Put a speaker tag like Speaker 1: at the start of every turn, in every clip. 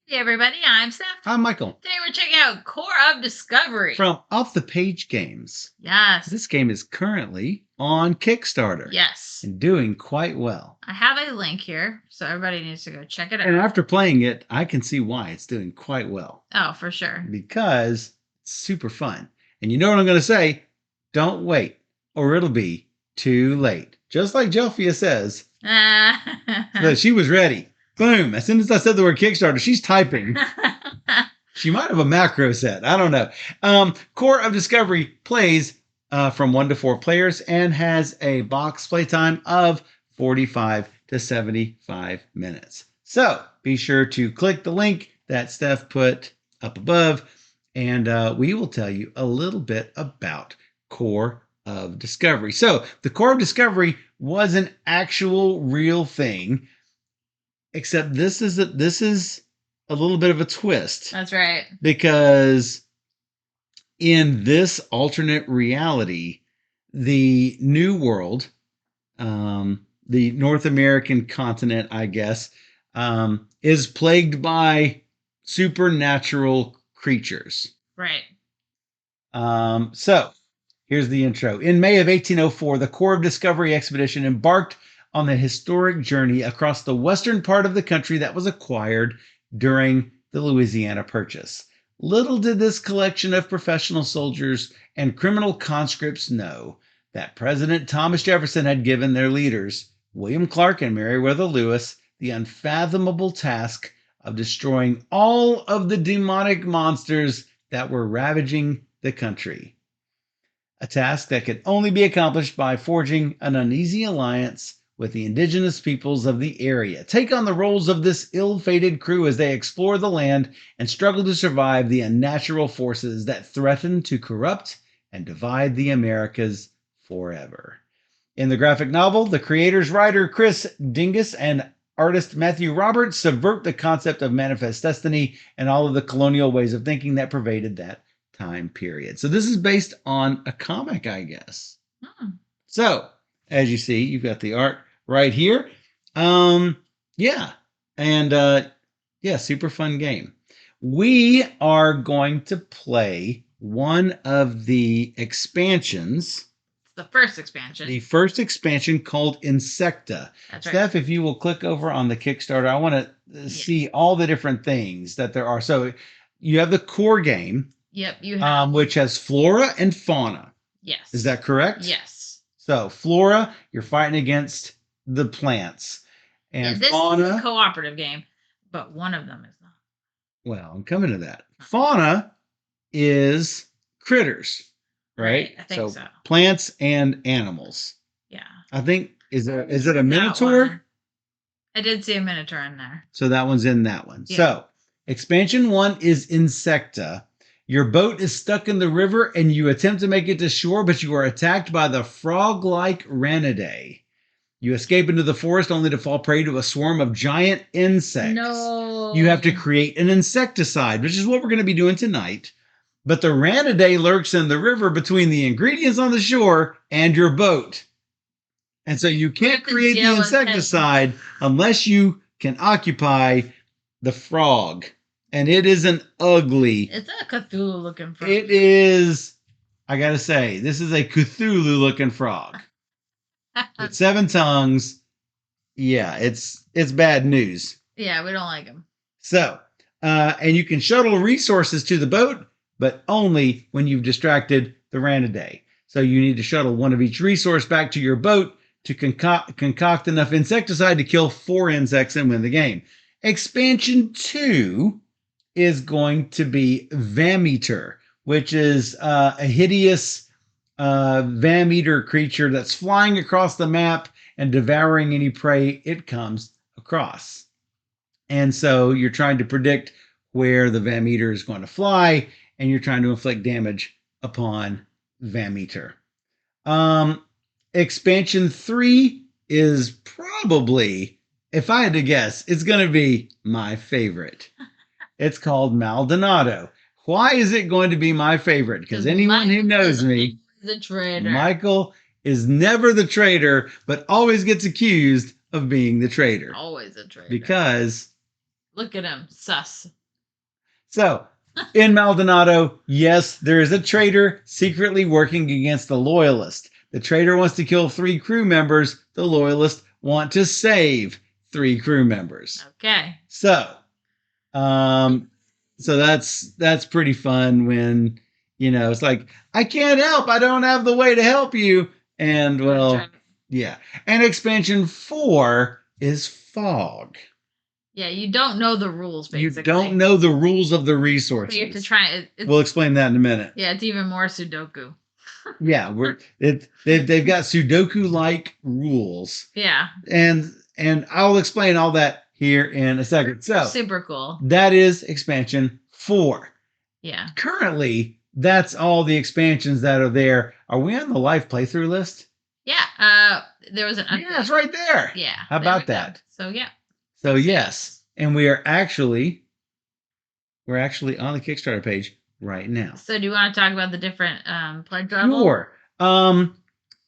Speaker 1: Hey everybody, I'm Steph.
Speaker 2: I'm Michael.
Speaker 1: Today we're checking out Core of Discovery.
Speaker 2: From Off the Page Games.
Speaker 1: Yes.
Speaker 2: This game is currently on Kickstarter.
Speaker 1: Yes.
Speaker 2: And doing quite well.
Speaker 1: I have a link here, so everybody needs to go check it out.
Speaker 2: And after playing it, I can see why it's doing quite well.
Speaker 1: Oh, for sure.
Speaker 2: Because it's super fun. And you know what I'm going to say? Don't wait, or it'll be too late. Just like Jelfia says. So she was ready. Boom. As soon as I said the word Kickstarter, she's typing. She might have a macro set. I don't know. Core of Discovery plays from 1 to 4 players and has a box playtime of 45 to 75 minutes. So be sure to click the link that Steph put up above, and we will tell you a little bit about Core of Discovery. So the Core of Discovery was an actual real thing, except this is a little bit of a twist.
Speaker 1: That's right.
Speaker 2: Because in this alternate reality, the New World, the North American continent, I guess, is plagued by supernatural creatures.
Speaker 1: Right.
Speaker 2: So here's the intro. In May of 1804, the Core of Discovery expedition embarked on the historic journey across the western part of the country that was acquired during the Louisiana Purchase. Little did this collection of professional soldiers and criminal conscripts know that President Thomas Jefferson had given their leaders, William Clark and Meriwether Lewis, the unfathomable task of destroying all of the demonic monsters that were ravaging the country. A task that could only be accomplished by forging an uneasy alliance with the indigenous peoples of the area. Take on the roles of this ill-fated crew as they explore the land and struggle to survive the unnatural forces that threaten to corrupt and divide the Americas forever. In the graphic novel, the creator's writer Chris Dingus and artist Matthew Roberts subvert the concept of manifest destiny and all of the colonial ways of thinking that pervaded that time period. So this is based on a comic, I guess. So, as you see, you've got the art right here. Yeah. And yeah, super fun game. We are going to play one of the expansions.
Speaker 1: The first expansion.
Speaker 2: The first expansion called Insecta.
Speaker 1: That's right.
Speaker 2: Steph, if you will click over on the Kickstarter, I want to see all the different things that there are. So you have the core game.
Speaker 1: Yep, you have.
Speaker 2: Which has flora and fauna.
Speaker 1: Yes.
Speaker 2: Is that correct?
Speaker 1: Yes.
Speaker 2: So flora, you're fighting against the plants. And
Speaker 1: this
Speaker 2: fauna
Speaker 1: is a cooperative game, but one of them is not.
Speaker 2: Well, I'm coming to that. Fauna is critters, right?
Speaker 1: I think so.
Speaker 2: Plants and animals.
Speaker 1: Yeah.
Speaker 2: I think is it a minotaur?
Speaker 1: I did see a minotaur in there.
Speaker 2: So that one's in that one.
Speaker 1: Yeah.
Speaker 2: So expansion 1 is Insecta. Your boat is stuck in the river and you attempt to make it to shore, but you are attacked by the frog-like Ranidae. You escape into the forest only to fall prey to a swarm of giant insects.
Speaker 1: No.
Speaker 2: You have to create an insecticide, which is what we're going to be doing tonight. But the Ranidae lurks in the river between the ingredients on the shore and your boat. And so you can't create the insecticide unless you can occupy the frog. And it is an ugly...
Speaker 1: It's a Cthulhu-looking frog.
Speaker 2: It is... I gotta say, this is a Cthulhu-looking frog. With 7 tongues. Yeah, it's bad news.
Speaker 1: Yeah, we don't like him.
Speaker 2: So, and you can shuttle resources to the boat, but only when you've distracted the Ranidae. So you need to shuttle one of each resource back to your boat to concoct enough insecticide to kill 4 insects and win the game. Expansion 2... is going to be Vameter, which is a hideous Vameter creature that's flying across the map and devouring any prey it comes across. And so you're trying to predict where the Vameter is going to fly, and you're trying to inflict damage upon Vameter. Expansion 3 is probably, if I had to guess, it's going to be my favorite. It's called Maldonado. Why is it going to be my favorite? Because anyone who knows me,
Speaker 1: the traitor.
Speaker 2: Michael is never the traitor, but always gets accused of being the traitor.
Speaker 1: Always a traitor.
Speaker 2: Because...
Speaker 1: look at him. Sus.
Speaker 2: So, in Maldonado, yes, there is a traitor secretly working against the Loyalist. The traitor wants to kill 3 crew members. The Loyalists want to save 3 crew members.
Speaker 1: Okay.
Speaker 2: So, so that's pretty fun when, it's like, I can't help. I don't have the way to help you. And well,
Speaker 1: That's right.
Speaker 2: yeah. And expansion 4 is Fog.
Speaker 1: Yeah, you don't know the rules, basically.
Speaker 2: You don't know the rules of the
Speaker 1: So
Speaker 2: resources.
Speaker 1: you have to try it.
Speaker 2: We'll explain that in a minute.
Speaker 1: Yeah, it's even more Sudoku.
Speaker 2: Yeah, they've got Sudoku-like rules.
Speaker 1: Yeah.
Speaker 2: And I'll explain all that here in a second. So
Speaker 1: super cool.
Speaker 2: that is expansion 4.
Speaker 1: Yeah.
Speaker 2: Currently, that's all the expansions that are there. Are we on the live playthrough list?
Speaker 1: Yeah. There was an update.
Speaker 2: Yeah, it's right there.
Speaker 1: Yeah.
Speaker 2: How about that?
Speaker 1: So yeah.
Speaker 2: So yes, and we're actually on the Kickstarter page right now.
Speaker 1: So do you want to talk about the different pledge levels?
Speaker 2: Sure.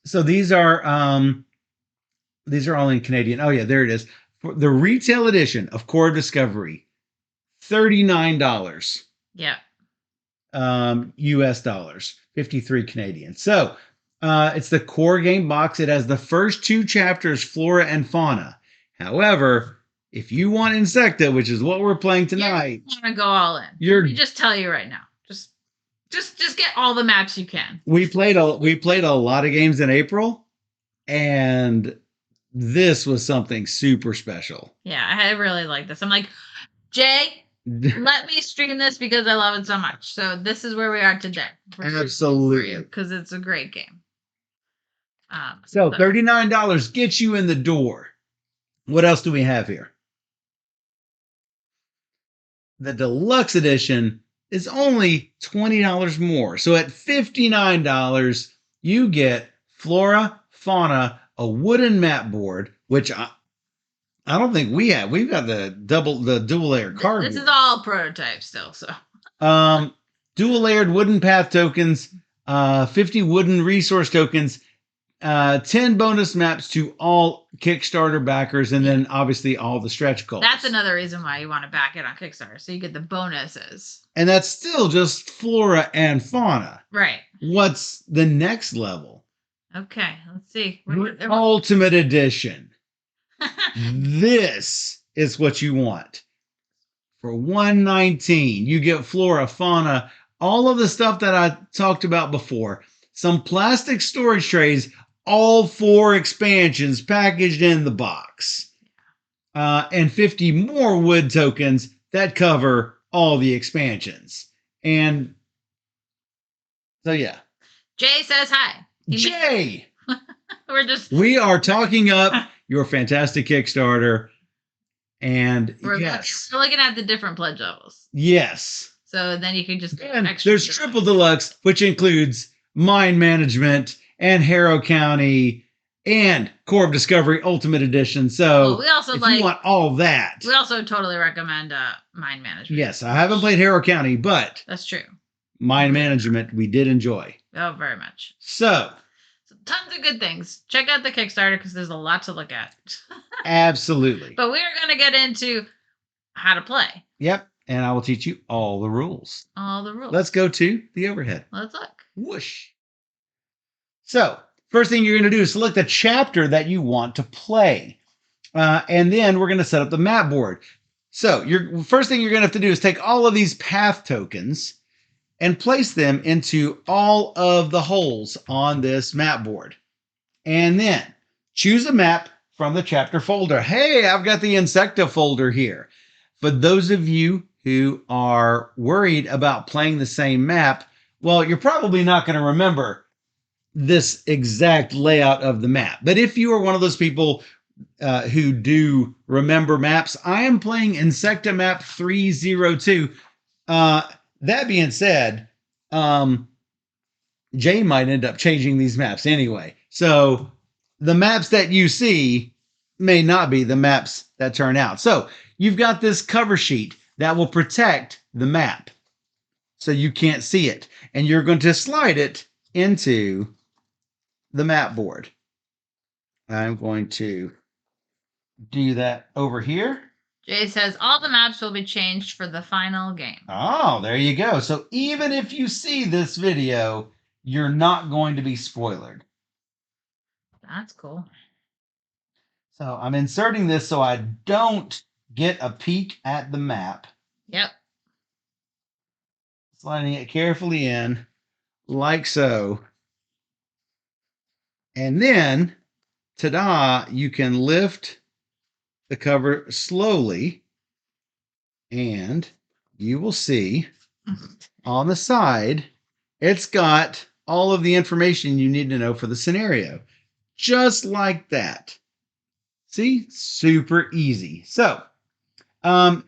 Speaker 2: So these are all in Canadian. Oh yeah, there it is. For the retail edition of Core of Discovery, $39.
Speaker 1: Yeah.
Speaker 2: US dollars, 53 Canadian. So it's the core game box. It has the first 2 chapters, Flora and Fauna. However, if you want Insecta, which is what we're playing tonight,
Speaker 1: you want to go all in. Let me just tell you right now. Just get all the maps you can.
Speaker 2: We played a lot of games in April, and this was something super special.
Speaker 1: Yeah, I really like this. I'm like, Jay, let me stream this because I love it so much. So this is where we are today.
Speaker 2: Absolutely.
Speaker 1: Because it's a great game.
Speaker 2: So $39 gets you in the door. What else do we have here? The deluxe edition is only $20 more. So at $59, you get Flora, Fauna, a wooden map board, which I don't think we have. We've got the dual layer cardboard.
Speaker 1: This is all prototype still, so.
Speaker 2: Dual layered wooden path tokens, 50 wooden resource tokens, 10 bonus maps to all Kickstarter backers, and then obviously all the stretch goals.
Speaker 1: That's another reason why you want to back it on Kickstarter, so you get the bonuses.
Speaker 2: And that's still just Flora and Fauna.
Speaker 1: Right.
Speaker 2: What's the next level?
Speaker 1: Okay, let's see.
Speaker 2: Ultimate Edition. This is what you want. For $119, you get Flora, Fauna, all of the stuff that I talked about before. Some plastic storage trays, all 4 expansions packaged in the box. And 50 more wood tokens that cover all the expansions. And so, yeah.
Speaker 1: Jay says hi.
Speaker 2: Jay!
Speaker 1: We
Speaker 2: are talking up your fantastic Kickstarter. And
Speaker 1: we're looking at the different pledge levels.
Speaker 2: Yes.
Speaker 1: So then you can just get
Speaker 2: and there's Triple Deluxe, which includes Mine Management and Harrow County and Core of Discovery Ultimate Edition. So
Speaker 1: we also
Speaker 2: if you want all that.
Speaker 1: We also totally recommend Mine Management.
Speaker 2: Yes, I haven't played Harrow County, but
Speaker 1: that's true.
Speaker 2: Mine Management we did enjoy.
Speaker 1: Oh, very much.
Speaker 2: So
Speaker 1: tons of good things. Check out the Kickstarter because there's a lot to look at.
Speaker 2: Absolutely.
Speaker 1: But we're going to get into how to play.
Speaker 2: Yep. And I will teach you all the rules.
Speaker 1: All the rules.
Speaker 2: Let's go to the overhead.
Speaker 1: Let's look.
Speaker 2: Whoosh. So, first thing you're going to do is select the chapter that you want to play. And then we're going to set up the map board. So, first thing you're going to have to do is take all of these path tokens and place them into all of the holes on this map board. And then choose a map from the chapter folder. Hey, I've got the Insecta folder here. For those of you who are worried about playing the same map, well, you're probably not going to remember this exact layout of the map. But if you are one of those people who do remember maps, I am playing Insecta map 302. That being said, Jay might end up changing these maps anyway. So the maps that you see may not be the maps that turn out. So you've got this cover sheet that will protect the map so you can't see it. And you're going to slide it into the map board. I'm going to do that over here.
Speaker 1: Jay says all the maps will be changed for the final game.
Speaker 2: Oh, there you go. So even if you see this video, you're not going to be spoiled.
Speaker 1: That's cool.
Speaker 2: So I'm inserting this so I don't get a peek at the map.
Speaker 1: Yep.
Speaker 2: Sliding it carefully in, like so. And then, ta-da, you can lift the cover slowly, and you will see on the side, it's got all of the information you need to know for the scenario. Just like that. See? Super easy. So, one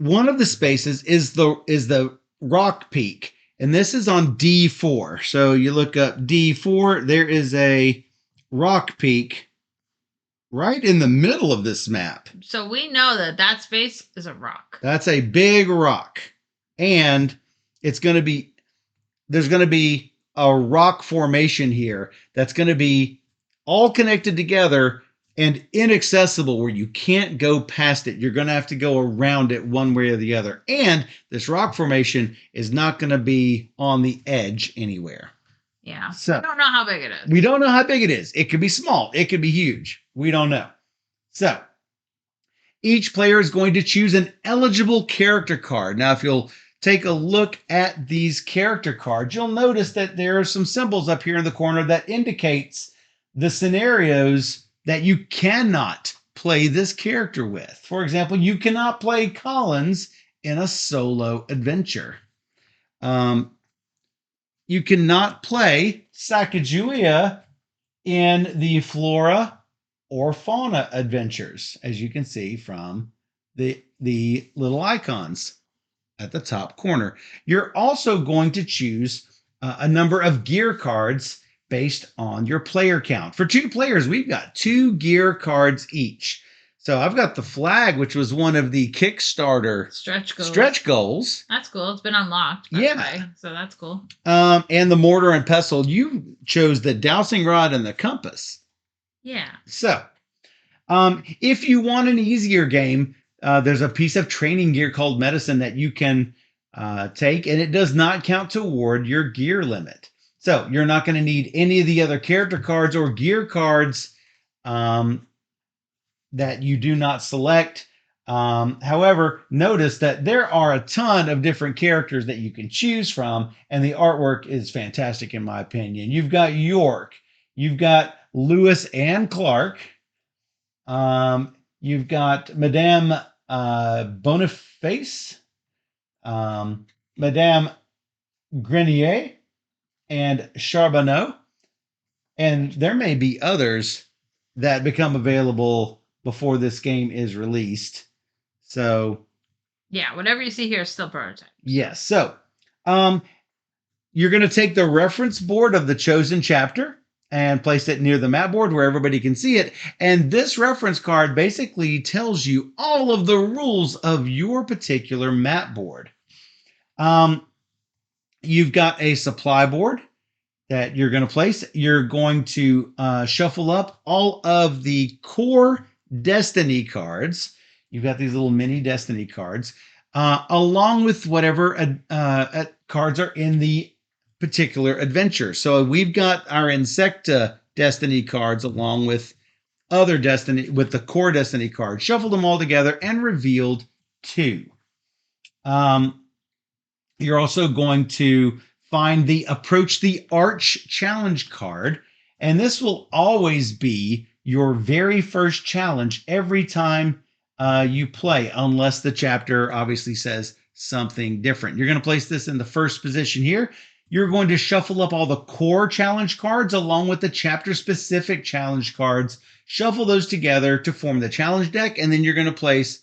Speaker 2: of the spaces is the rock peak, and this is on D4. So you look up D4, there is a rock peak right in the middle of this map.
Speaker 1: So we know that space is a rock.
Speaker 2: That's a big rock. And it's going to be, there's going to be a rock formation here that's going to be all connected together and inaccessible where you can't go past it. You're going to have to go around it one way or the other. And this rock formation is not going to be on the edge anywhere.
Speaker 1: Yeah.
Speaker 2: So
Speaker 1: we don't know how big it is.
Speaker 2: We don't know how big it is. It could be small. It could be huge. We don't know. So each player is going to choose an eligible character card. Now, if you'll take a look at these character cards, you'll notice that there are some symbols up here in the corner that indicates the scenarios that you cannot play this character with. For example, you cannot play Collins in a solo adventure. You cannot play Sacagawea in the flora or fauna adventures, as you can see from the little icons at the top corner. You're also going to choose a number of gear cards based on your player count. For 2 players, we've got 2 gear cards each. So I've got the flag, which was one of the Kickstarter stretch goals.
Speaker 1: That's cool. It's been unlocked.
Speaker 2: Yeah.
Speaker 1: So that's cool.
Speaker 2: And the mortar and pestle. You chose the dowsing rod and the compass.
Speaker 1: Yeah.
Speaker 2: So if you want an easier game, there's a piece of training gear called medicine that you can take, and it does not count toward your gear limit. So you're not going to need any of the other character cards or gear cards that you do not select. However, notice that there are a ton of different characters that you can choose from, and the artwork is fantastic in my opinion. You've got York, you've got Lewis and Clark, you've got Madame Boniface, Madame Grenier, and Charbonneau, and there may be others that become available before this game is released. So
Speaker 1: yeah, whatever you see here is still prototype.
Speaker 2: Yes. So you're going to take the reference board of the chosen chapter and place it near the map board where everybody can see it. And this reference card basically tells you all of the rules of your particular map board. You've got a supply board that you're going to place. You're going to shuffle up all of the core Destiny cards. You've got these little mini Destiny cards, along with whatever cards are in the particular adventure. So we've got our Insecta Destiny cards along with other Destiny, with the core Destiny cards, shuffled them all together and revealed 2. You're also going to find the Approach the Arch challenge card, and this will always be your very first challenge every time you play, unless the chapter obviously says something different. You're going to place this in the first position here. You're going to shuffle up all the core challenge cards along with the chapter-specific challenge cards, shuffle those together to form the challenge deck, and then you're going to place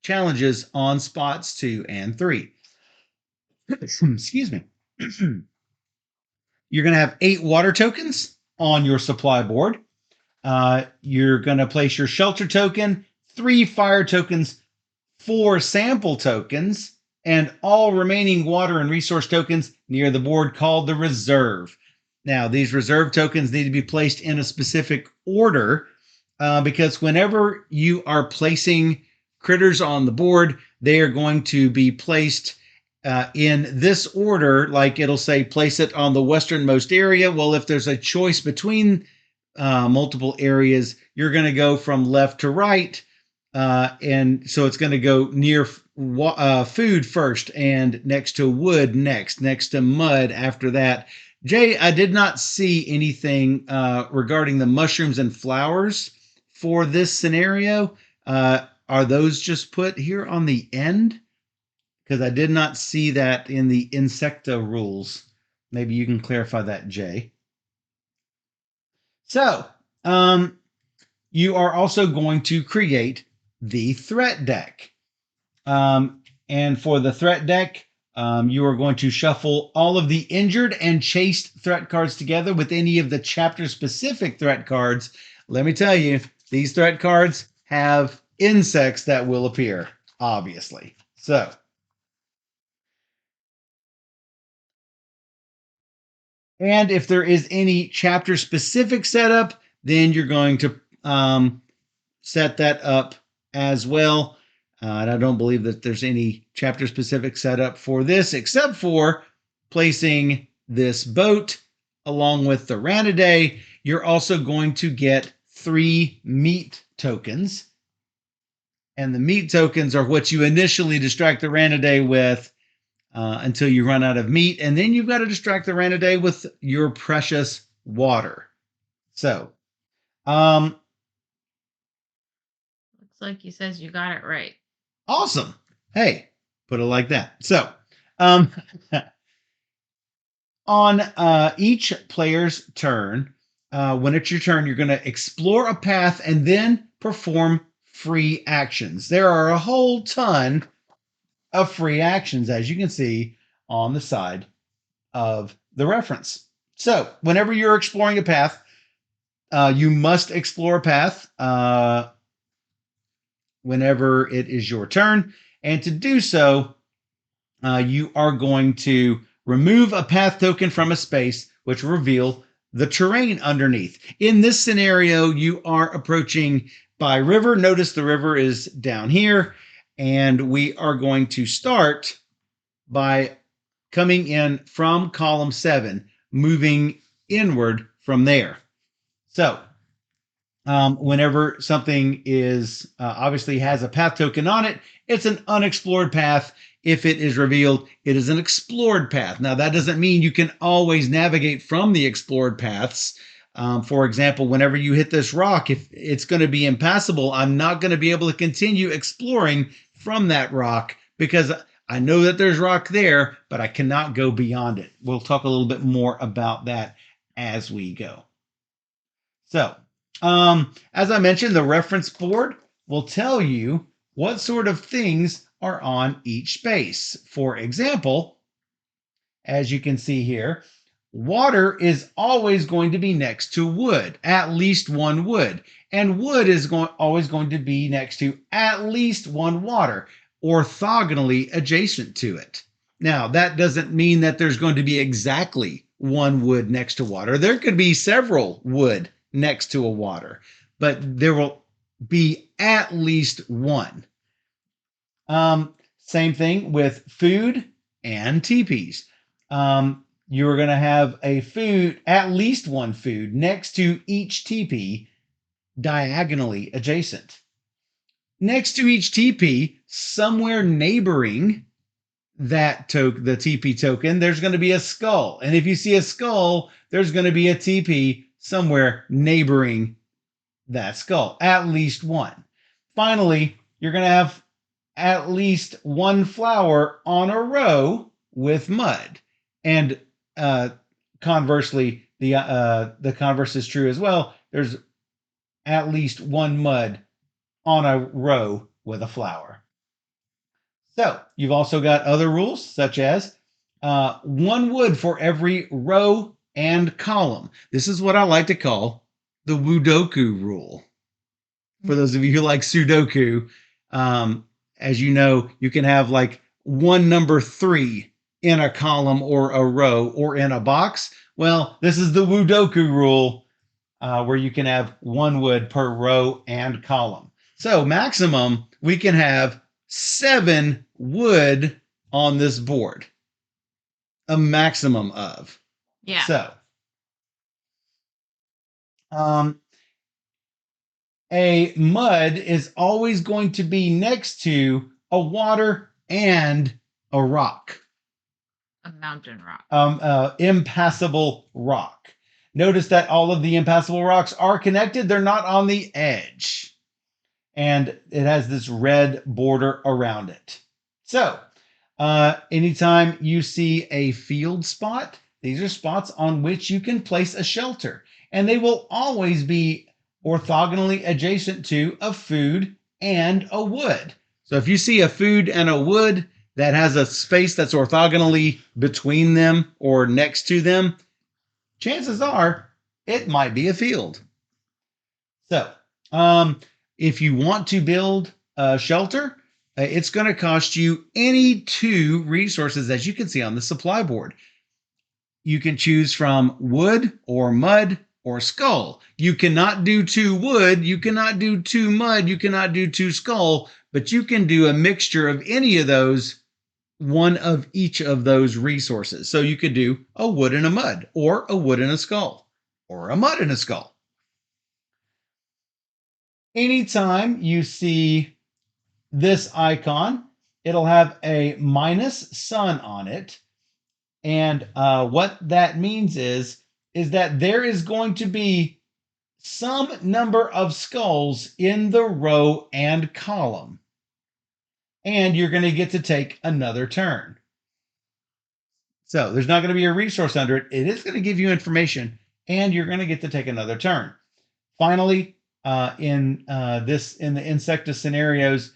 Speaker 2: challenges on spots 2 and 3. Excuse me. You're going to have 8 water tokens on your supply board. You're going to place your shelter token, 3 fire tokens, 4 sample tokens, and all remaining water and resource tokens near the board called the reserve. Now, these reserve tokens need to be placed in a specific order because whenever you are placing critters on the board. They are going to be placed in this order. Like it'll say place it on the westernmost area. Well, if there's a choice between multiple areas, you're going to go from left to right. And so it's going to go near food first, and next to wood next to mud after that. Jay, I did not see anything regarding the mushrooms and flowers for this scenario. Are those just put here on the end? Because I did not see that in the Insecta rules. Maybe you can clarify that, Jay. So, you are also going to create the threat deck. And for the threat deck, you are going to shuffle all of the injured and chased threat cards together with any of the chapter-specific threat cards. Let me tell you, these threat cards have insects that will appear, obviously. So, and if there is any chapter-specific setup, then you're going to set that up as well. And I don't believe that there's any chapter-specific setup for this, except for placing this boat along with the Ranidae. You're also going to get 3 meat tokens. And the meat tokens are what you initially distract the Ranidae with until you run out of meat. And then you've got to distract the Ranidae with your precious water. So,
Speaker 1: looks like he says you got it right.
Speaker 2: Awesome. Hey, put it like that. So, on each player's turn, when it's your turn, you're going to explore a path and then perform free actions. There are a whole ton of free actions, as you can see on the side of the reference. So, whenever you're exploring a path, you must explore a path whenever it is your turn. And to do so, you are going to remove a path token from a space, which will reveal the terrain underneath. In this scenario, you are approaching by river. Notice the river is down here, and we are going to start by coming in from column 7, moving inward from there. So, whenever something is obviously has a path token on it, it's an unexplored path. If it is revealed, it is an explored path. Now, that doesn't mean you can always navigate from the explored paths. For example, whenever you hit this rock, if it's going to be impassable, I'm not going to be able to continue exploring from that rock because I know that there's rock there, but I cannot go beyond it. We'll talk a little bit more about that as we go. So, as I mentioned, the reference board will tell you what sort of things are on each space. For example, as you can see here, water is always going to be next to wood, at least one wood. And wood is always going to be next to at least one water, orthogonally adjacent to it. Now, that doesn't mean that there's going to be exactly one wood next to water. There could be several wood next to a water, but there will be at least one. Same thing with food and teepees. You're going to have a food, at least one food, next to each teepee, diagonally adjacent. Next to each teepee, somewhere neighboring the teepee token, there's going to be a skull. And if you see a skull, there's going to be a teepee somewhere neighboring that skull, at least one. Finally, you're going to have at least one flower on a row with mud. And conversely, the converse is true as well. There's at least one mud on a row with a flower. So you've also got other rules, such as one wood for every row and column. This is what I like to call the Wudoku rule. For those of you who like Sudoku, as you know, you can have like one number 3 in a column or a row or in a box. Well, this is the Wudoku rule where you can have one wood per row and column. So maximum we can have 7 wood on this board. A maximum of.
Speaker 1: Yeah.
Speaker 2: So, a mud is always going to be next to a water and a rock.
Speaker 1: A mountain rock.
Speaker 2: Impassable rock. Notice that all of the impassable rocks are connected. They're not on the edge. And it has this red border around it. So, anytime you see a field spot, these are spots on which you can place a shelter. And they will always be orthogonally adjacent to a food and a wood. So if you see a food and a wood that has a space that's orthogonally between them or next to them, chances are it might be a field. So if you want to build a shelter, it's going to cost you any 2 resources as you can see on the supply board. You can choose from wood or mud or skull. You cannot do 2 wood, you cannot do 2 mud, you cannot do 2 skull, but you can do a mixture of any of those, one of each of those resources. So you could do a wood and a mud, or a wood and a skull, or a mud and a skull. Anytime you see this icon, it'll have a minus sun on it. And what that means is that there is going to be some number of skulls in the row and column. And you're going to get to take another turn. So there's not going to be a resource under it. It is going to give you information, and you're going to get to take another turn. Finally, in the Insecta scenarios,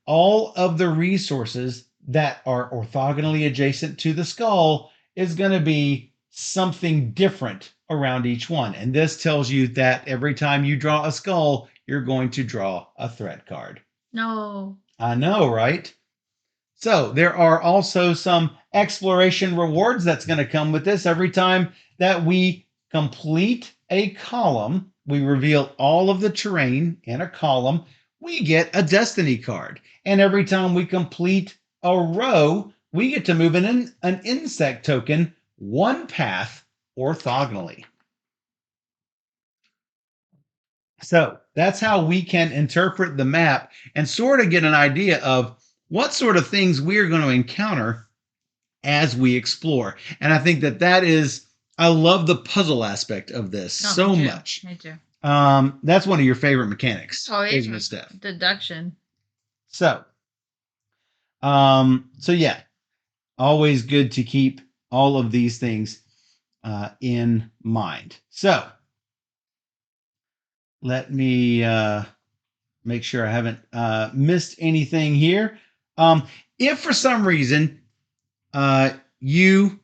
Speaker 2: all of the resources that are orthogonally adjacent to the skull is going to be something different around each one. And this tells you that every time you draw a skull, you're going to draw a threat card.
Speaker 1: No.
Speaker 2: I know, right? So there are also some exploration rewards that's going to come with this. Every time that we complete a column, we reveal all of the terrain in a column, we get a destiny card. And every time we complete a row, we get to move an insect token 1 path orthogonally. So that's how we can interpret the map and sort of get an idea of what sort of things we're going to encounter as we explore. And I think that is, I love the puzzle aspect of this so much.
Speaker 1: Me too.
Speaker 2: That's one of your favorite mechanics,
Speaker 1: Oh,
Speaker 2: isn't it, Steph?
Speaker 1: Deduction.
Speaker 2: So yeah, always good to keep all of these things in mind. So let me make sure I haven't missed anything here. If for some reason you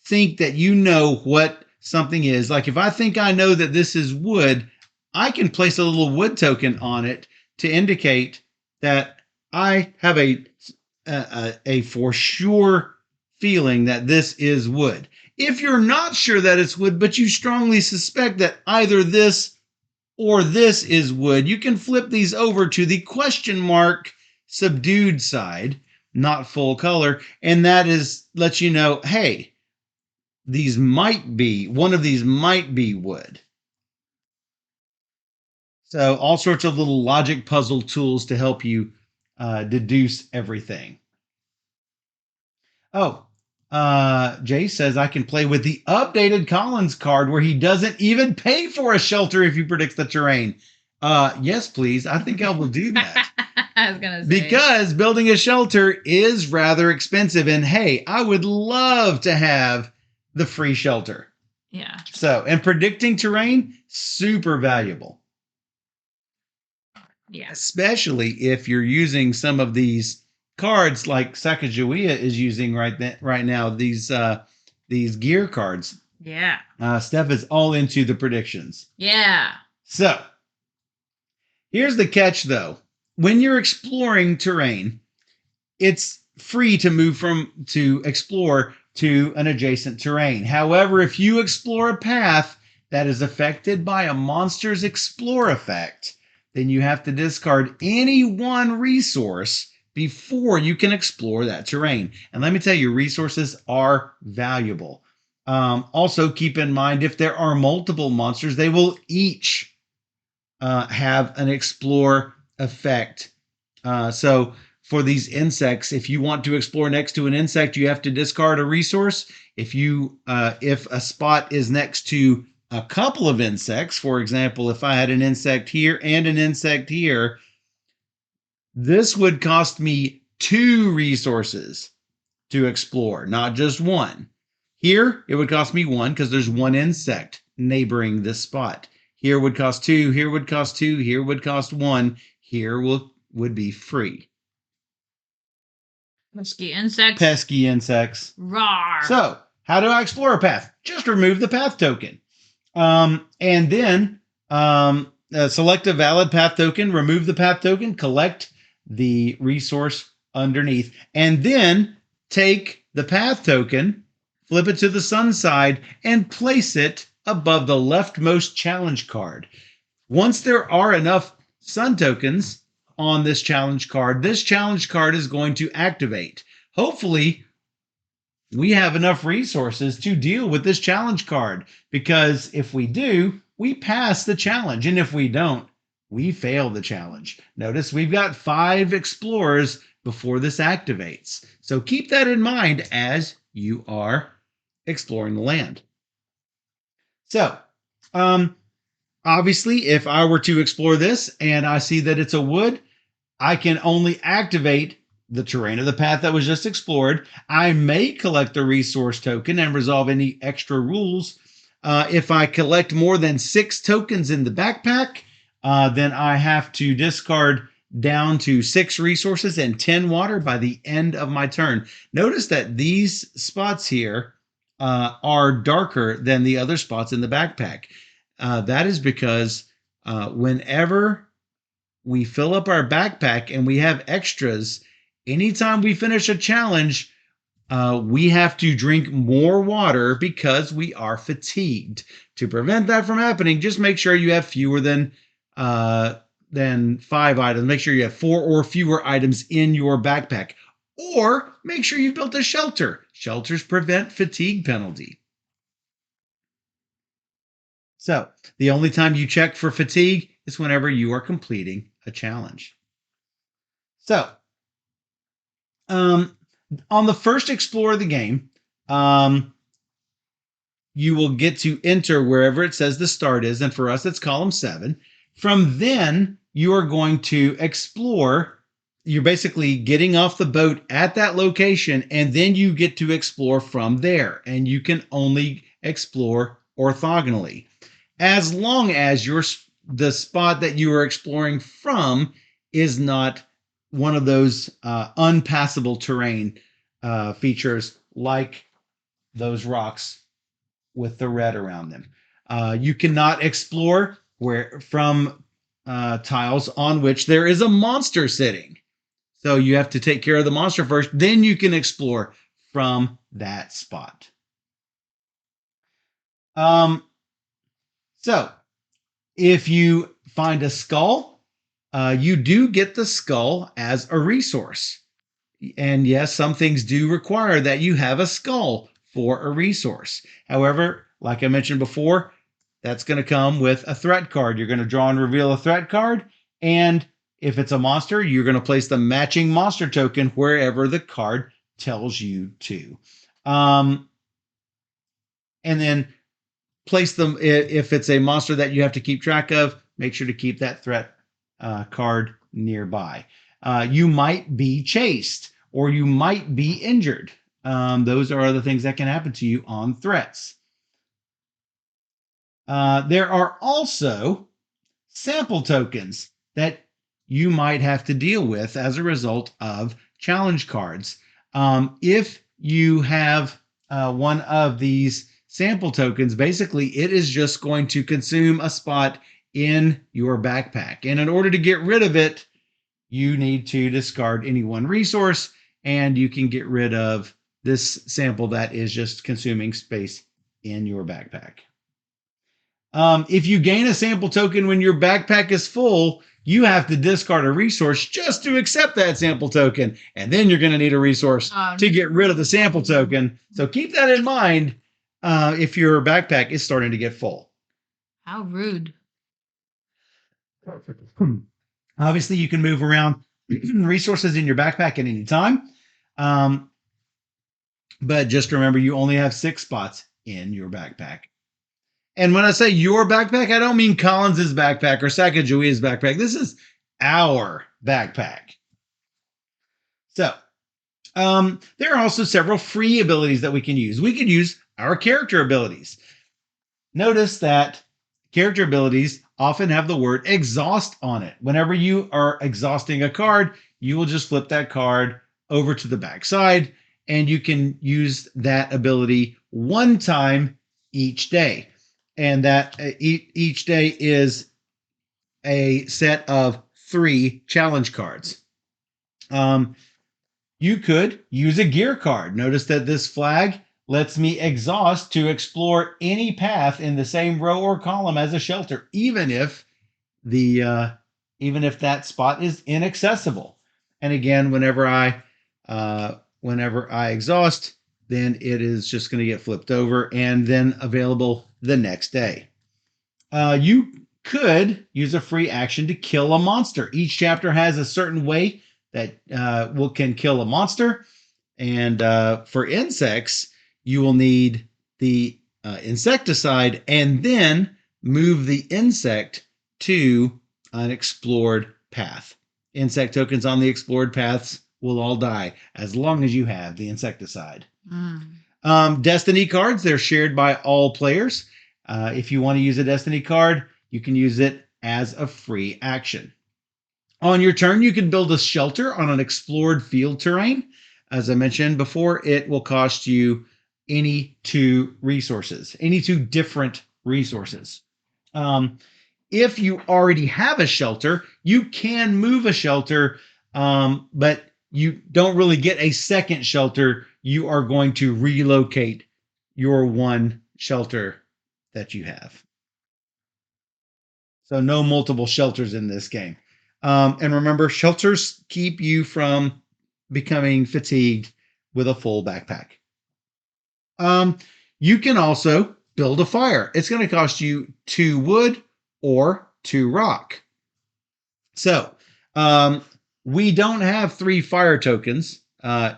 Speaker 2: think that you know what something is, like if I think I know that this is wood, I can place a little wood token on it to indicate that I have a for sure feeling that this is wood. If you're not sure that it's wood, but you strongly suspect that either this or this is wood, you can flip these over to the question mark subdued side, not full color, and that lets you know, hey, one of these might be wood. So all sorts of little logic puzzle tools to help you deduce everything. Oh, Jay says I can play with the updated Collins card where he doesn't even pay for a shelter if he predicts the terrain. Yes, please. I think I will do that.
Speaker 1: I was gonna say.
Speaker 2: Because building a shelter is rather expensive. And hey, I would love to have the free shelter.
Speaker 1: Yeah.
Speaker 2: So, and predicting terrain, super valuable.
Speaker 1: Yeah.
Speaker 2: Especially if you're using some of these cards like Sacagawea is using right now, these gear cards.
Speaker 1: Yeah.
Speaker 2: Steph is all into the predictions.
Speaker 1: Yeah.
Speaker 2: So here's the catch though. When you're exploring terrain, it's free to move to explore to an adjacent terrain. However, if you explore a path that is affected by a monster's explore effect, then you have to discard any one resource before you can explore that terrain. And let me tell you, resources are valuable. Also, keep in mind, if there are multiple monsters, they will each have an explore effect. So for these insects, if you want to explore next to an insect, you have to discard a resource. If a spot is next to a couple of insects, for example, if I had an insect here and an insect here, this would cost me 2 resources to explore, not just 1. Here, it would cost me 1 because there's 1 insect neighboring this spot. Here would cost 2, here would cost 2, here would cost 1, here would be free.
Speaker 1: Pesky insects.
Speaker 2: Pesky insects.
Speaker 1: Rawr.
Speaker 2: So, how do I explore a path? Just remove the path token. And then select a valid path token, remove the path token, collect the resource underneath, and then take the path token, flip it to the sun side, and place it above the leftmost challenge card. Once there are enough sun tokens on this challenge card is going to activate. Hopefully, we have enough resources to deal with this challenge card, because if we do, we pass the challenge, and if we don't, we fail the challenge. Notice we've got 5 explorers before this activates. So keep that in mind as you are exploring the land. So, obviously, if I were to explore this and I see that it's a wood, I can only activate the terrain of the path that was just explored. I may collect the resource token and resolve any extra rules. If I collect more than 6 tokens in the backpack, then I have to discard down to 6 resources and 10 water by the end of my turn. Notice that these spots here are darker than the other spots in the backpack. That is because whenever we fill up our backpack and we have extras, anytime we finish a challenge, we have to drink more water because we are fatigued. To prevent that from happening, just make sure you have fewer than 5 items. Make sure you have 4 or fewer items in your backpack. Or make sure you've built a shelter. Shelters prevent fatigue penalty. So the only time you check for fatigue is whenever you are completing a challenge. So on the first explore of the game, you will get to enter wherever it says the start is, and for us it's column 7. From then, you are going to explore. You're basically getting off the boat at that location, and then you get to explore from there, and you can only explore orthogonally. As long as the spot that you are exploring from is not one of those unpassable terrain features like those rocks with the red around them. You cannot explore from tiles on which there is a monster sitting. So you have to take care of the monster first, then you can explore from that spot. So if you find a skull, you do get the skull as a resource. And yes, some things do require that you have a skull for a resource. However, like I mentioned before, that's going to come with a threat card. You're going to draw and reveal a threat card, and if it's a monster, you're going to place the matching monster token wherever the card tells you to. And then place them, if it's a monster that you have to keep track of, make sure to keep that threat card nearby. You might be chased, or you might be injured. Those are other things that can happen to you on threats. There are also sample tokens that you might have to deal with as a result of challenge cards. If you have one of these sample tokens, basically it is just going to consume a spot in your backpack. And in order to get rid of it, you need to discard any one resource, and you can get rid of this sample that is just consuming space in your backpack. If you gain a sample token when your backpack is full, you have to discard a resource just to accept that sample token. And then you're going to need a resource to get rid of the sample token. So keep that in mind if your backpack is starting to get full.
Speaker 1: How rude.
Speaker 2: Obviously, you can move around resources in your backpack at any time. But just remember, you only have 6 spots in your backpack. And when I say your backpack, I don't mean Collins's backpack or Sacagawea's backpack. This is our backpack. So, there are also several free abilities that we can use. We could use our character abilities. Notice that character abilities often have the word exhaust on it. Whenever you are exhausting a card, you will just flip that card over to the back side, and you can use that ability one time each day. And that each day is a set of 3 challenge cards. You could use a gear card. Notice that this flag lets me exhaust to explore any path in the same row or column as a shelter, even if that spot is inaccessible. And again, whenever I exhaust, then it is just going to get flipped over and then available the next day. You could use a free action to kill a monster. Each chapter has a certain way that can kill a monster. And for insects, you will need the insecticide and then move the insect to an explored path. Insect tokens on the explored paths will all die as long as you have the insecticide. Destiny cards, they're shared by all players. If you want to use a destiny card, you can use it as a free action. On your turn, you can build a shelter on an explored field terrain. As I mentioned before, it will cost you any 2 different resources. If you already have a shelter, you can move a shelter, but you don't really get a second shelter. You are going to relocate your one shelter that you have. So no multiple shelters in this game. And remember, shelters keep you from becoming fatigued with a full backpack. You can also build a fire. It's going to cost you 2 wood or 2 rock. So we don't have 3 fire tokens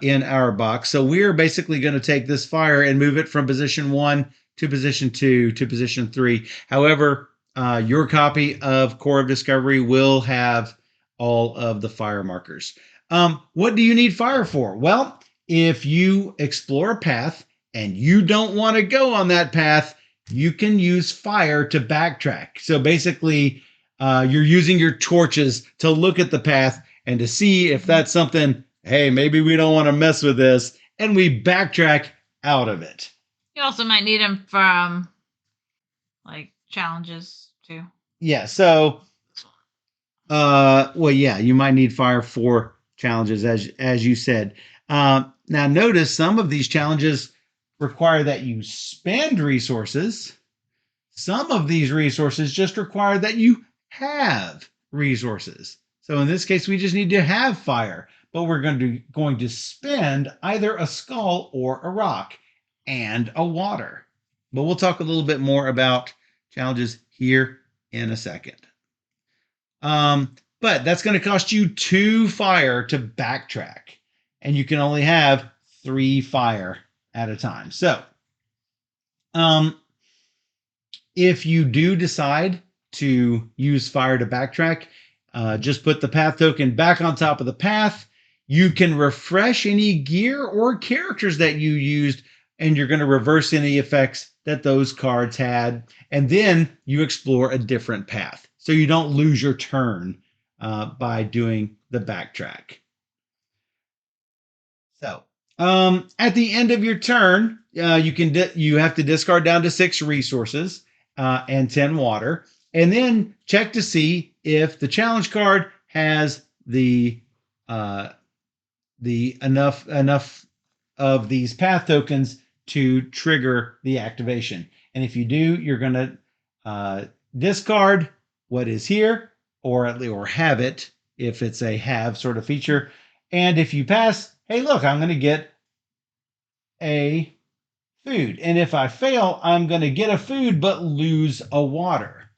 Speaker 2: in our box. So we're basically going to take this fire and move it from position 1 to position 2 to position 3. However, your copy of Core of Discovery will have all of the fire markers. What do you need fire for? Well, if you explore a path and you don't want to go on that path, you can use fire to backtrack. So basically, you're using your torches to look at the path and to see if that's something, hey, maybe we don't want to mess with this, and we backtrack out of it.
Speaker 1: You also might need them from challenges too.
Speaker 2: Yeah, so you might need fire for challenges as you said. Now notice some of these challenges require that you spend resources. Some of these resources just require that you have resources. So in this case, we just need to have fire, but we're going to spend either a skull or a rock and a water. But we'll talk a little bit more about challenges here in a second. But that's going to cost you 2 fire to backtrack, and you can only have 3 fire at a time. So, if you do decide to use fire to backtrack, just put the path token back on top of the path. You can refresh any gear or characters that you used, and you're going to reverse any effects that those cards had, and then you explore a different path. So you don't lose your turn by doing the backtrack. So at the end of your turn, you have to discard down to 6 resources and 10 water, and then check to see if the challenge card has the enough of these path tokens to trigger the activation. And if you do, you're going to discard what is here or have it if it's a have sort of feature. And if you pass, hey, look, I'm going to get a food. And if I fail, I'm going to get a food but lose a water.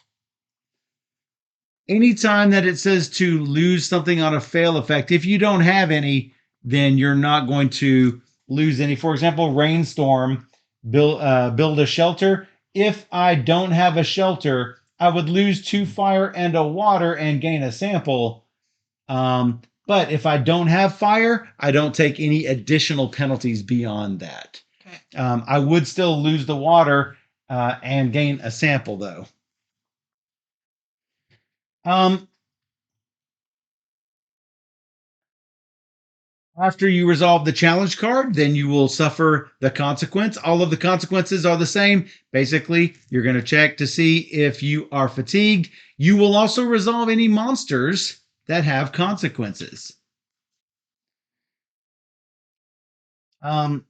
Speaker 2: Anytime that it says to lose something on a fail effect, if you don't have any, then you're not going to lose any. For example, rainstorm, build a shelter. If I don't have a shelter, I would lose 2 fire and a water and gain a sample. But if I don't have fire, I don't take any additional penalties beyond that.
Speaker 1: Okay.
Speaker 2: I would still lose the water and gain a sample, though. After you resolve the challenge card, then you will suffer the consequence. All of the consequences are the same. Basically, you're going to check to see if you are fatigued. You will also resolve any monsters that have consequences. And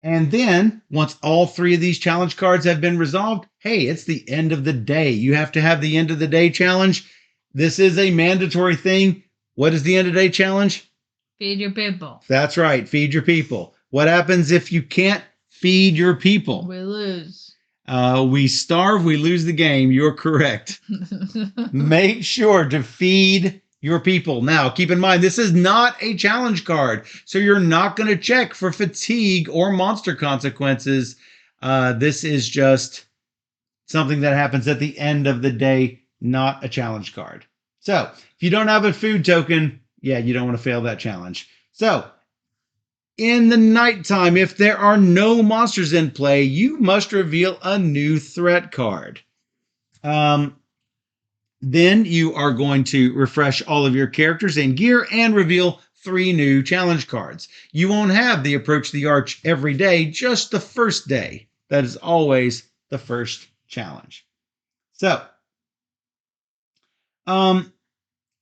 Speaker 2: then, once all 3 of these challenge cards have been resolved, hey, it's the end of the day. You have to have the end of the day challenge. This is a mandatory thing. What is the end of the day challenge?
Speaker 1: Feed your people.
Speaker 2: That's right. Feed your people. What happens if you can't feed your people?
Speaker 1: We lose.
Speaker 2: We starve, we lose the game. You're correct. Make sure to feed your people. Now, keep in mind, this is not a challenge card, so you're not going to check for fatigue or monster consequences. This is just something that happens at the end of the day, not a challenge card. So, if you don't have a food token, yeah, you don't want to fail that challenge. So, in the nighttime, if there are no monsters in play, you must reveal a new threat card. Then you are going to refresh all of your characters and gear and reveal 3 new challenge cards. You won't have the Approach the Arch every day, just the first day. That is always the first challenge. So,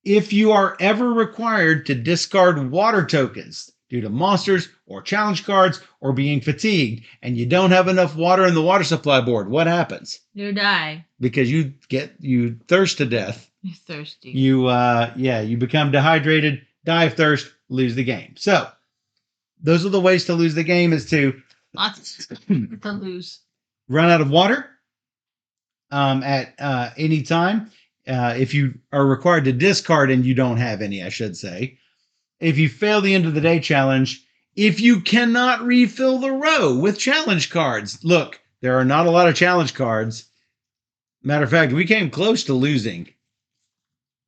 Speaker 2: if you are ever required to discard water tokens due to monsters or challenge cards or being fatigued, and you don't have enough water in the water supply board, what happens?
Speaker 1: You die.
Speaker 2: Because you thirst to death.
Speaker 1: You're thirsty.
Speaker 2: You become dehydrated, die of thirst, lose the game. So those are the ways to lose the game, is to
Speaker 1: Lots to lose.
Speaker 2: Run out of water at any time. If you are required to discard and you don't have any, I should say. If you fail the end of the day challenge, if you cannot refill the row with challenge cards. Look, there are not a lot of challenge cards. Matter of fact, we came close to losing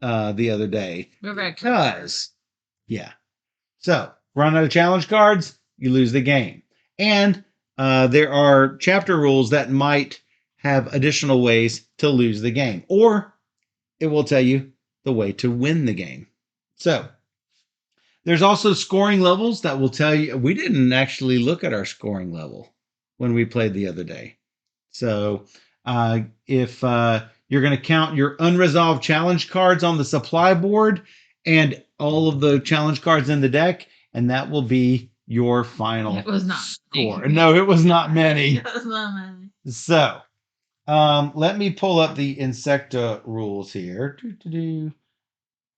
Speaker 2: the other day.
Speaker 1: We're very close.
Speaker 2: Yeah. So, run out of challenge cards, you lose the game. And there are chapter rules that might have additional ways to lose the game. Or it will tell you the way to win the game. So, there's also scoring levels that will tell you. We didn't actually look at our scoring level when we played the other day. So, if you're going to count your unresolved challenge cards on the supply board and all of the challenge cards in the deck, and that will be your final score. No, it was not many.
Speaker 1: It was not many.
Speaker 2: So, let me pull up the Insecta rules here.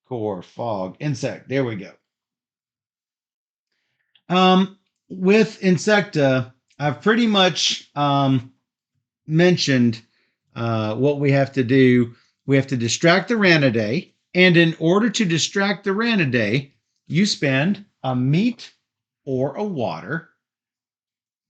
Speaker 2: Core, fog, insect. There we go. With Insecta, I've pretty much mentioned what we have to do. We have to distract the Ranidae, and in order to distract the Ranidae, you spend a meat or a water,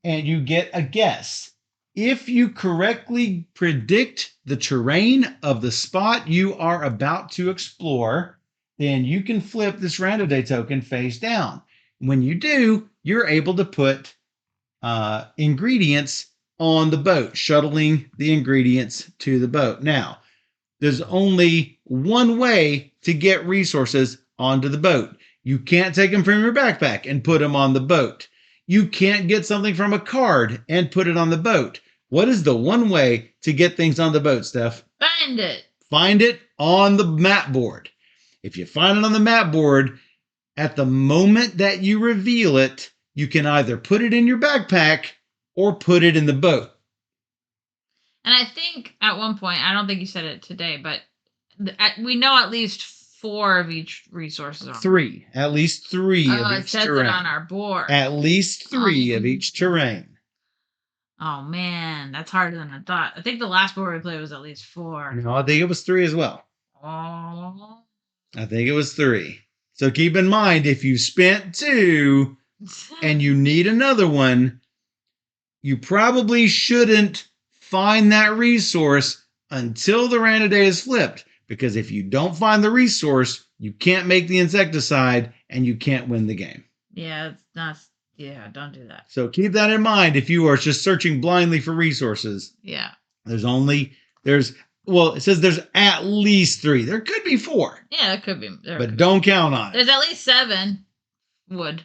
Speaker 2: and you get a guess. If you correctly predict the terrain of the spot you are about to explore, then you can flip this Ranidae token face down. When you do, you're able to put ingredients on the boat, shuttling the ingredients to the boat. Now, there's only one way to get resources onto the boat. You can't take them from your backpack and put them on the boat. You can't get something from a card and put it on the boat. What is the one way to get things on the boat, Steph?
Speaker 1: Find it.
Speaker 2: Find it on the map board. If you find it on the map board, at the moment that you reveal it, you can either put it in your backpack or put it in the boat.
Speaker 1: And I think at one point, I don't think you said it today, but we know at least 4 of each resource is on.
Speaker 2: 3. At least 3 of
Speaker 1: Oh, it
Speaker 2: each
Speaker 1: says
Speaker 2: terrain.
Speaker 1: it on our board.
Speaker 2: At least 3 of each terrain.
Speaker 1: Oh man, that's harder than I thought. I think the last board we played was at least 4.
Speaker 2: No, I think it was 3 as well.
Speaker 1: Oh.
Speaker 2: I think it was 3. So keep in mind, if you spent 2 and you need another one, you probably shouldn't find that resource until the random day is flipped. Because if you don't find the resource, you can't make the insecticide and you can't win the game.
Speaker 1: Yeah, it's not. Yeah, don't do that.
Speaker 2: So keep that in mind if you are just searching blindly for resources.
Speaker 1: Yeah.
Speaker 2: Well, it says there's at least 3. There could be 4.
Speaker 1: Yeah, it could be.
Speaker 2: But don't count on it.
Speaker 1: There's at least 7 wood.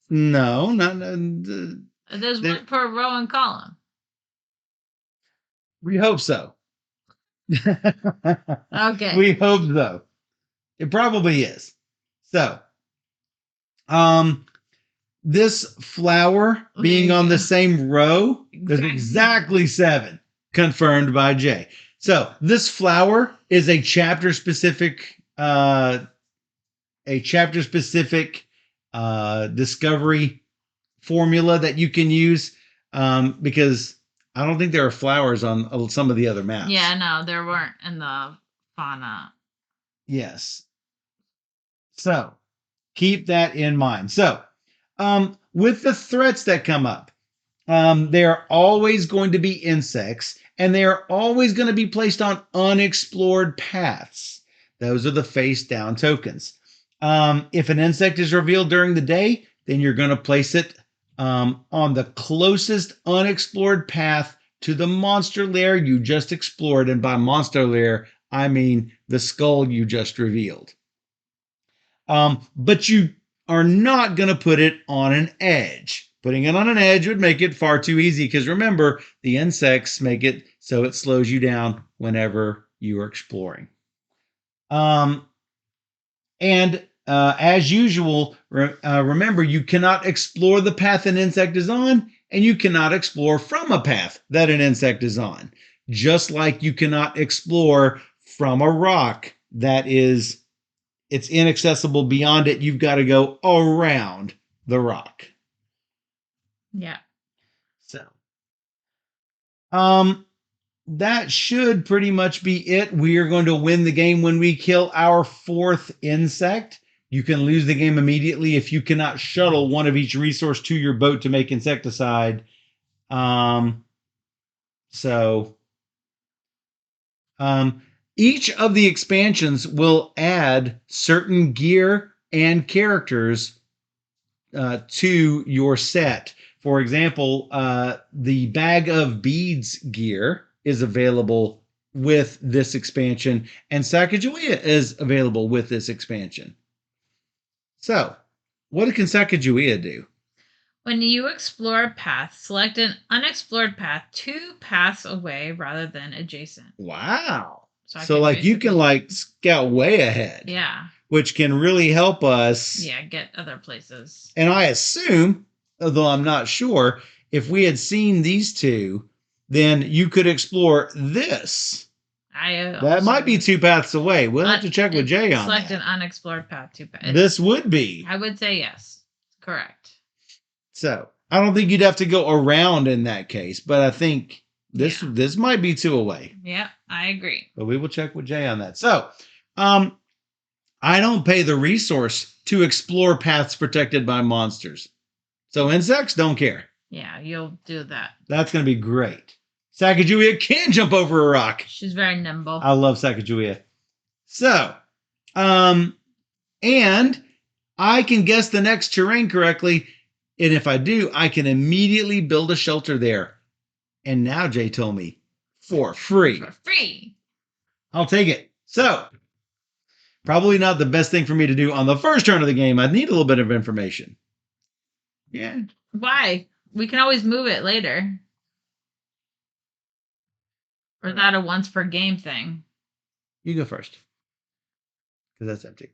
Speaker 2: No, not.
Speaker 1: There's one per row and column.
Speaker 2: We hope so.
Speaker 1: Okay.
Speaker 2: We hope so. It probably is. So, this flower being on the same row, there's exactly 7 confirmed by Jay. So this flower is a chapter specific discovery formula that you can use because I don't think there are flowers on some of the other maps.
Speaker 1: Yeah, no, there weren't in the fauna.
Speaker 2: Yes. So keep that in mind. So with the threats that come up, they are always going to be insects, and they are always going to be placed on unexplored paths. Those are the face down tokens. If an insect is revealed during the day, then you're going to place it on the closest unexplored path to the monster lair you just explored. And by monster lair, I mean the skull you just revealed. But you are not going to put it on an edge. Putting it on an edge would make it far too easy because remember, the insects make it so it slows you down whenever you are exploring. As usual, remember, you cannot explore the path an insect is on, and you cannot explore from a path that an insect is on. Just like you cannot explore from a rock that it's inaccessible beyond it. You've got to go around the rock.
Speaker 1: Yeah.
Speaker 2: So, that should pretty much be it. We are going to win the game when we kill our 4th insect. You can lose the game immediately if you cannot shuttle one of each resource to your boat to make insecticide. Each of the expansions will add certain gear and characters to your set. For example, the Bag of Beads gear is available with this expansion, and Sacagawea is available with this expansion. So, what can Sacagawea do?
Speaker 1: When you explore a path, select an unexplored path 2 paths away rather than adjacent.
Speaker 2: Wow. So like you can like scout way ahead.
Speaker 1: Yeah.
Speaker 2: Which can really help us.
Speaker 1: Yeah, get other places.
Speaker 2: And I assume, although I'm not sure, if we had seen these 2, then you could explore this. That might be 2 paths away. We'll have to check with Jay on
Speaker 1: select
Speaker 2: that.
Speaker 1: Select an unexplored path 2 paths.
Speaker 2: This would be.
Speaker 1: I would say yes. Correct.
Speaker 2: So I don't think you'd have to go around in that case, but I think this might be 2 away.
Speaker 1: Yeah, I agree.
Speaker 2: But we will check with Jay on that. So, I don't pay the resource to explore paths protected by monsters. So insects don't care.
Speaker 1: Yeah, you'll do that.
Speaker 2: That's going to be great. Sacagawea can jump over a rock.
Speaker 1: She's very nimble.
Speaker 2: I love Sacagawea. So, and I can guess the next terrain correctly. And if I do, I can immediately build a shelter there. And now Jay told me for free.
Speaker 1: For free.
Speaker 2: I'll take it. So, probably not the best thing for me to do on the first turn of the game. I need a little bit of information. Yeah.
Speaker 1: Why? We can always move it later. Or is that a once per game thing?
Speaker 2: You go first. Because that's empty.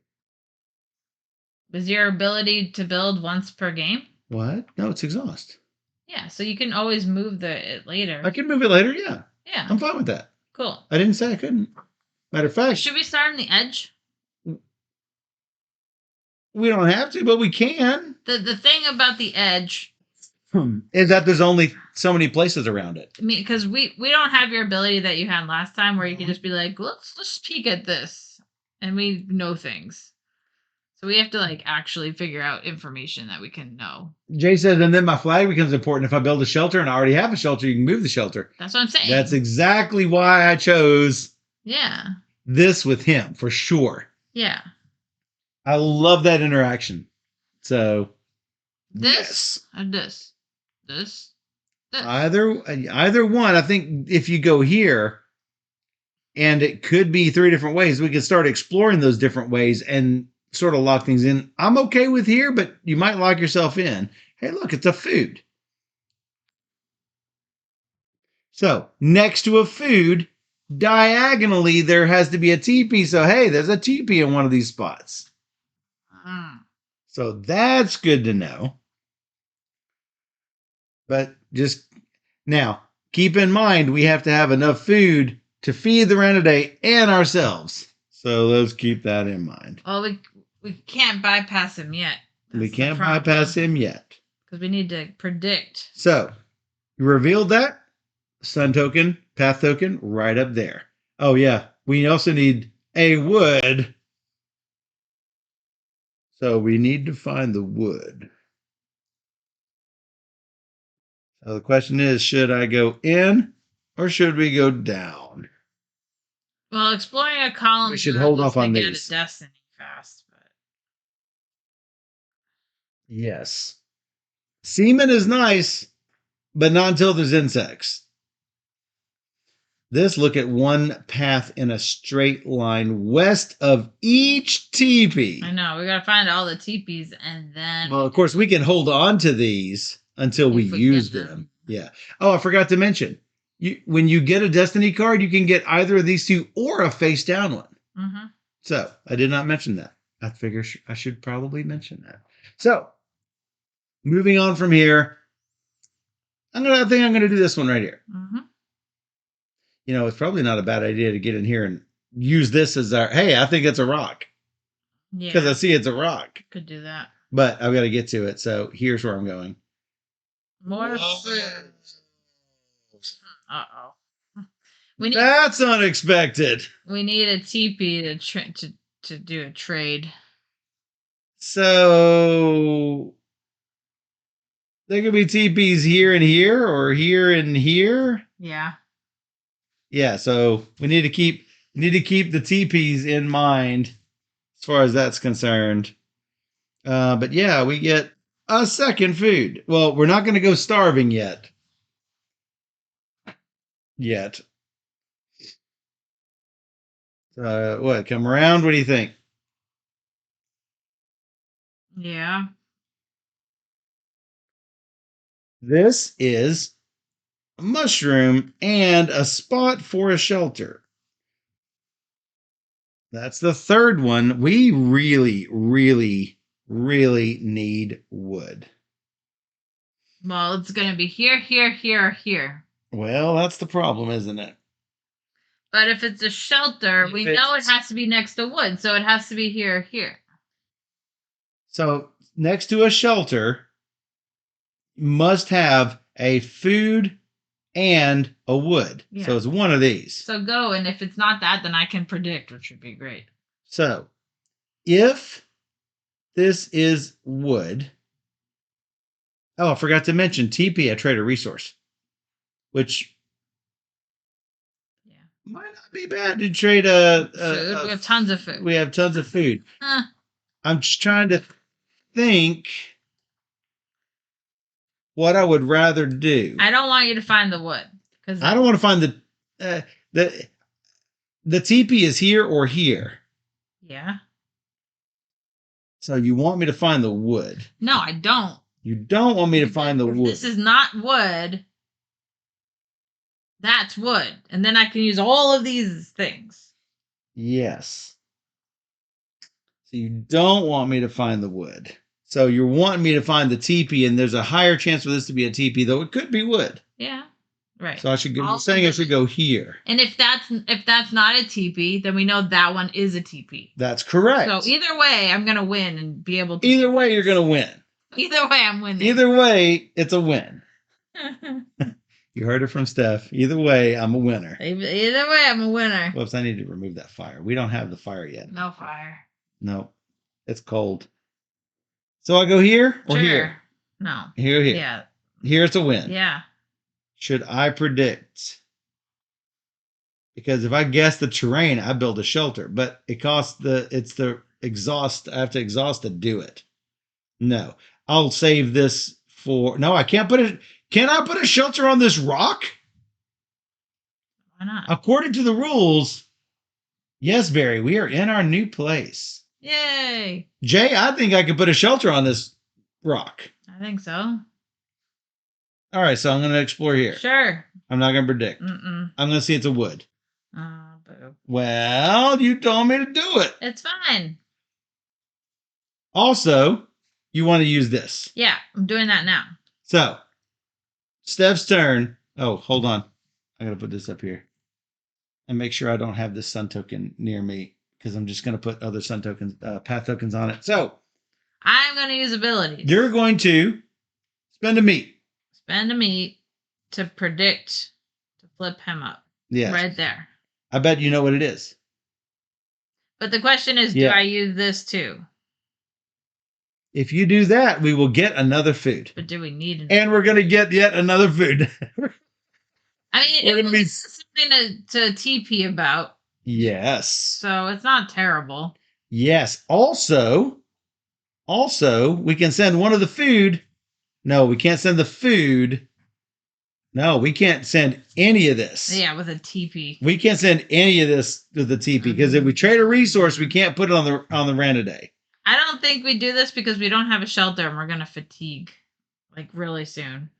Speaker 1: Is your ability to build once per game?
Speaker 2: What? No, it's exhaust.
Speaker 1: Yeah, so you can always move it later.
Speaker 2: I can move it later, yeah.
Speaker 1: Yeah.
Speaker 2: I'm fine with that.
Speaker 1: Cool.
Speaker 2: I didn't say I couldn't. Matter of fact,
Speaker 1: Should we start on the edge?
Speaker 2: we don't have to, but we can.
Speaker 1: The thing about the edge
Speaker 2: Is that there's only so many places around it.
Speaker 1: I mean, because we don't have your ability that you had last time, where you can just be like, let's peek at this, and we know things. So we have to like actually figure out information that we can know.
Speaker 2: Jay says, and then my flag becomes important. If I build a shelter and I already have a shelter, you can move the shelter.
Speaker 1: That's what I'm saying.
Speaker 2: That's exactly why I chose this with him, for sure.
Speaker 1: Yeah.
Speaker 2: I love that interaction. So
Speaker 1: This or this.
Speaker 2: Either one. I think if you go here, and it could be 3 different ways, we could start exploring those different ways and sort of lock things in. I'm okay with here, but you might lock yourself in. Hey, look, it's a food. So next to a food, diagonally, there has to be a teepee. So hey, there's a teepee in one of these spots. So that's good to know. But just now, keep in mind, we have to have enough food to feed the Renaday and ourselves. So let's keep that in mind.
Speaker 1: Well, we can't bypass him yet.
Speaker 2: We can't bypass him yet.
Speaker 1: Because we need to predict.
Speaker 2: So, you revealed that. Sun token, path token, right up there. Oh, yeah. We also need a wood. So, we need to find the wood. So, the question is, should I go in or should we go down?
Speaker 1: Well, exploring a column.
Speaker 2: We should hold off on
Speaker 1: get
Speaker 2: these.
Speaker 1: A destiny fast, but
Speaker 2: yes, semen is nice, but not until there's insects. Look at one path in a straight line west of each teepee.
Speaker 1: I know, we gotta find all the teepees and then.
Speaker 2: Well, of course, we can hold on to these until we use them. Yeah. Oh, I forgot to mention. When you get a destiny card, you can get either of these two or a face down one.
Speaker 1: Mm-hmm.
Speaker 2: So I did not mention that. I figure I should probably mention that. So moving on from here, I think I'm gonna do this one right here.
Speaker 1: Mm-hmm.
Speaker 2: You know, it's probably not a bad idea to get in here and use this as our. Hey, I think it's a rock. Yeah. Because I see it's a rock.
Speaker 1: Could do that.
Speaker 2: But I've got to get to it. So here's where I'm going.
Speaker 1: More food. Uh-oh.
Speaker 2: That's unexpected.
Speaker 1: We need a teepee to do a trade.
Speaker 2: So there could be teepees here and here, or here and here.
Speaker 1: Yeah.
Speaker 2: Yeah. So we need to keep the teepees in mind as far as that's concerned. But yeah, we get a second food. Well, we're not going to go starving yet. What? Come around? What do you think?
Speaker 1: Yeah.
Speaker 2: This is a mushroom and a spot for a shelter. That's the third one. We really, really, really need wood.
Speaker 1: Well, it's going to be here, here, here, here.
Speaker 2: Well, that's the problem, isn't it?
Speaker 1: But if it's a shelter, we know it has to be next to wood, so it has to be here, here.
Speaker 2: So next to a shelter, you must have a food and a wood. Yeah. So it's one of these.
Speaker 1: So go, and if it's not that, then I can predict, which would be great.
Speaker 2: So if this is wood. Oh, I forgot to mention TP, I trade a resource, which might not be bad to trade
Speaker 1: food. We have tons of food.
Speaker 2: We have tons of food. I'm just trying to think what I would rather do.
Speaker 1: I don't want you to find the wood.
Speaker 2: I don't want to find the teepee is here or here.
Speaker 1: Yeah.
Speaker 2: So you want me to find the wood?
Speaker 1: No, I don't.
Speaker 2: You don't want me to find the wood.
Speaker 1: This is not wood. That's wood. And then I can use all of these things.
Speaker 2: Yes. So you don't want me to find the wood. So you're wanting me to find the teepee, and there's a higher chance for this to be a teepee, though it could be wood.
Speaker 1: Yeah. Right.
Speaker 2: So I should go.
Speaker 1: All
Speaker 2: You're
Speaker 1: of
Speaker 2: saying I
Speaker 1: the-
Speaker 2: should go here.
Speaker 1: And if that's not a teepee, then we know that one is a teepee.
Speaker 2: That's correct.
Speaker 1: So either way, I'm gonna win and be able to.
Speaker 2: Either way, you're gonna win.
Speaker 1: Either way, I'm winning.
Speaker 2: Either way, it's a win. You heard it from Steph. Either way, I'm a winner.
Speaker 1: Either way, I'm a winner.
Speaker 2: Whoops, I need to remove that fire. We don't have the fire yet.
Speaker 1: No fire.
Speaker 2: No, it's cold. So I go here or
Speaker 1: Sure.
Speaker 2: here?
Speaker 1: No.
Speaker 2: Here.
Speaker 1: Yeah.
Speaker 2: Here it's a win.
Speaker 1: Yeah.
Speaker 2: Should I predict? Because if I guess the terrain, I build a shelter, but it's the exhaust. I have to exhaust to do it. No, I'll save this for. No, I can't put it. Can I put a shelter on this rock?
Speaker 1: Why not?
Speaker 2: According to the rules, yes, Barry, we are in our new place.
Speaker 1: Yay!
Speaker 2: Jay, I think I could put a shelter on this rock.
Speaker 1: I think so.
Speaker 2: All right, so I'm going to explore here.
Speaker 1: Sure.
Speaker 2: I'm not going to predict.
Speaker 1: Mm-mm.
Speaker 2: I'm going to see it's a wood.
Speaker 1: Oh, boo.
Speaker 2: Well, you told me to do it.
Speaker 1: It's fine.
Speaker 2: Also, you want to use this.
Speaker 1: Yeah, I'm doing that now.
Speaker 2: So, Steph's turn. Oh, hold on. I got to put this up here. And make sure I don't have this sun token near me because I'm just going to put other sun tokens, path tokens on it. So,
Speaker 1: I'm going to use abilities.
Speaker 2: you're going to spend a meat.
Speaker 1: Spend a meat to predict to flip him up.
Speaker 2: Yes.
Speaker 1: Right there.
Speaker 2: I bet you know what it is.
Speaker 1: But the question is,
Speaker 2: Yeah.
Speaker 1: do I use this too?
Speaker 2: If you do that, we will get another food.
Speaker 1: But do we need
Speaker 2: And we're going to get yet another food.
Speaker 1: I mean,
Speaker 2: we're
Speaker 1: it
Speaker 2: gonna
Speaker 1: would be
Speaker 2: be-
Speaker 1: something to TP about.
Speaker 2: Yes.
Speaker 1: So it's not terrible.
Speaker 2: Yes. Also, we can send one of the food. No, we can't send the food. No, we can't send any of this.
Speaker 1: Yeah, with a TP.
Speaker 2: We can't send any of this to the TP because if we trade a resource, we can't put it on the rand a day.
Speaker 1: I don't think we do this because we don't have a shelter and we're gonna fatigue like really soon.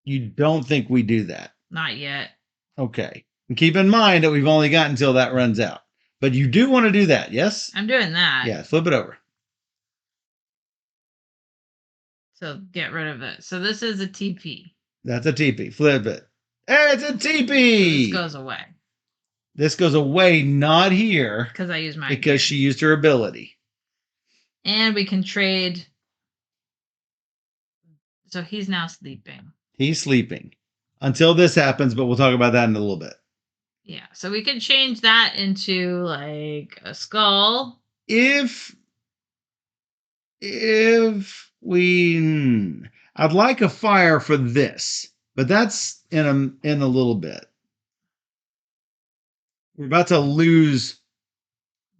Speaker 2: You don't think we do that?
Speaker 1: Not yet.
Speaker 2: Okay. And keep in mind that we've only got until that runs out. But you do want to do that, yes?
Speaker 1: I'm doing that.
Speaker 2: Yeah, flip it over.
Speaker 1: So get rid of it. So this is a TP.
Speaker 2: That's a TP. Flip it. Hey, it's a TP.
Speaker 1: This goes away
Speaker 2: This goes away, not here,
Speaker 1: because I use my
Speaker 2: because
Speaker 1: gear.
Speaker 2: she used her ability.
Speaker 1: And we can trade. So he's now sleeping.
Speaker 2: He's sleeping until this happens, but we'll talk about that in a little bit.
Speaker 1: Yeah. So we can change that into like a skull.
Speaker 2: If we, I'd like a fire for this, but that's in a little bit. We're about to lose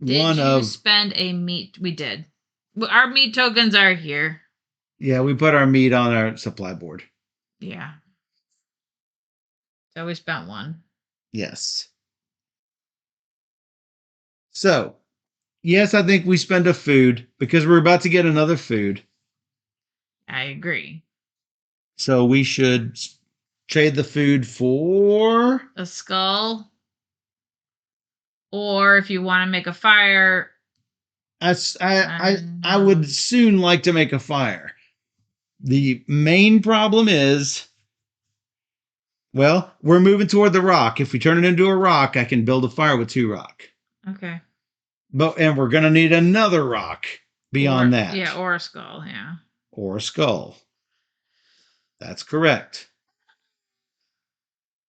Speaker 1: Did you spend a meat? We did. Our meat tokens are here.
Speaker 2: Yeah, we put our meat on our supply board.
Speaker 1: Yeah. So we spent one.
Speaker 2: Yes. So, yes, I think we spend a food because we're about to get another food.
Speaker 1: I agree.
Speaker 2: So we should trade the food for
Speaker 1: A skull. Or if you want to make a fire.
Speaker 2: I would soon like to make a fire. The main problem is, well, we're moving toward the rock. If we turn it into a rock, I can build a fire with 2 rock.
Speaker 1: Okay.
Speaker 2: And we're gonna need another rock beyond that.
Speaker 1: Yeah, or a skull, yeah.
Speaker 2: Or a skull. That's correct.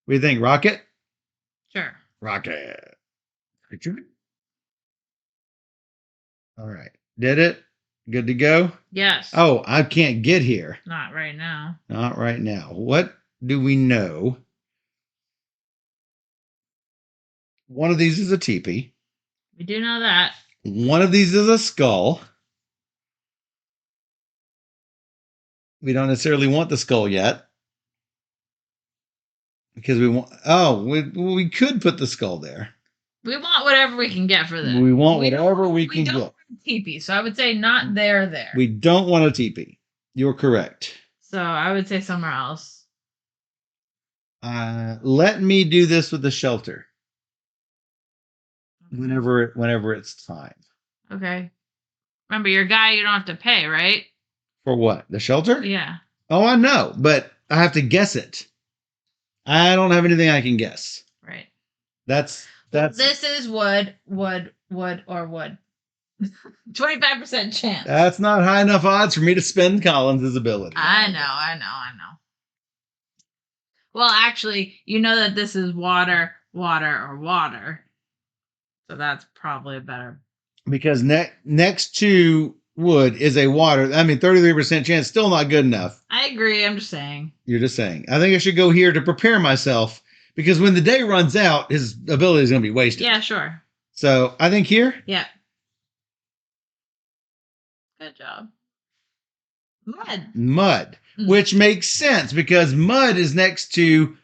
Speaker 2: What do you think, Rocket?
Speaker 1: Sure.
Speaker 2: Rocket. All right. Did it? Good to go?
Speaker 1: Yes.
Speaker 2: Oh, I can't get here.
Speaker 1: Not right now.
Speaker 2: Not right now. What do we know? One of these is a teepee.
Speaker 1: We do know that.
Speaker 2: One of these is a skull. We don't necessarily want the skull yet. Because we want... Oh, we could put the skull there.
Speaker 1: We want whatever we can get for this.
Speaker 2: We want whatever we can
Speaker 1: don't
Speaker 2: get.
Speaker 1: want a teepee, so I would say not there.
Speaker 2: We don't want a teepee. You're correct.
Speaker 1: So I would say somewhere else.
Speaker 2: Let me do this with the shelter. Whenever it's time.
Speaker 1: Okay. Remember, your guy you don't have to pay, right?
Speaker 2: For what? The shelter?
Speaker 1: Yeah.
Speaker 2: Oh, I know, but I have to guess it. I don't have anything I can guess.
Speaker 1: Right.
Speaker 2: That's
Speaker 1: This is wood, or wood. 25% chance.
Speaker 2: that's not high enough odds for me to spend Collins' ability.
Speaker 1: I know. Well, actually, you know that this is water, or water. So that's probably better.
Speaker 2: Because next to wood is a water. I mean, 33% chance, still not good enough.
Speaker 1: I agree. I'm just saying.
Speaker 2: You're just saying. I think I should go here to prepare myself because when the day runs out, his ability is going to be wasted.
Speaker 1: Yeah, sure.
Speaker 2: So I think here.
Speaker 1: Yeah. Good job.
Speaker 2: Mud, which makes sense because mud is next to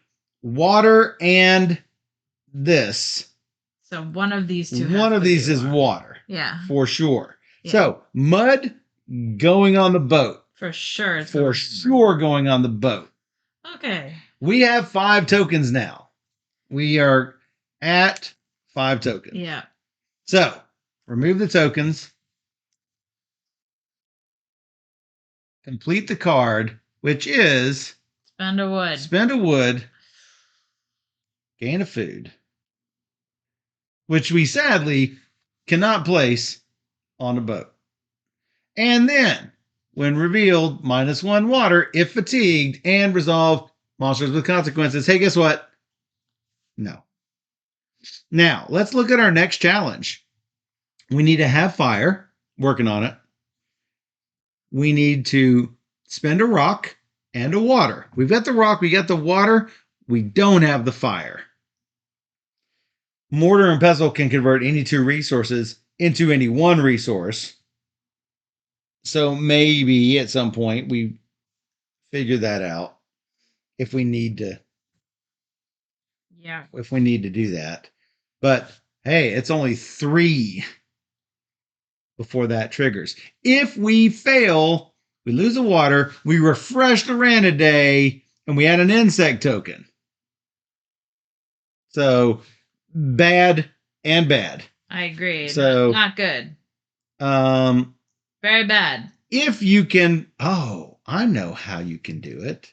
Speaker 2: water and this.
Speaker 1: So one of these two.
Speaker 2: One of these is water.
Speaker 1: Yeah.
Speaker 2: For sure. Yeah. So mud going on the boat.
Speaker 1: For sure.
Speaker 2: For sure going on the boat.
Speaker 1: Okay.
Speaker 2: We have 5 tokens now. We are at 5 tokens.
Speaker 1: Yeah.
Speaker 2: So remove the tokens. Complete the card, which is
Speaker 1: spend a wood.
Speaker 2: Spend a wood. Gain a food. Which we sadly cannot place on a boat. And then, when revealed, -1 water if fatigued, and resolve monsters with consequences. Hey, guess what? No. Now, let's look at our next challenge. We need to have fire. Working on it. We need to spend a rock and a water. We've got the rock, we got the water, we don't have the fire. Mortar and pestle can convert any 2 resources into any 1 resource. So maybe at some point we figure that out if we need to.
Speaker 1: Yeah.
Speaker 2: If we need to do that. But hey, it's only 3 before that triggers. If we fail, we lose the water, we refresh the random day, and we add an insect token. So bad and bad.
Speaker 1: I agree.
Speaker 2: So
Speaker 1: not good. Very bad.
Speaker 2: If you can, I know how you can do it.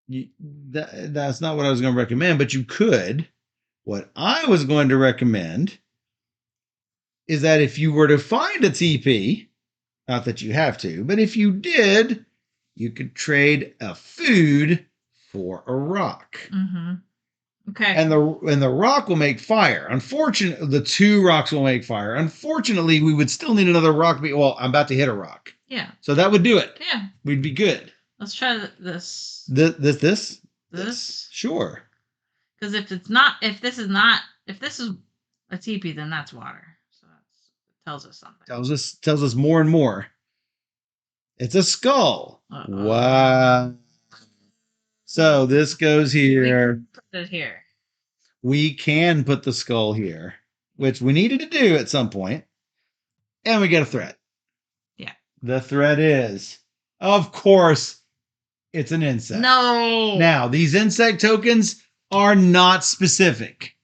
Speaker 2: That's not what I was going to recommend, but you could. What I was going to recommend is that if you were to find a TP, not that you have to, but if you did, you could trade a food for a rock.
Speaker 1: Mm-hmm. Okay.
Speaker 2: And the rock will make fire. Unfortunately, the 2 rocks will make fire. Unfortunately, we would still need another rock. I'm about to hit a rock.
Speaker 1: Yeah.
Speaker 2: So that would do it.
Speaker 1: Yeah.
Speaker 2: We'd be good.
Speaker 1: Let's try this.
Speaker 2: This? Sure.
Speaker 1: Because if this is a teepee, then that's water. So that tells us something.
Speaker 2: Tells us more and more. It's a skull.
Speaker 1: Uh-oh.
Speaker 2: Wow. So this goes here.
Speaker 1: Put it here.
Speaker 2: We can put the skull here, which we needed to do at some point. And we get a threat.
Speaker 1: Yeah.
Speaker 2: The threat is, of course, it's an insect.
Speaker 1: No.
Speaker 2: Now, these insect tokens are not specific.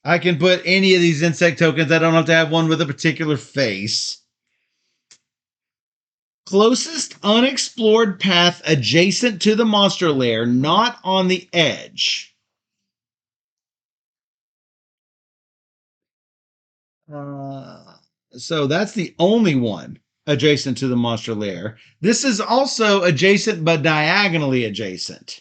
Speaker 2: I can put any of these insect tokens. I don't have to have one with a particular face. Closest unexplored path adjacent to the monster lair, not on the edge. So that's the only one adjacent to the monster lair. This is also adjacent, but diagonally adjacent.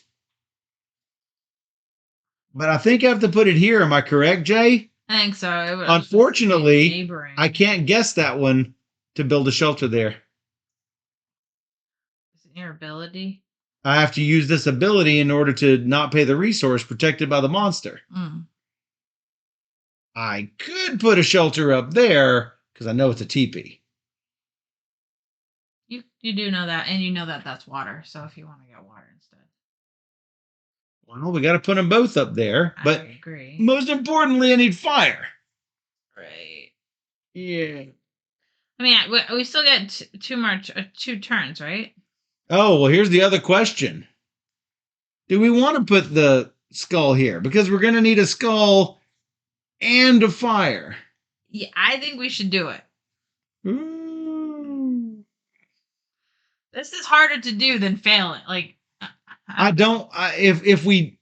Speaker 2: But I think I have to put it here. Am I correct, Jay?
Speaker 1: I think so.
Speaker 2: Unfortunately, I can't guess that one to build a shelter there.
Speaker 1: Is it your ability?
Speaker 2: I have to use this ability in order to not pay the resource protected by the monster.
Speaker 1: Mm.
Speaker 2: I could put a shelter up there because I know it's a teepee.
Speaker 1: You do know that, and you know that that's water. So if you want to get water instead.
Speaker 2: Well, we got to put them both up there. But
Speaker 1: I agree.
Speaker 2: Most importantly, I need fire.
Speaker 1: Right.
Speaker 2: Yeah.
Speaker 1: I mean, we still get 2 turns, right?
Speaker 2: Oh, well, here's the other question. Do we want to put the skull here? Because we're going to need a skull and a fire.
Speaker 1: Yeah, I think we should do it.
Speaker 2: Ooh.
Speaker 1: This is harder to do than failing. Like,
Speaker 2: I don't. If we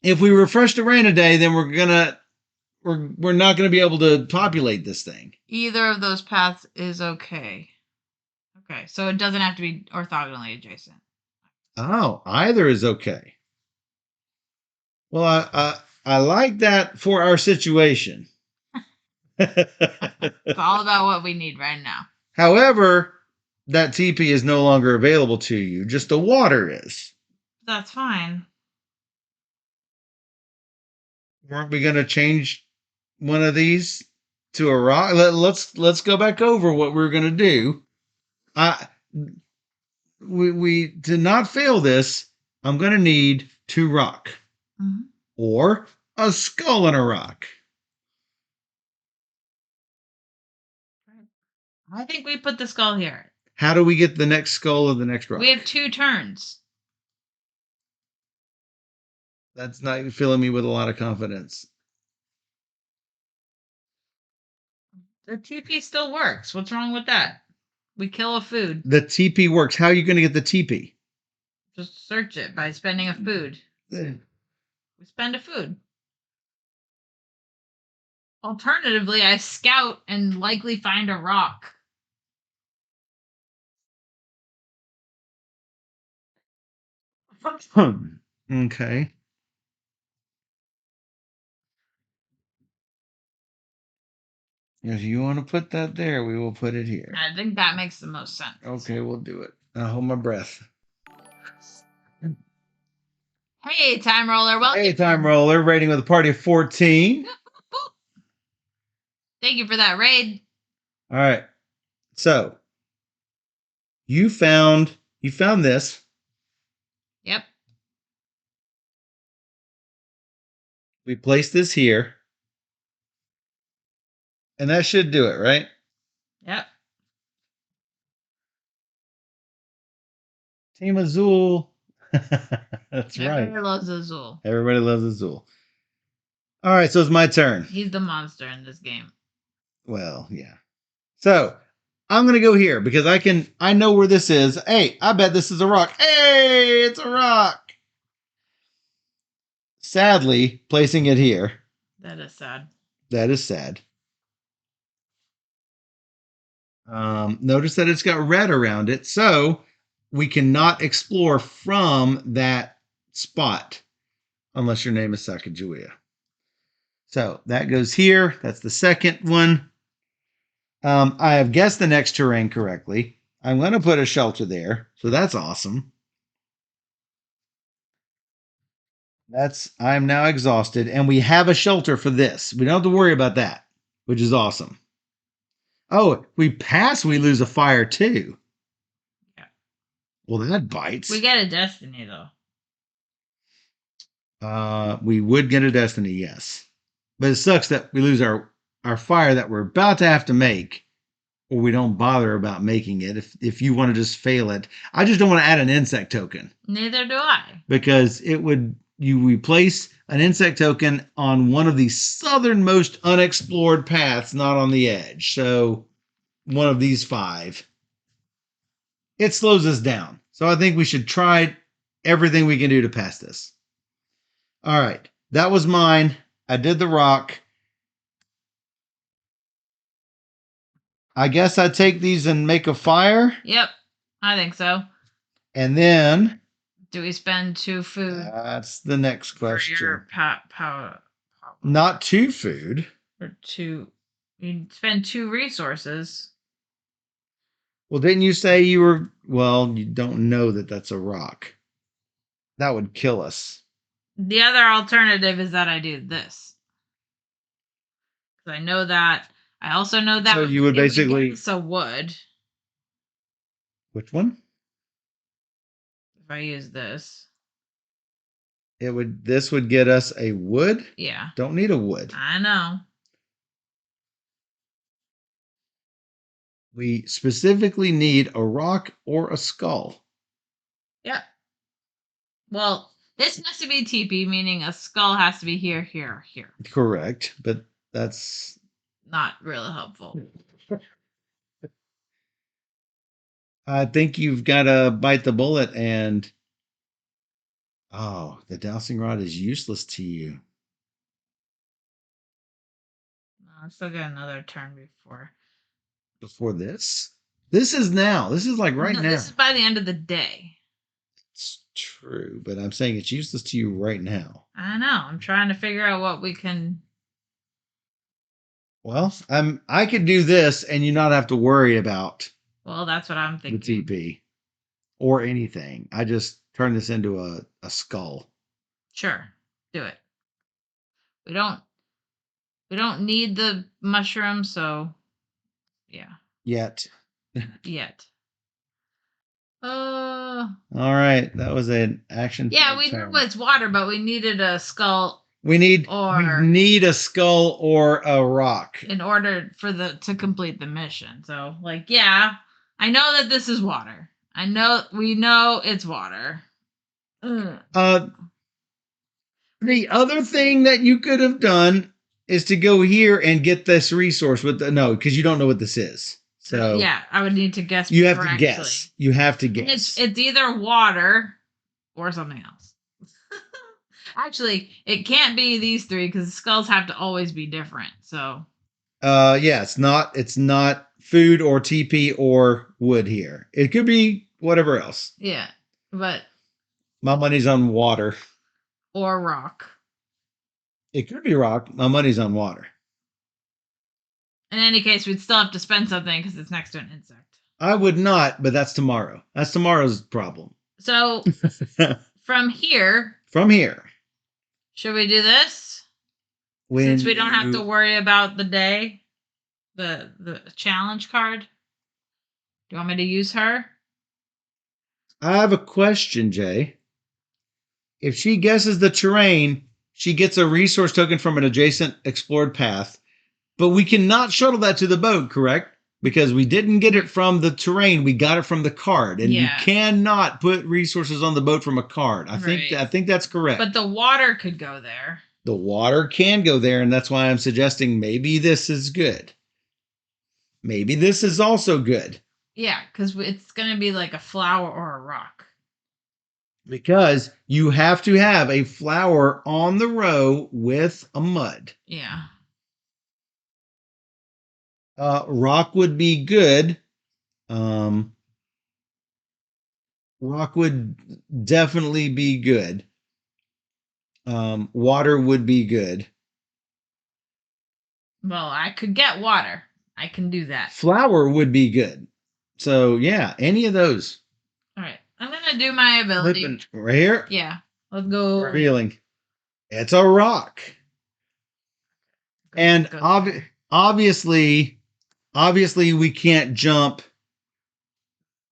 Speaker 2: refresh the rain a day, then we're not gonna be able to populate this thing.
Speaker 1: Either of those paths is okay. Okay, so it doesn't have to be orthogonally adjacent.
Speaker 2: Oh, either is okay. Well, I like that for our situation.
Speaker 1: It's all about what we need right now.
Speaker 2: However, that TP is no longer available to you. Just the water is.
Speaker 1: That's fine.
Speaker 2: Weren't we going to change one of these to a rock? Let's go back over what we're going to do. We to not fail this, I'm going to need 2 rock or a skull and a rock.
Speaker 1: I think we put the skull here.
Speaker 2: How do we get the next skull of the next rock?
Speaker 1: We have 2 turns.
Speaker 2: That's not filling me with a lot of confidence.
Speaker 1: The TP still works. What's wrong with that? We kill a food.
Speaker 2: The TP works. How are you going to get the TP?
Speaker 1: Just search it by spending a food. We spend a food. Alternatively, I scout and likely find a rock.
Speaker 2: Okay. If you want to put that there, we will put it here.
Speaker 1: I think that makes the most sense.
Speaker 2: Okay, we'll do it. I'll hold my breath.
Speaker 1: Hey, Time Roller. Welcome.
Speaker 2: Hey, Time Roller. Rating with a party of 14.
Speaker 1: Thank you for that raid.
Speaker 2: All right. So, you found this.
Speaker 1: Yep.
Speaker 2: We placed this here. And that should do it, right?
Speaker 1: Yep.
Speaker 2: Team Azul. That's right.
Speaker 1: Everybody loves Azul.
Speaker 2: Everybody loves Azul. All right, so it's my turn.
Speaker 1: He's the monster in this game.
Speaker 2: Well, yeah. So, I'm going to go here because I know where this is. Hey, I bet this is a rock. Hey, it's a rock. Sadly, placing it here.
Speaker 1: That is sad.
Speaker 2: That is sad. Notice that it's got red around it, so we cannot explore from that spot unless your name is Sacagawea. So that goes here. That's the second one. I have guessed the next terrain correctly. I'm going to put a shelter there, so that's awesome. I'm now exhausted, and we have a shelter for this. We don't have to worry about that, which is awesome. Oh, we pass, we lose a fire too.
Speaker 1: Yeah.
Speaker 2: Well, that bites.
Speaker 1: We get a destiny though.
Speaker 2: We would get a destiny, yes. But it sucks that we lose our fire that we're about to have to make, or we don't bother about making it if you want to just fail it. I just don't want to add an insect token.
Speaker 1: Neither do I.
Speaker 2: Because you replace an insect token on one of the southernmost unexplored paths, not on the edge. So one of these 5. It slows us down. So I think we should try everything we can do to pass this. All right. That was mine. I did the rock. I guess I take these and make a fire.
Speaker 1: Yep. I think so.
Speaker 2: And then
Speaker 1: do we spend 2 food?
Speaker 2: That's the next question.
Speaker 1: For your power.
Speaker 2: Not 2 food.
Speaker 1: Or 2. You spend 2 resources.
Speaker 2: Well, didn't you say you were... Well, you don't know that that's a rock. That would kill us.
Speaker 1: The other alternative is that I do this. Because I know that. I also know that...
Speaker 2: So you would basically...
Speaker 1: So wood.
Speaker 2: Which one?
Speaker 1: If I use this.
Speaker 2: This would get us a wood?
Speaker 1: Yeah.
Speaker 2: Don't need a wood.
Speaker 1: I know.
Speaker 2: We specifically need a rock or a skull.
Speaker 1: Yep. Well, this has to be TP, meaning a skull has to be here, here, here.
Speaker 2: Correct, but that's...
Speaker 1: not really helpful.
Speaker 2: I think you've got to bite the bullet and Oh, the dowsing rod is useless to you.
Speaker 1: No, I still got another turn before.
Speaker 2: Before this? This is now. This is like right
Speaker 1: No,
Speaker 2: now.
Speaker 1: this is by the end of the day.
Speaker 2: It's true, but I'm saying it's useless to you right now.
Speaker 1: I know. I'm trying to figure out what we can.
Speaker 2: Well, I could do this and you not have to worry about
Speaker 1: Well, that's what I'm
Speaker 2: the
Speaker 1: thinking.
Speaker 2: TP or anything. I just turn this into a skull.
Speaker 1: Sure, do it. We don't need the mushroom, so yeah.
Speaker 2: Yet.
Speaker 1: Yet.
Speaker 2: All right, that was an action.
Speaker 1: Yeah, we knew it's water, but we needed a skull
Speaker 2: We need a skull or a rock
Speaker 1: in order for to complete the mission. So, like, yeah, I know that this is water. We know it's water.
Speaker 2: The other thing that you could have done is to go here and get this resource with no, because you don't know what this is. So
Speaker 1: yeah, I would need to guess.
Speaker 2: You have to guess. You have to guess.
Speaker 1: It's either water or something else. Actually, it can't be these three because the skulls have to always be different. So
Speaker 2: yeah, it's not food or TP or wood here. It could be whatever else.
Speaker 1: Yeah, but
Speaker 2: my money's on water.
Speaker 1: Or rock.
Speaker 2: It could be rock. My money's on water.
Speaker 1: In any case, we'd still have to spend something because it's next to an insect.
Speaker 2: I would not, but that's tomorrow. That's tomorrow's problem.
Speaker 1: So from here. Should we do this? Since we don't have to worry about the day, the challenge card. Do you want me to use her?
Speaker 2: I have a question, Jay. If she guesses the terrain, she gets a resource token from an adjacent explored path, but we cannot shuttle that to the boat, correct? Because we didn't get it from the terrain, we got it from the card, and you cannot put resources on the boat from a card. I think that's correct.
Speaker 1: But the water could go there.
Speaker 2: The water can go there, and that's why I'm suggesting maybe this is good. Maybe this is also good.
Speaker 1: Yeah, because it's going to be like a flower or a rock.
Speaker 2: Because you have to have a flower on the row with a mud.
Speaker 1: Yeah.
Speaker 2: Rock would be good. Rock would definitely be good. Water would be good.
Speaker 1: Well, I could get water. I can do that.
Speaker 2: Flower would be good. So, yeah, any of those.
Speaker 1: All right. I'm going to do my ability.
Speaker 2: Right here?
Speaker 1: Yeah. Let's go.
Speaker 2: Revealing. It's a rock. And obviously, we can't jump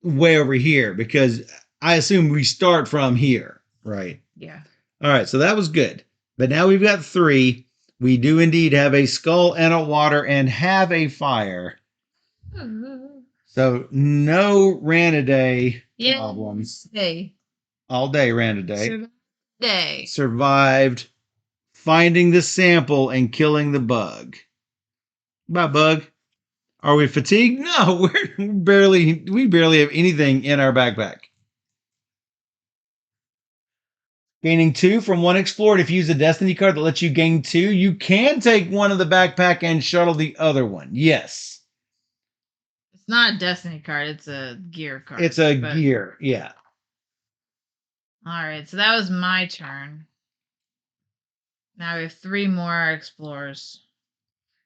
Speaker 2: way over here because I assume we start from here, right?
Speaker 1: Yeah.
Speaker 2: All right, so that was good. But now we've got 3. We do indeed have a skull and a water and have a fire. So no Ranaday problems. All day Ranaday. Survived finding the sample and killing the bug. Bye, bug. Are we fatigued? No, we barely have anything in our backpack. Gaining 2 from 1 explored. If you use a destiny card that lets you gain 2, you can take one of the backpack and shuttle the other one. Yes.
Speaker 1: It's not a destiny card. It's a gear card.
Speaker 2: It's a gear. Yeah.
Speaker 1: All right. So that was my turn. Now we have 3 more explorers.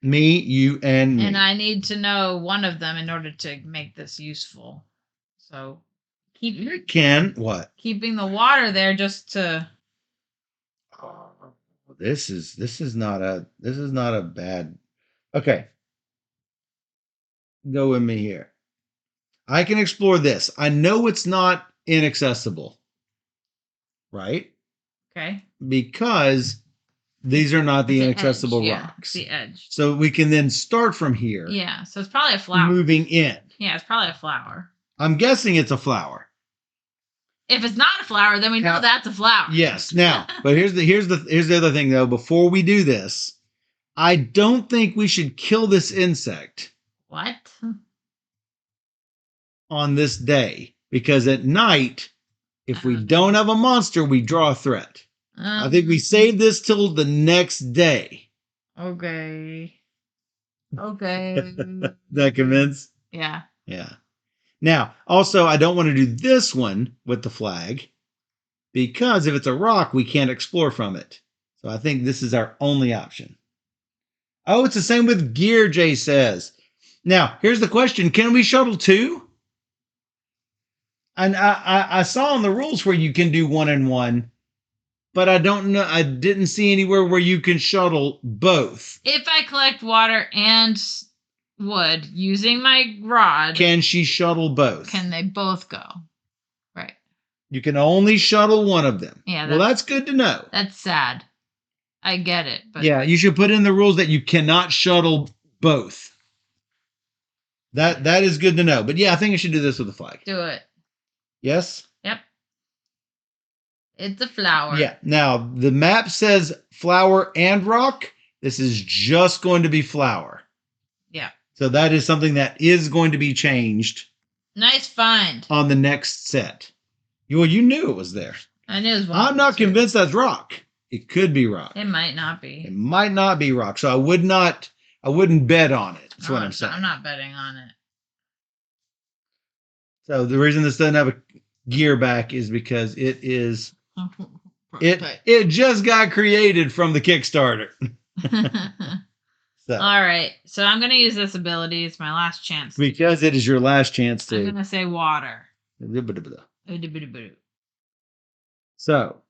Speaker 2: Me, you, and me.
Speaker 1: And I need to know one of them in order to make this useful. So keeping the water there just to.
Speaker 2: This is not a bad. Okay. Go with me here. I can explore this. I know it's not inaccessible. Right?
Speaker 1: Okay.
Speaker 2: Because these are not the inaccessible rocks.
Speaker 1: The edge.
Speaker 2: So we can then start from here.
Speaker 1: Yeah, so it's probably a flower.
Speaker 2: Moving in.
Speaker 1: Yeah, it's probably a flower.
Speaker 2: I'm guessing it's a flower.
Speaker 1: If it's not a flower, then we know that's a flower.
Speaker 2: Yes. Now, but here's the other thing though. Before we do this, I don't think we should kill this insect.
Speaker 1: What?
Speaker 2: On this day, because at night If we don't have a monster, we draw a threat. I think we save this till the next day.
Speaker 1: Okay. Okay.
Speaker 2: That convinced?
Speaker 1: Yeah.
Speaker 2: Yeah. Now, also, I don't want to do this one with the flag because if it's a rock, we can't explore from it. So I think this is our only option. Oh, it's the same with gear, Jay says. Now, here's the question. Can we shuttle two? And I saw in the rules where you can do 1 and 1, but I don't know. I didn't see anywhere where you can shuttle both.
Speaker 1: If I collect water and wood using my rod,
Speaker 2: Can she shuttle both?
Speaker 1: can they both go? Right.
Speaker 2: You can only shuttle one of them.
Speaker 1: Yeah.
Speaker 2: Well, that's good to know.
Speaker 1: That's sad. I get it, but
Speaker 2: yeah, you should put in the rules that you cannot shuttle both. That is good to know. But yeah, I think I should do this with the flag.
Speaker 1: do it.
Speaker 2: Yes?
Speaker 1: Yep. It's a flower.
Speaker 2: Yeah. Now, the map says flower and rock. This is just going to be flower.
Speaker 1: Yeah.
Speaker 2: So that is something that is going to be changed
Speaker 1: Nice find.
Speaker 2: on the next set. Well, you knew it was there.
Speaker 1: I knew it was one.
Speaker 2: I'm not convinced that's rock. It could be rock.
Speaker 1: It might not be.
Speaker 2: It might not be rock. So I wouldn't bet on it. That's what I'm saying.
Speaker 1: I'm not betting on it.
Speaker 2: So the reason this doesn't have a gear back is because it is it just got created from the Kickstarter. So,
Speaker 1: all right. So I'm gonna use this ability. It's my last chance.
Speaker 2: because it is your last chance
Speaker 1: I'm
Speaker 2: to.
Speaker 1: gonna say water.
Speaker 2: So,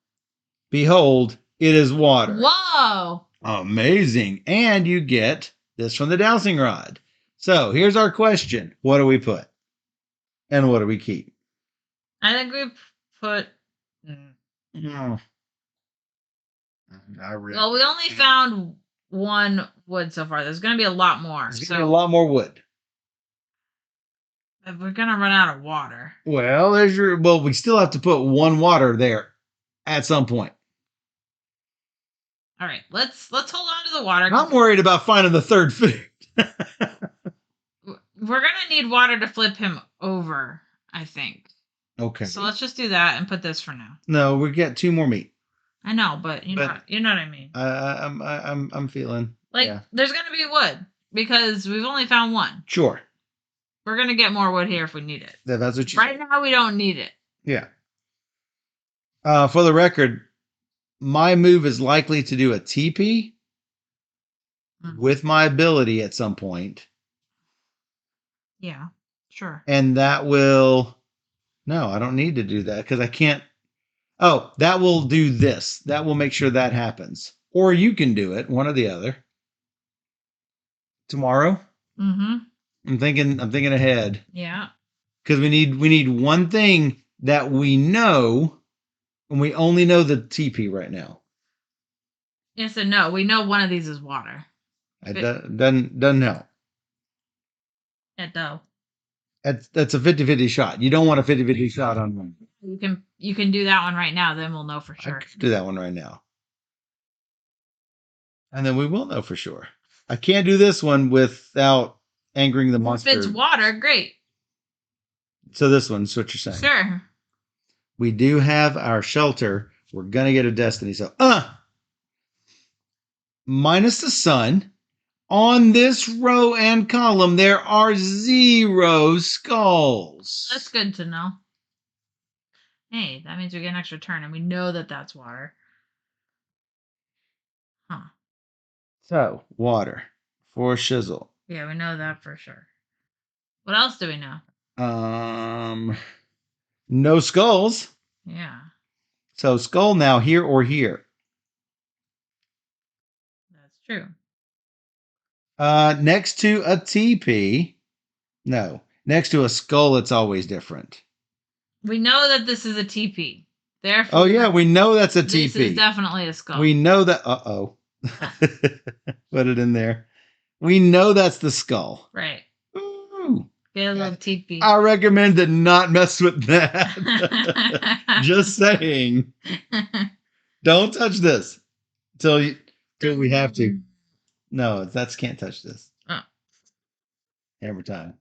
Speaker 2: behold, it is water.
Speaker 1: Whoa!
Speaker 2: Amazing. And you get this from the dowsing rod. So here's our question. What do we put? And what do we keep?
Speaker 1: I think we put.
Speaker 2: Oh.
Speaker 1: Well, we only found one wood so far. There's going to be a lot more.
Speaker 2: There's gonna be a lot more wood.
Speaker 1: We're going to run out of water.
Speaker 2: Well, we still have to put one water there at some point.
Speaker 1: All right, let's hold on to the water.
Speaker 2: I'm worried about finding the third food.
Speaker 1: We're going to need water to flip him over, I think.
Speaker 2: Okay.
Speaker 1: So let's just do that and put this for now.
Speaker 2: No, we get 2 more meat.
Speaker 1: I know, but you know what I mean.
Speaker 2: I'm feeling
Speaker 1: There's gonna be wood because we've only found one.
Speaker 2: Sure.
Speaker 1: We're gonna get more wood here if we need it.
Speaker 2: That's what you
Speaker 1: right now we don't need it.
Speaker 2: Yeah. For the record, my move is likely to do a TP with my ability at some point.
Speaker 1: Yeah, sure.
Speaker 2: And that will no, I don't need to do that because I can't. Oh, that will do this. That will make sure that happens. Or you can do it, one or the other. Tomorrow?
Speaker 1: Mm-hmm.
Speaker 2: I'm thinking ahead.
Speaker 1: Yeah.
Speaker 2: Because we need one thing that we know, and we only know the TP right now.
Speaker 1: Yes and no. We know one of these is water.
Speaker 2: It doesn't help.
Speaker 1: It does.
Speaker 2: That's a 50-50 shot. You don't want a 50-50 shot on one.
Speaker 1: You can do that one right now, then we'll know for sure.
Speaker 2: I could do that one right now. And then we will know for sure. I can't do this one without angering the monster.
Speaker 1: If it's water, great.
Speaker 2: So this one's what you're saying.
Speaker 1: Sure.
Speaker 2: We do have our shelter. We're gonna get a destiny. So minus the sun. On this row and column, there are 0 skulls.
Speaker 1: That's good to know. Hey, that means we get an extra turn, and we know that that's water. Huh.
Speaker 2: So, water for shizzle.
Speaker 1: Yeah, we know that for sure. What else do we know?
Speaker 2: No skulls.
Speaker 1: Yeah.
Speaker 2: So, skull now here or here.
Speaker 1: That's true.
Speaker 2: Next to a TP. No. Next to a skull, it's always different.
Speaker 1: We know that this is a TP. Therefore,
Speaker 2: oh, yeah, we know that's a TP.
Speaker 1: This is definitely a skull.
Speaker 2: We know that. Uh-oh. Put it in there. We know that's the skull.
Speaker 1: Right.
Speaker 2: Ooh.
Speaker 1: Get a little TP.
Speaker 2: I recommend to not mess with that. Just saying. Don't touch this till we have to. No, that's can't touch this.
Speaker 1: Oh.
Speaker 2: Every time.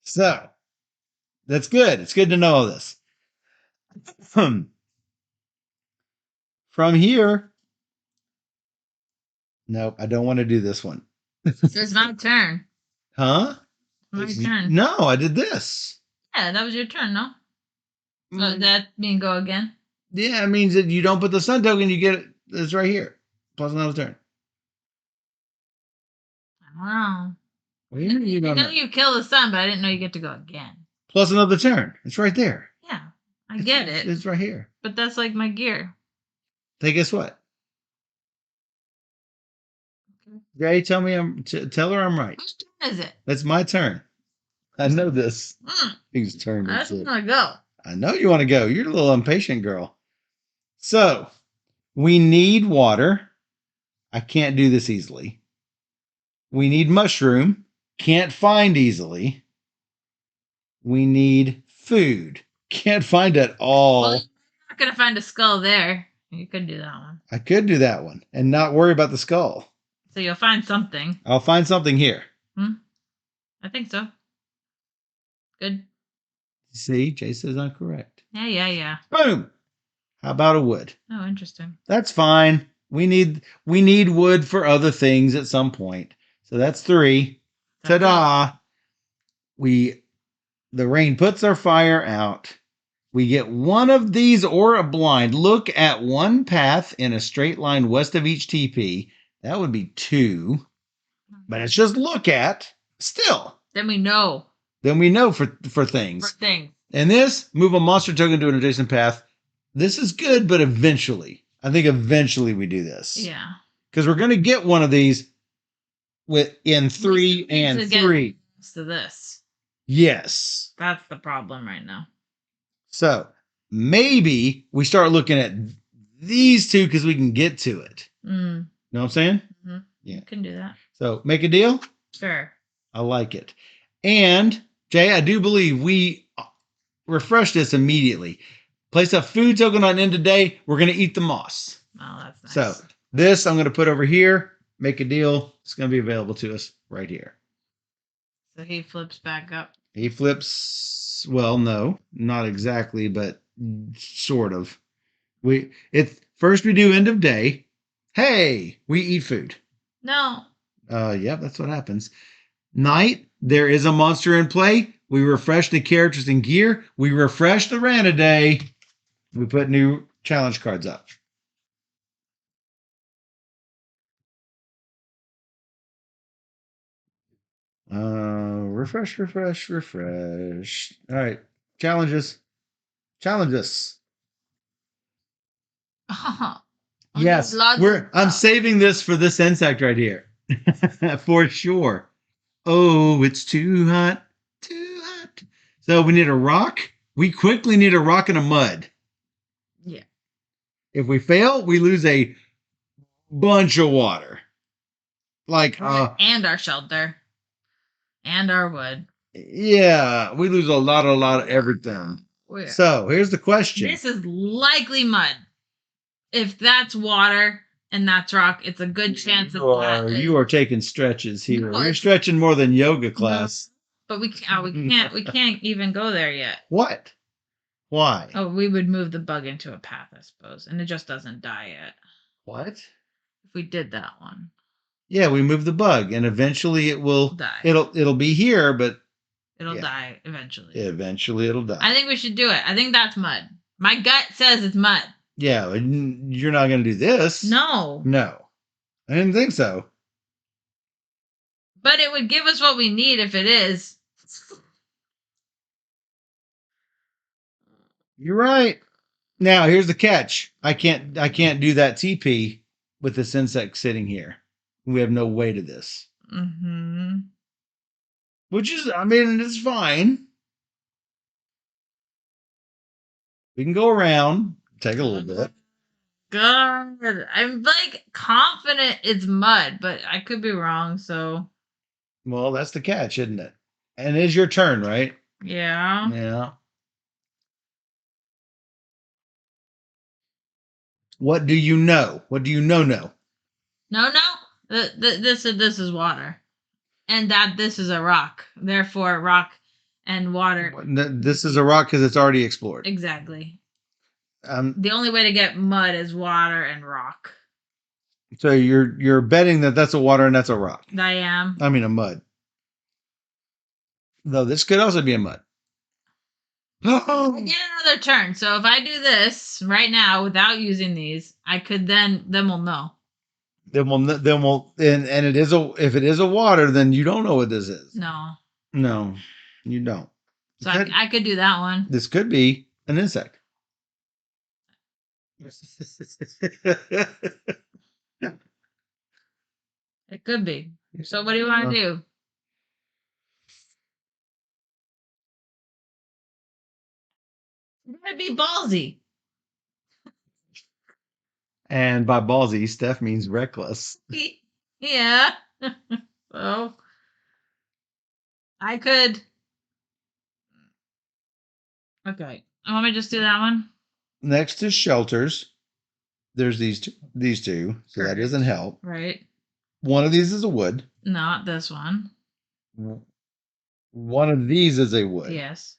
Speaker 2: So, That's good. It's good to know all this. From here, nope, I don't want to do this one.
Speaker 1: So it's my turn.
Speaker 2: Huh?
Speaker 1: My turn.
Speaker 2: No, I did this.
Speaker 1: Yeah, that was your turn, no? So
Speaker 2: Mm,
Speaker 1: that mean go again?
Speaker 2: yeah, it means that you don't put the sun token, you get it. It's right here. Plus another turn.
Speaker 1: I don't know.
Speaker 2: Well, you
Speaker 1: I
Speaker 2: don't
Speaker 1: know
Speaker 2: know.
Speaker 1: you kill the sun, but I didn't know you get to go again.
Speaker 2: Plus another turn. It's right there.
Speaker 1: Yeah, I get it.
Speaker 2: It's right here.
Speaker 1: But that's like my gear.
Speaker 2: Hey, guess what? Jay, tell her I'm right.
Speaker 1: Whose turn is it?
Speaker 2: That's my turn. I know this. Whose turn
Speaker 1: I
Speaker 2: is
Speaker 1: just
Speaker 2: it?
Speaker 1: want to go.
Speaker 2: I know you want to go. You're a little impatient girl. So we need water. I can't do this easily. We need mushroom. Can't find easily. We need food. Can't find it all.
Speaker 1: Well, you're not going to find a skull there. You could do that one.
Speaker 2: I could do that one and not worry about the skull.
Speaker 1: So you'll find something.
Speaker 2: I'll find something here.
Speaker 1: I think so. Good.
Speaker 2: See, Jay says I'm correct.
Speaker 1: Yeah.
Speaker 2: Boom. How about a wood?
Speaker 1: Oh, interesting.
Speaker 2: That's fine. We need wood for other things at some point. So that's 3.
Speaker 1: That's
Speaker 2: Ta-da. The rain puts our fire out. We get one of these or a blind. Look at one path in a straight line west of each TP. That would be 2. But it's just look at. Still.
Speaker 1: Then we know.
Speaker 2: Then we know for things.
Speaker 1: For things.
Speaker 2: And this, move a monster token to an adjacent path. This is good, but eventually. I think eventually we do this.
Speaker 1: Yeah.
Speaker 2: Because we're going to get one of these in 3 and 3.
Speaker 1: To this.
Speaker 2: Yes.
Speaker 1: That's the problem right now.
Speaker 2: So maybe we start looking at these 2 because we can get to it. Know what I'm saying?
Speaker 1: Mm-hmm.
Speaker 2: Yeah.
Speaker 1: You can do that.
Speaker 2: So make a deal?
Speaker 1: Sure.
Speaker 2: I like it. And, Jay, I do believe we refresh this immediately. Place a food token on end today. We're going to eat the moss.
Speaker 1: Oh, that's nice.
Speaker 2: So this I'm going to put over here. Make a deal. It's going to be available to us right here.
Speaker 1: So he flips back up.
Speaker 2: He flips. Well, no, not exactly, but sort of. First we do end of day. Hey, we eat food.
Speaker 1: No.
Speaker 2: Yep, that's what happens. Night, there is a monster in play. We refresh the characters and gear. We refresh the Rana Day. We put new challenge cards up. Refresh. All right. Challenges. Challenge us. Yes. I'm saving this for this insect right here. For sure. Oh, it's too hot. Too hot. So we need a rock. We quickly need a rock and a mud.
Speaker 1: Yeah.
Speaker 2: If we fail, we lose a bunch of water.
Speaker 1: And our shelter. And our wood.
Speaker 2: Yeah, we lose a lot of everything. So here's the question.
Speaker 1: This is likely mud. If that's water and that's rock, it's a good chance of that.
Speaker 2: You are taking stretches here. No, you're stretching more than yoga class.
Speaker 1: No, but we can't even go there yet.
Speaker 2: What? Why?
Speaker 1: Oh, we would move the bug into a path, I suppose, and it just doesn't die yet.
Speaker 2: What?
Speaker 1: If we did that one.
Speaker 2: Yeah, we move the bug, and eventually it will die. It'll be here, but
Speaker 1: it'll die eventually.
Speaker 2: Eventually, it'll die.
Speaker 1: I think we should do it. I think that's mud. My gut says it's mud.
Speaker 2: Yeah, you're not going to do this.
Speaker 1: No.
Speaker 2: I didn't think so.
Speaker 1: But it would give us what we need if it is.
Speaker 2: You're right. Now, here's the catch. I can't do that TP with this insect sitting here. We have no way to this.
Speaker 1: Mm-hmm.
Speaker 2: Which is, it's fine. We can go around, take a little bit.
Speaker 1: God, I'm confident it's mud, but I could be wrong, so.
Speaker 2: Well, that's the catch, isn't it? And it is your turn, right?
Speaker 1: Yeah.
Speaker 2: Yeah. What do you know? What do you know? No.
Speaker 1: This is water, and that this is a rock. Therefore, rock and water.
Speaker 2: This is a rock because it's already explored.
Speaker 1: Exactly.
Speaker 2: Um,
Speaker 1: The only way to get mud is water and rock.
Speaker 2: so you're betting that that's a water and that's a rock.
Speaker 1: I am.
Speaker 2: I mean a mud. Though this could also be a mud.
Speaker 1: I get another turn. So if I do this right now without using these, I could then we'll know.
Speaker 2: Then we'll and it is if it is a water, then you don't know what this is. No, you don't.
Speaker 1: So I could do that one.
Speaker 2: This could be an insect.
Speaker 1: It could be. So what do you want to do? You gotta be ballsy.
Speaker 2: And by ballsy, Steph means reckless.
Speaker 1: Yeah. So I could. Okay. Want me to just do that one?
Speaker 2: Next to shelters, there's these two. So that doesn't help.
Speaker 1: Right.
Speaker 2: One of these is a wood.
Speaker 1: Not this one.
Speaker 2: One of these is a wood.
Speaker 1: Yes.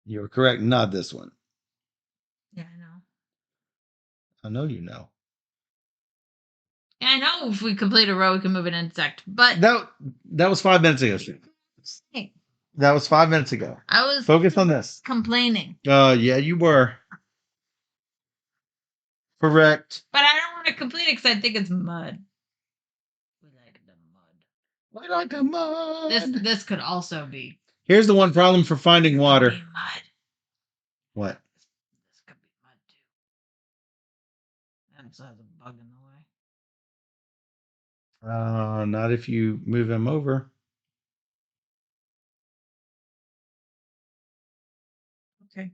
Speaker 2: You're correct. Not this one.
Speaker 1: Yeah, I know.
Speaker 2: I know you know.
Speaker 1: Yeah, I know if we complete a row, we can move an insect. But
Speaker 2: that was 5 minutes ago.
Speaker 1: hey,
Speaker 2: That was 5 minutes ago.
Speaker 1: I was
Speaker 2: Focus on this.
Speaker 1: complaining.
Speaker 2: Yeah, you were. Correct.
Speaker 1: But I don't want to complete it because I think it's mud. We like the mud.
Speaker 2: I like the mud.
Speaker 1: This could also be.
Speaker 2: Here's the one problem for finding water.
Speaker 1: Mud.
Speaker 2: What?
Speaker 1: This could be mud too. And it has a bug in the way.
Speaker 2: Not if you move him over.
Speaker 1: Okay.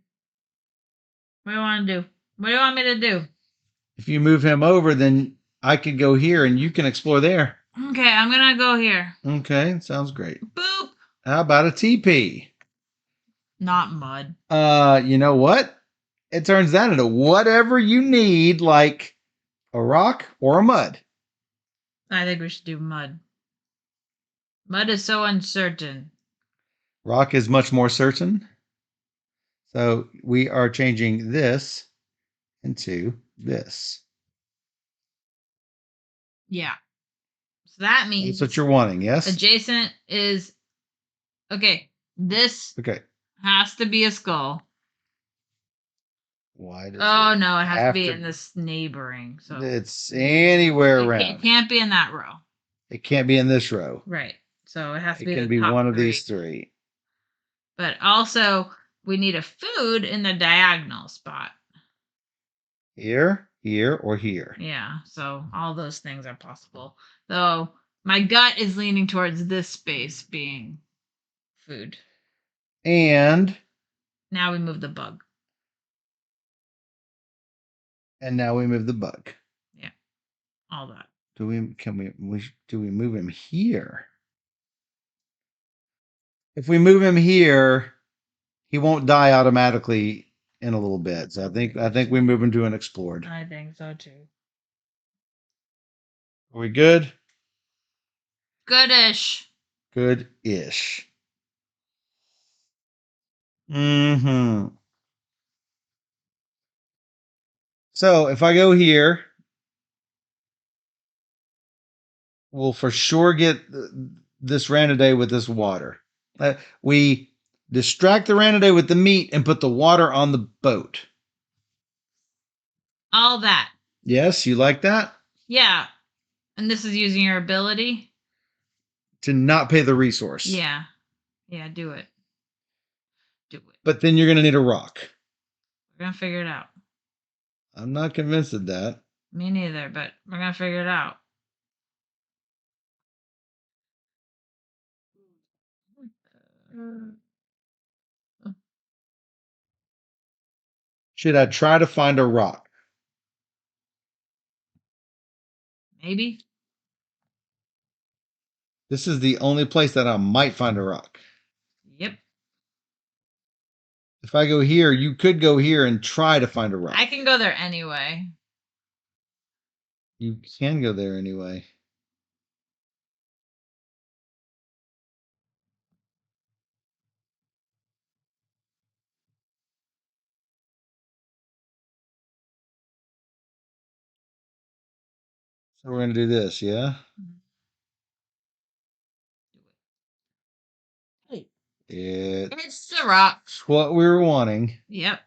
Speaker 1: What do you want to do? What do you want me to do?
Speaker 2: If you move him over, then I could go here and you can explore there.
Speaker 1: Okay, I'm gonna go here.
Speaker 2: Okay, sounds great.
Speaker 1: Boop.
Speaker 2: How about a TP?
Speaker 1: Not mud.
Speaker 2: You know what? It turns that into whatever you need, like a rock or a mud.
Speaker 1: I think we should do mud. Mud is so uncertain.
Speaker 2: Rock is much more certain. So we are changing this into this.
Speaker 1: Yeah. So that means
Speaker 2: That's what you're wanting, yes?
Speaker 1: adjacent is okay. This has to be a skull.
Speaker 2: Why does
Speaker 1: oh no, it has to be in this neighboring. So
Speaker 2: it's anywhere around.
Speaker 1: It can't be in that row.
Speaker 2: It can't be in this row.
Speaker 1: Right. So it has to be.
Speaker 2: It can
Speaker 1: the
Speaker 2: be
Speaker 1: top
Speaker 2: one of
Speaker 1: three.
Speaker 2: these three.
Speaker 1: But also, we need a food in the diagonal spot.
Speaker 2: Here, here, or here.
Speaker 1: Yeah. So all those things are possible. Though my gut is leaning towards this space being food.
Speaker 2: And
Speaker 1: now we move the bug.
Speaker 2: And now we move the bug.
Speaker 1: Yeah. All that.
Speaker 2: Do we move him here? If we move him here, he won't die automatically in a little bit. So I think we move him to an explored.
Speaker 1: I think so too.
Speaker 2: Are we good?
Speaker 1: Goodish.
Speaker 2: Good-ish. Mm-hmm. So if I go here, we'll for sure get this Ranidae with this water. We distract the Ranidae with the meat and put the water on the boat.
Speaker 1: All that.
Speaker 2: Yes, you like that?
Speaker 1: Yeah. And this is using your ability?
Speaker 2: To not pay the resource.
Speaker 1: Yeah. Yeah, do it. Do it.
Speaker 2: But then you're going to need a rock.
Speaker 1: We're going to figure it out.
Speaker 2: I'm not convinced of that.
Speaker 1: Me neither, but we're going to figure it out.
Speaker 2: Should I try to find a rock?
Speaker 1: Maybe.
Speaker 2: This is the only place that I might find a rock.
Speaker 1: Yep.
Speaker 2: If I go here, you could go here and try to find a rock.
Speaker 1: I can go there anyway.
Speaker 2: You can go there anyway. So we're gonna do this, yeah?
Speaker 1: Mhm. Hey,
Speaker 2: It's
Speaker 1: it's the rock.
Speaker 2: what we were wanting.
Speaker 1: Yep,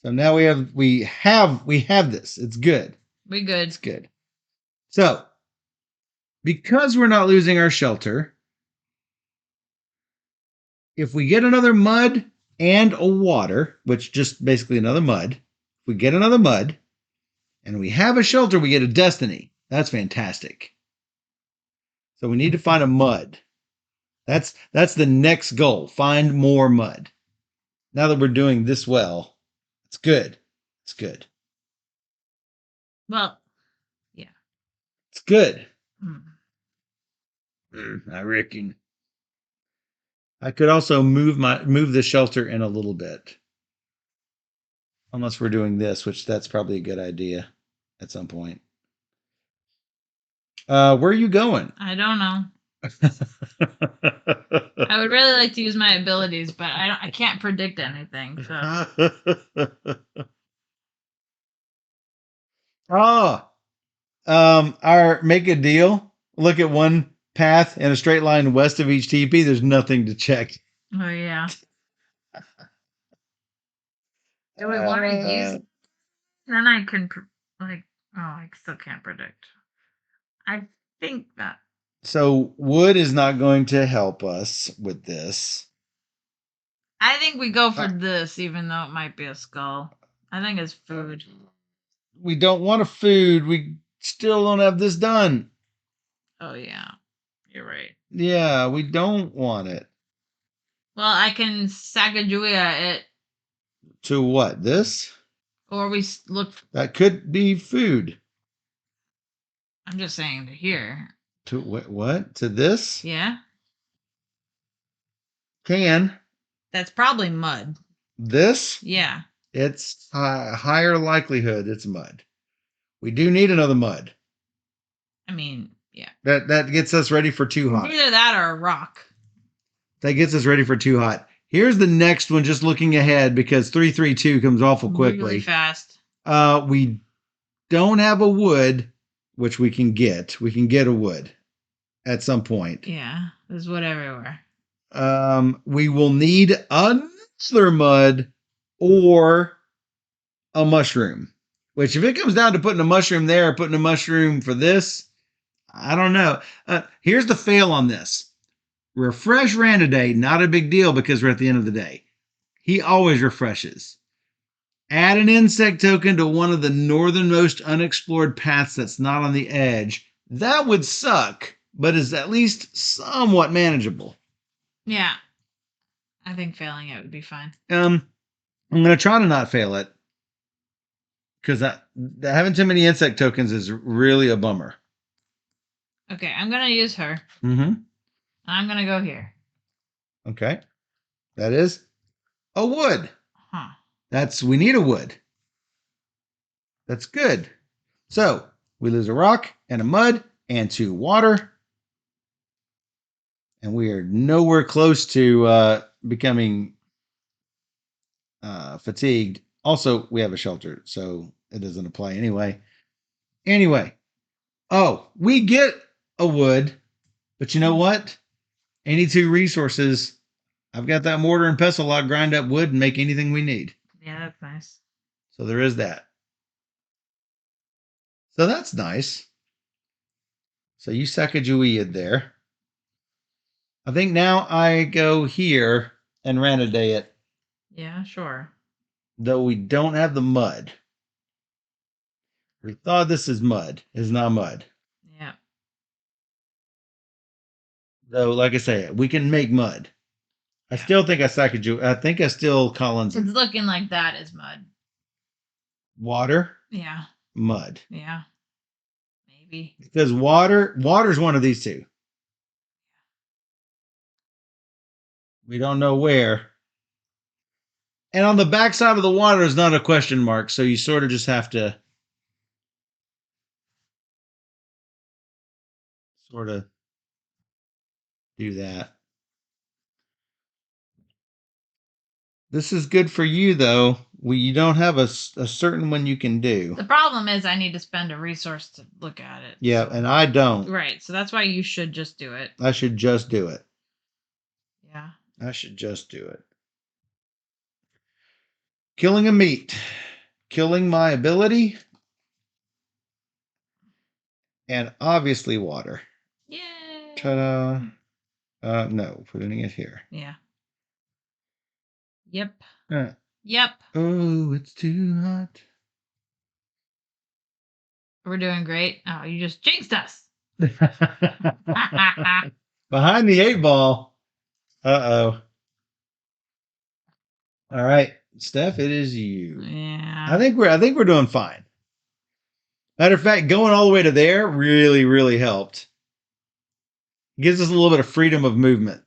Speaker 2: So now we have this. It's good.
Speaker 1: we good.
Speaker 2: It's good. So because we're not losing our shelter, if we get another mud and a water, which just basically another mud, if we get another mud and we have a shelter, we get a destiny. That's fantastic. So we need to find a mud. That's the next goal. Find more mud. Now that we're doing this well, it's good. It's good.
Speaker 1: Well, yeah.
Speaker 2: It's good.
Speaker 1: Mm.
Speaker 2: I reckon. I could also move the shelter in a little bit. Unless we're doing this, which that's probably a good idea at some point. Where are you going?
Speaker 1: I don't know. I would really like to use my abilities, but I can't predict anything. So
Speaker 2: Oh, our make a deal. Look at one path in a straight line west of each TP. There's nothing to check.
Speaker 1: oh yeah. Do we want to use? Then I can like. Oh, I still can't predict. I think that.
Speaker 2: So wood is not going to help us with this.
Speaker 1: I think we go for this, even though it might be a skull. I think it's food.
Speaker 2: We don't want a food. We still don't have this done.
Speaker 1: Oh yeah, you're right.
Speaker 2: Yeah, we don't want it.
Speaker 1: Well, I can Sacagawea it,
Speaker 2: To what? This?
Speaker 1: or we look.
Speaker 2: That could be food.
Speaker 1: I'm just saying to here.
Speaker 2: To what? To this?
Speaker 1: Yeah,
Speaker 2: Can.
Speaker 1: that's probably mud.
Speaker 2: This?
Speaker 1: Yeah.
Speaker 2: It's higher likelihood it's mud. We do need another mud.
Speaker 1: I mean, yeah.
Speaker 2: That gets us ready for too
Speaker 1: It's
Speaker 2: hot.
Speaker 1: either that or a rock.
Speaker 2: That gets us ready for too hot. Here's the next one, just looking ahead because 332 comes awful quickly.
Speaker 1: Really fast.
Speaker 2: We don't have a wood, which we can get. We can get a wood at some point.
Speaker 1: Yeah, there's wood everywhere.
Speaker 2: We will need another mud or a mushroom. Which, if it comes down to putting a mushroom there or putting a mushroom for this, I don't know. Here's the fail on this. Refresh Ranaday, not a big deal because we're at the end of the day. He always refreshes. Add an insect token to one of the northernmost unexplored paths that's not on the edge. That would suck, but is at least somewhat manageable.
Speaker 1: Yeah. I think failing it would be fine.
Speaker 2: I'm gonna try to not fail it. Because having too many insect tokens is really a bummer.
Speaker 1: Okay, I'm gonna use her.
Speaker 2: Mm-hmm.
Speaker 1: I'm gonna go here.
Speaker 2: Okay. That is a wood.
Speaker 1: Huh.
Speaker 2: We need a wood. That's good. So we lose a rock and a mud and 2 water. And we are nowhere close to becoming fatigued. Also, we have a shelter, so it doesn't apply anyway. Anyway, we get a wood, but you know what? Any 2 resources. I've got that mortar and pestle log grind up wood and make anything we need.
Speaker 1: Yeah, that's nice.
Speaker 2: So there is that. So that's nice. So you Sacagawea there. I think now I go here and Ranaday it,
Speaker 1: Yeah, sure.
Speaker 2: though we don't have the mud. We thought this is mud. It's not mud.
Speaker 1: Yeah.
Speaker 2: Though, like I say, we can make mud. I
Speaker 1: Yeah.
Speaker 2: still think I think I still Collins
Speaker 1: It's looking like that is mud.
Speaker 2: water,
Speaker 1: Yeah.
Speaker 2: mud.
Speaker 1: Yeah. Maybe.
Speaker 2: Because water's one of these 2. We don't know where. And on the backside of the water is not a question mark, so you sort of just have to sort of do that. This is good for you, though. You don't have a certain one you can do.
Speaker 1: The problem is I need to spend a resource to look at it.
Speaker 2: Yeah,
Speaker 1: so-
Speaker 2: and I don't.
Speaker 1: Right. So that's why you should just do it.
Speaker 2: I should just do it.
Speaker 1: Yeah.
Speaker 2: I should just do it. Killing a meat. Killing my ability. And obviously water.
Speaker 1: Yay.
Speaker 2: Ta-da. No, putting it here.
Speaker 1: Yeah. Yep.
Speaker 2: Uh,
Speaker 1: Yep.
Speaker 2: oh, it's too hot.
Speaker 1: We're doing great. Oh, you just jinxed us.
Speaker 2: Behind the 8 ball. Uh-oh. All right, Steph, it is you.
Speaker 1: Yeah.
Speaker 2: I think we're doing fine. Matter of fact, going all the way to there really, really helped. Gives us a little bit of freedom of movement.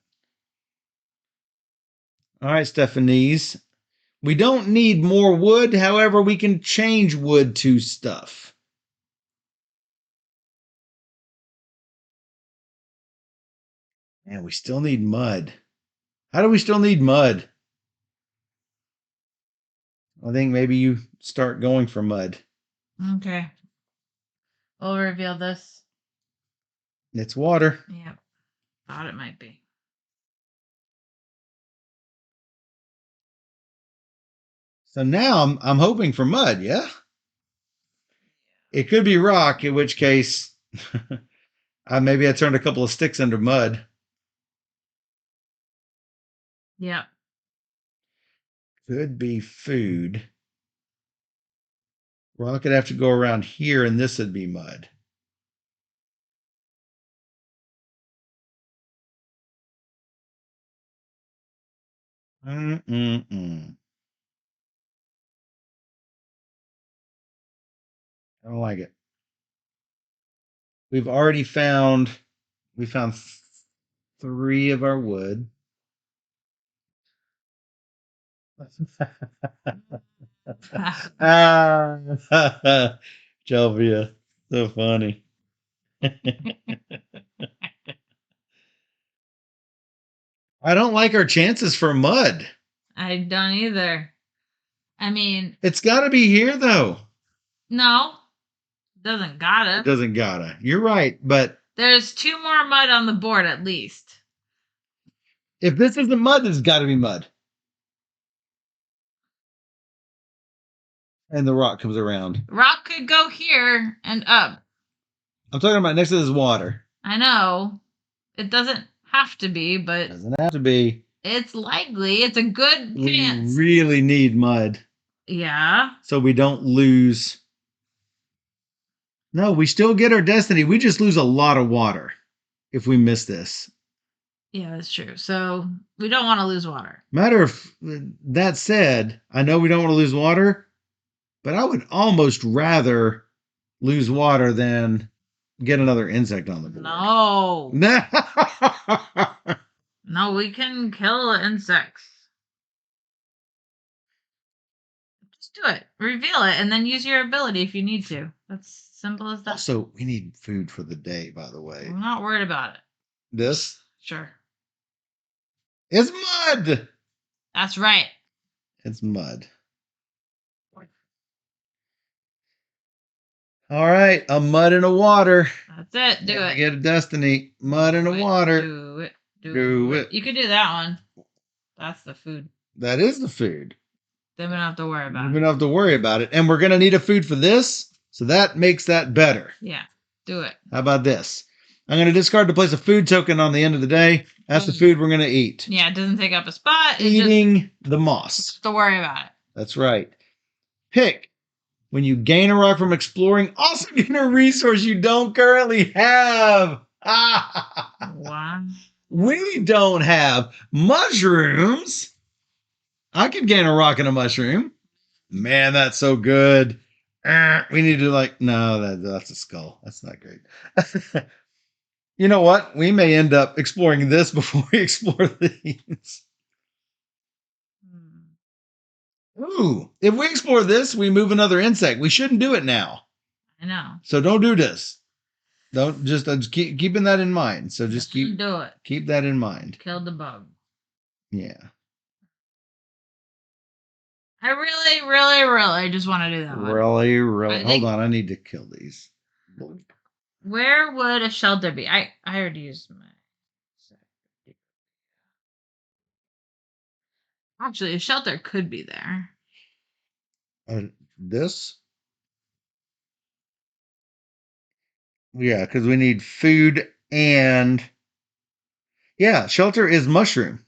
Speaker 2: All right, Stephanie's. We don't need more wood. However, we can change wood to stuff. And we still need mud. How do we still need mud? I think maybe you start going for mud.
Speaker 1: Okay. We'll reveal this.
Speaker 2: It's water.
Speaker 1: Yep. Thought it might be.
Speaker 2: So now I'm hoping for mud, yeah? It could be rock, in which case maybe I turned a couple of sticks into mud.
Speaker 1: Yep.
Speaker 2: Could be food. Rock would have to go around here, and this would be mud. Mm-mm-mm. I don't like it. We found 3 of our wood. Jelvia, so funny. I don't like our chances for mud.
Speaker 1: I don't either. I mean,
Speaker 2: It's got to be here, though.
Speaker 1: no, doesn't gotta.
Speaker 2: It doesn't gotta. You're right, but
Speaker 1: There's 2 more mud on the board at least.
Speaker 2: if this isn't mud, it's got to be mud. And the rock comes around.
Speaker 1: Rock could go here and up.
Speaker 2: I'm talking about next to this water.
Speaker 1: I know. It doesn't have to be, but
Speaker 2: Doesn't have to be.
Speaker 1: it's likely. It's a good chance.
Speaker 2: We really need mud.
Speaker 1: Yeah.
Speaker 2: So we don't lose. No, we still get our destiny. We just lose a lot of water if we miss this.
Speaker 1: Yeah, that's true. So we don't want to lose water.
Speaker 2: Matter of that said, I know we don't want to lose water, but I would almost rather lose water than get another insect on the board.
Speaker 1: No. No, we can kill insects. Just do it. Reveal it and then use your ability if you need to. That's simple as that.
Speaker 2: Also, we need food for the day, by the way.
Speaker 1: I'm not worried about it.
Speaker 2: This
Speaker 1: Sure.
Speaker 2: is mud.
Speaker 1: That's right.
Speaker 2: It's mud. All right, a mud and a water.
Speaker 1: That's it. Do it.
Speaker 2: Get a destiny. Mud and a water.
Speaker 1: Do it.
Speaker 2: Do it.
Speaker 1: You could do that one. That's the food.
Speaker 2: That is the food.
Speaker 1: Then we don't have to worry about
Speaker 2: We
Speaker 1: it.
Speaker 2: don't have to worry about it. And we're going to need a food for this. So that makes that better.
Speaker 1: Yeah. Do it.
Speaker 2: How about this? I'm going to discard to place a food token on the end of the day. That's the food we're going to eat.
Speaker 1: Yeah, it doesn't take up a spot.
Speaker 2: Eating the moss.
Speaker 1: Just to worry about it.
Speaker 2: That's right. Pick. When you gain a rock from exploring, also gain a resource you don't currently have.
Speaker 1: Wow.
Speaker 2: We don't have mushrooms. I could gain a rock and a mushroom. Man, that's so good. We need to no, that's a skull. That's not great. You know what? We may end up exploring this before we explore these. Ooh, if we explore this, we move another insect. We shouldn't do it now.
Speaker 1: I know.
Speaker 2: So don't do this. Don't just keep keeping that in mind. So just
Speaker 1: do it.
Speaker 2: Keep that in mind.
Speaker 1: Kill the bug.
Speaker 2: Yeah.
Speaker 1: I really, really, really just want to do that one.
Speaker 2: Really, really.
Speaker 1: I
Speaker 2: Hold
Speaker 1: think-
Speaker 2: on, I need to kill these.
Speaker 1: Where would a shelter be? I already used my. Actually, a shelter could be there.
Speaker 2: This? Yeah, because we need food and yeah, shelter is mushroom.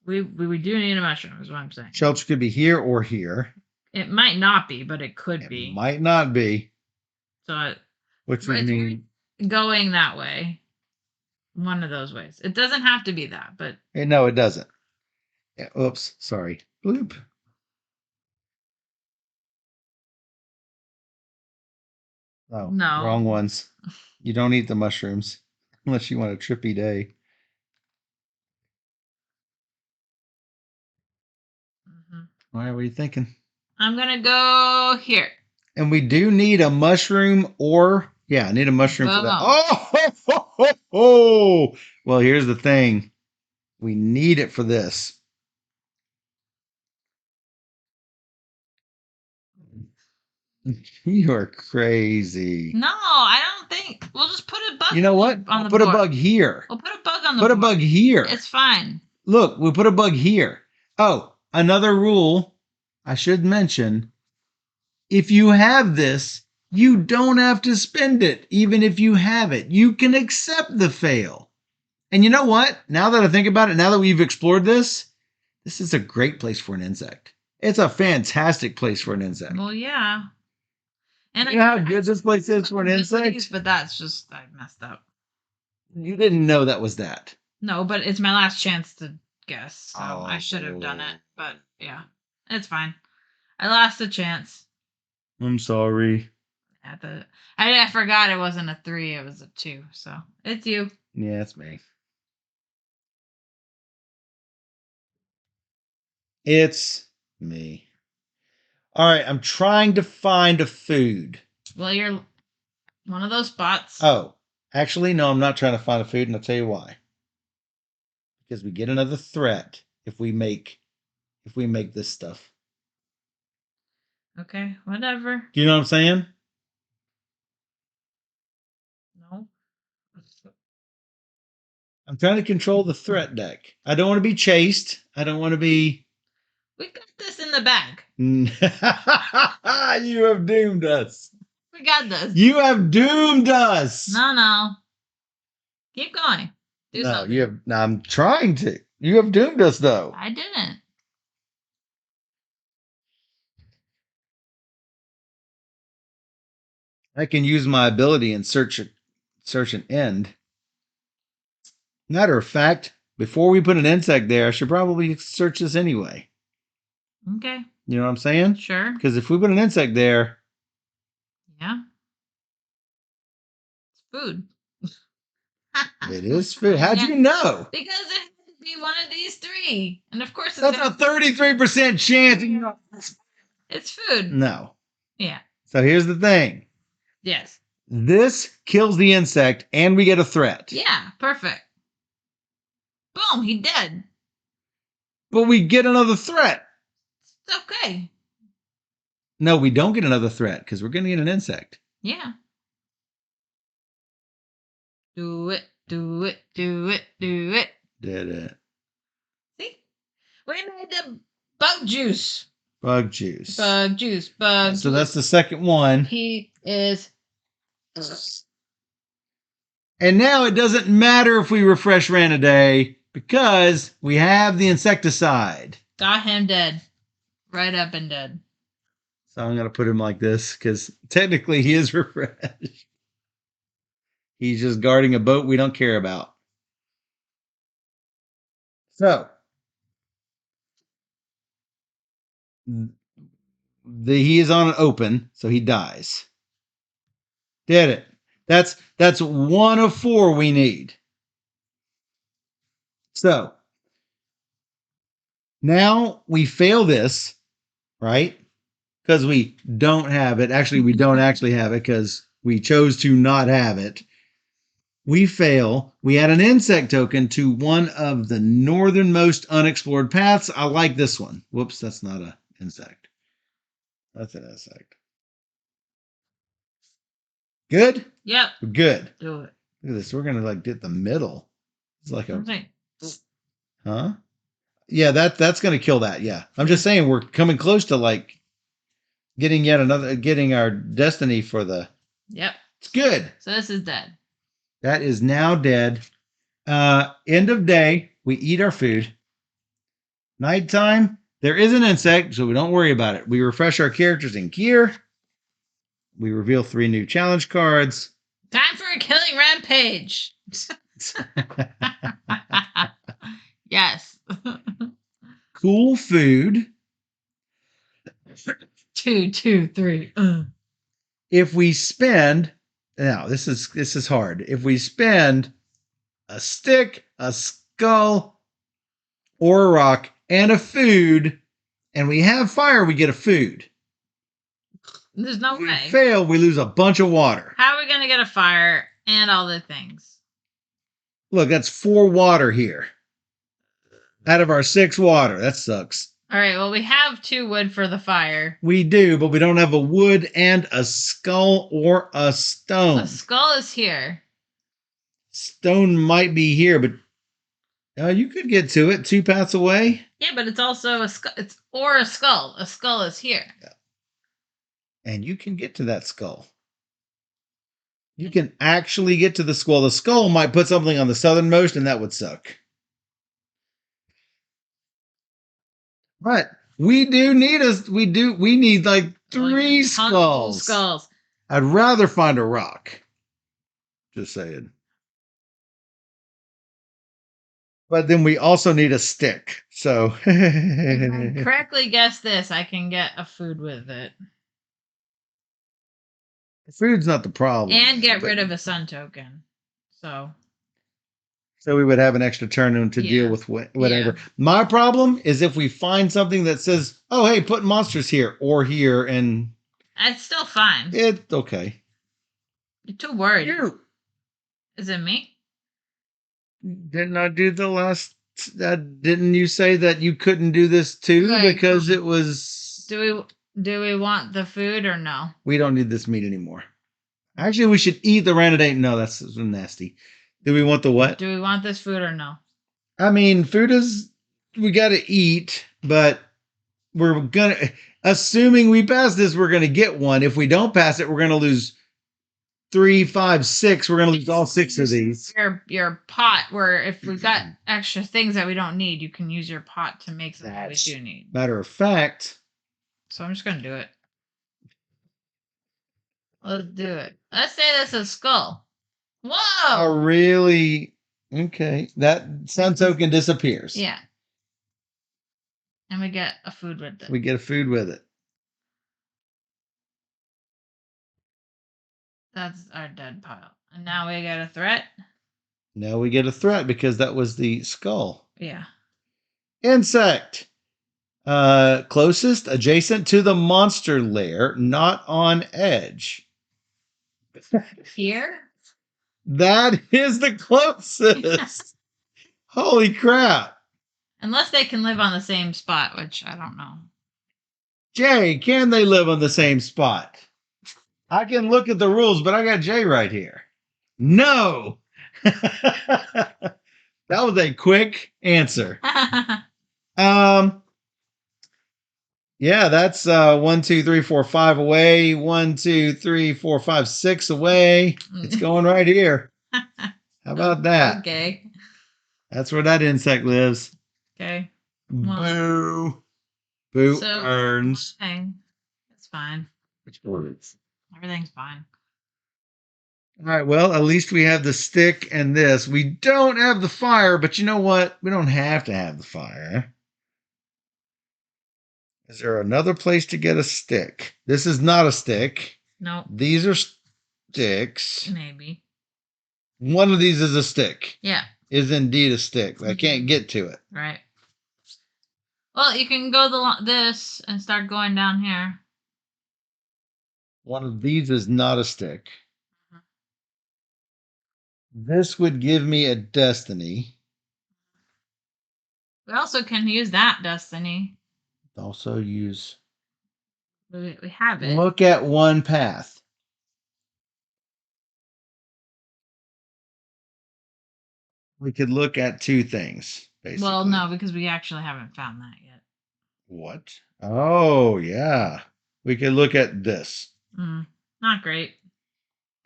Speaker 1: We do need a mushroom, is what I'm saying.
Speaker 2: Shelter could be here or here.
Speaker 1: It might not be, but it could
Speaker 2: It
Speaker 1: be.
Speaker 2: might not be.
Speaker 1: So
Speaker 2: Which would mean
Speaker 1: going that way. One of those ways. It doesn't have to be that, but
Speaker 2: no, it doesn't. Yeah, oops, sorry. Bloop. Oh,
Speaker 1: no.
Speaker 2: wrong ones. You don't eat the mushrooms unless you want a trippy day. All right, what are you thinking?
Speaker 1: I'm gonna go here.
Speaker 2: And we do need a mushroom or yeah, I need a mushroom for that. Oh, well, here's the thing. We need it for this. You are crazy.
Speaker 1: No, I don't think we'll just put a bug.
Speaker 2: You know what?
Speaker 1: On the
Speaker 2: put
Speaker 1: board.
Speaker 2: A bug here.
Speaker 1: We'll put a bug on the
Speaker 2: board.
Speaker 1: board.
Speaker 2: Put a bug here.
Speaker 1: It's fine.
Speaker 2: Look, we put a bug here. Oh, another rule I should mention. If you have this, you don't have to spend it, even if you have it. You can accept the fail. And you know what? Now that I think about it, now that we've explored this is a great place for an insect. It's a fantastic place for an insect.
Speaker 1: Well, yeah. And
Speaker 2: you know how good this place is for an insect?
Speaker 1: But that's just, I messed up.
Speaker 2: You didn't know that was that.
Speaker 1: No, but it's my last chance to guess. So I should have done it. But yeah, it's fine. I lost a chance.
Speaker 2: I'm sorry.
Speaker 1: I forgot it wasn't a 3, it was a 2. So it's you.
Speaker 2: Yeah, it's me. It's me. All right, I'm trying to find a food.
Speaker 1: Well, you're one of those spots.
Speaker 2: Oh, actually, no, I'm not trying to find a food, and I'll tell you why. Because we get another threat if we make this stuff.
Speaker 1: Okay, whatever.
Speaker 2: You know what I'm saying?
Speaker 1: No.
Speaker 2: I'm trying to control the threat deck. I don't want to be chased. I don't want to be.
Speaker 1: We got this in the bag.
Speaker 2: You have doomed us.
Speaker 1: We got this.
Speaker 2: You have doomed us.
Speaker 1: No. Keep going. Do something.
Speaker 2: You have. No, I'm trying to. You have doomed us, though.
Speaker 1: I didn't.
Speaker 2: I can use my ability and search an end. Matter of fact, before we put an insect there, I should probably search this anyway.
Speaker 1: Okay.
Speaker 2: You know what I'm saying?
Speaker 1: Sure.
Speaker 2: Because if we put an insect there.
Speaker 1: Yeah. It's food.
Speaker 2: It is food. How'd you know?
Speaker 1: Because it had to be one of these 3. And of course
Speaker 2: that's a 33% chance.
Speaker 1: It's food.
Speaker 2: No.
Speaker 1: Yeah.
Speaker 2: So here's the thing.
Speaker 1: Yes.
Speaker 2: This kills the insect and we get a threat.
Speaker 1: Yeah, perfect. Boom, he dead.
Speaker 2: But we get another threat.
Speaker 1: It's okay.
Speaker 2: No, we don't get another threat because we're going to get an insect.
Speaker 1: Yeah. Do it. Did
Speaker 2: it.
Speaker 1: See? We made the bug juice.
Speaker 2: Bug juice.
Speaker 1: So
Speaker 2: that's the second one.
Speaker 1: He is.
Speaker 2: And now it doesn't matter if we refresh ran a day because we have the insecticide.
Speaker 1: Got him dead. Right up and dead.
Speaker 2: So I'm going to put him like this because technically he is refreshed. He's just guarding a boat we don't care about. So he is on an open, so he dies. Did it. That's 1 of 4 we need. So now we fail this, right? Because we don't have it. Actually, we don't actually have it because we chose to not have it. We fail. We add an insect token to one of the northernmost unexplored paths. I like this one. Whoops, that's not a insect. That's an insect. Good?
Speaker 1: Yep.
Speaker 2: Good.
Speaker 1: Do it.
Speaker 2: Look at this. We're gonna like get the middle. It's like a
Speaker 1: Okay.
Speaker 2: huh? Yeah, that's gonna kill that. Yeah. I'm just saying we're coming close to like getting our destiny for the
Speaker 1: Yep.
Speaker 2: it's good.
Speaker 1: So this is dead.
Speaker 2: That is now dead. End of day, we eat our food. Nighttime, there is an insect, so we don't worry about it. We refresh our characters in gear. We reveal 3 new challenge cards.
Speaker 1: Time for a killing rampage. Yes.
Speaker 2: Cool food.
Speaker 1: 2, 2, 3.
Speaker 2: If we spend now this is hard. If we spend a stick, a skull, or a rock, and a food, and we have fire, we get a food.
Speaker 1: There's no
Speaker 2: If we
Speaker 1: way.
Speaker 2: fail, we lose a bunch of water.
Speaker 1: How are we gonna get a fire and all the things?
Speaker 2: Look, that's 4 water here. Out of our 6 water. That sucks.
Speaker 1: All right. Well, we have 2 wood for the fire.
Speaker 2: We do, but we don't have a wood and a skull or a stone.
Speaker 1: A skull is here.
Speaker 2: Stone might be here, but you could get to it 2 paths away.
Speaker 1: Yeah, but it's also a skull. It's or a skull. A skull is here.
Speaker 2: Yeah. And you can get to that skull. You can actually get to the skull. The skull might put something on the southernmost, and that would suck. But we do need we need like 3 skulls.
Speaker 1: Skulls.
Speaker 2: I'd rather find a rock. Just saying. But then we also need a stick. So
Speaker 1: If I correctly guess this, I can get a food with it.
Speaker 2: Food's not the problem.
Speaker 1: And get rid of a sun token. So
Speaker 2: we would have an extra turn to deal with whatever. Yeah. My problem is if we find something that says, oh, hey, put monsters here or here, and
Speaker 1: it's still fine.
Speaker 2: It's okay.
Speaker 1: You're too worried. Is it me?
Speaker 2: Didn't I do the last? Didn't you say that you couldn't do this too because it was?
Speaker 1: Do we want the food or no?
Speaker 2: We don't need this meat anymore. Actually, we should eat the ranadate. No, that's nasty. Do we want the what?
Speaker 1: Do we want this food or no?
Speaker 2: I mean, food is we got to eat, but we're gonna assuming we pass this, we're gonna get one. If we don't pass it, we're gonna lose 3, 5, 6. We're gonna lose all 6 of these.
Speaker 1: Your pot, where if we've got extra things that we don't need, you can use your pot to make something we do need.
Speaker 2: Matter of fact.
Speaker 1: So I'm just gonna do it. Let's do it. Let's say this is skull. Whoa!
Speaker 2: Oh, really? Okay. That sun token disappears.
Speaker 1: Yeah. And we get a food with it.
Speaker 2: We get a food with it.
Speaker 1: That's our dead pile. And now we get a threat.
Speaker 2: Now we get a threat because that was the skull.
Speaker 1: Yeah.
Speaker 2: Insect. Closest, adjacent to the monster lair, not on edge.
Speaker 1: Here?
Speaker 2: That is the closest. Holy crap.
Speaker 1: Unless they can live on the same spot, which I don't know.
Speaker 2: Jay, can they live on the same spot? I can look at the rules, but I got Jay right here. No. That was a quick answer. Yeah, that's 1, 2, 3, 4, 5 away. 1, 2, 3, 4, 5, 6 away. It's going right here. How about that?
Speaker 1: Okay.
Speaker 2: That's where that insect lives.
Speaker 1: Okay.
Speaker 2: Boo. Boo earns.
Speaker 1: Okay. It's fine.
Speaker 2: Which words?
Speaker 1: Everything's fine.
Speaker 2: All right, well, at least we have the stick and this. We don't have the fire, but you know what? We don't have to have the fire. Is there another place to get a stick? This is not a stick.
Speaker 1: No.
Speaker 2: These are sticks.
Speaker 1: Maybe.
Speaker 2: One of these is a stick.
Speaker 1: Yeah.
Speaker 2: Is indeed a stick. I can't get to it.
Speaker 1: Right. Well, you can go this and start going down here.
Speaker 2: One of these is not a stick. This would give me a destiny.
Speaker 1: We also can use that destiny.
Speaker 2: Also use.
Speaker 1: We have it.
Speaker 2: Look at one path. We could look at two things, basically.
Speaker 1: Well, no, because we actually haven't found that yet.
Speaker 2: What? Oh, yeah. We could look at this.
Speaker 1: Not great.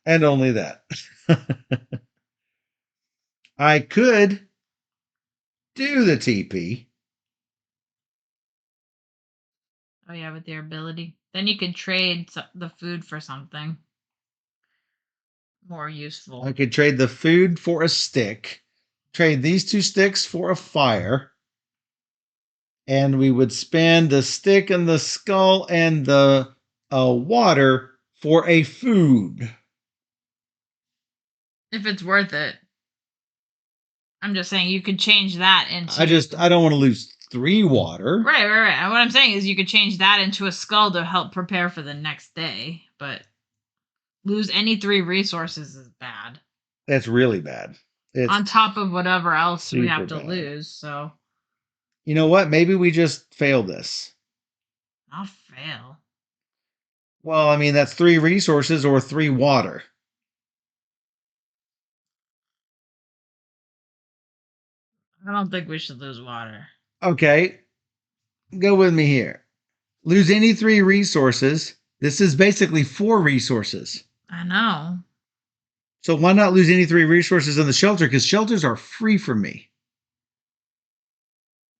Speaker 2: And only that. I could do the TP.
Speaker 1: Oh yeah, with your ability. Then you could trade the food for something more useful.
Speaker 2: I could trade the food for a stick, trade these two sticks for a fire, and we would spend the stick and the skull and the water for a food.
Speaker 1: If it's worth it. I'm just saying you could change that into.
Speaker 2: I don't want to lose 3 water.
Speaker 1: Right. What I'm saying is you could change that into a skull to help prepare for the next day, but lose any 3 resources is bad.
Speaker 2: That's really bad. It's
Speaker 1: on top of whatever else we have to lose. So
Speaker 2: you know what? Maybe we just fail this.
Speaker 1: I'll fail.
Speaker 2: Well, I mean that's 3 resources or 3 water.
Speaker 1: I don't think we should lose water.
Speaker 2: Okay. Go with me here. Lose any 3 resources. This is basically 4 resources.
Speaker 1: I know.
Speaker 2: So why not lose any 3 resources in the shelter? Because shelters are free for me.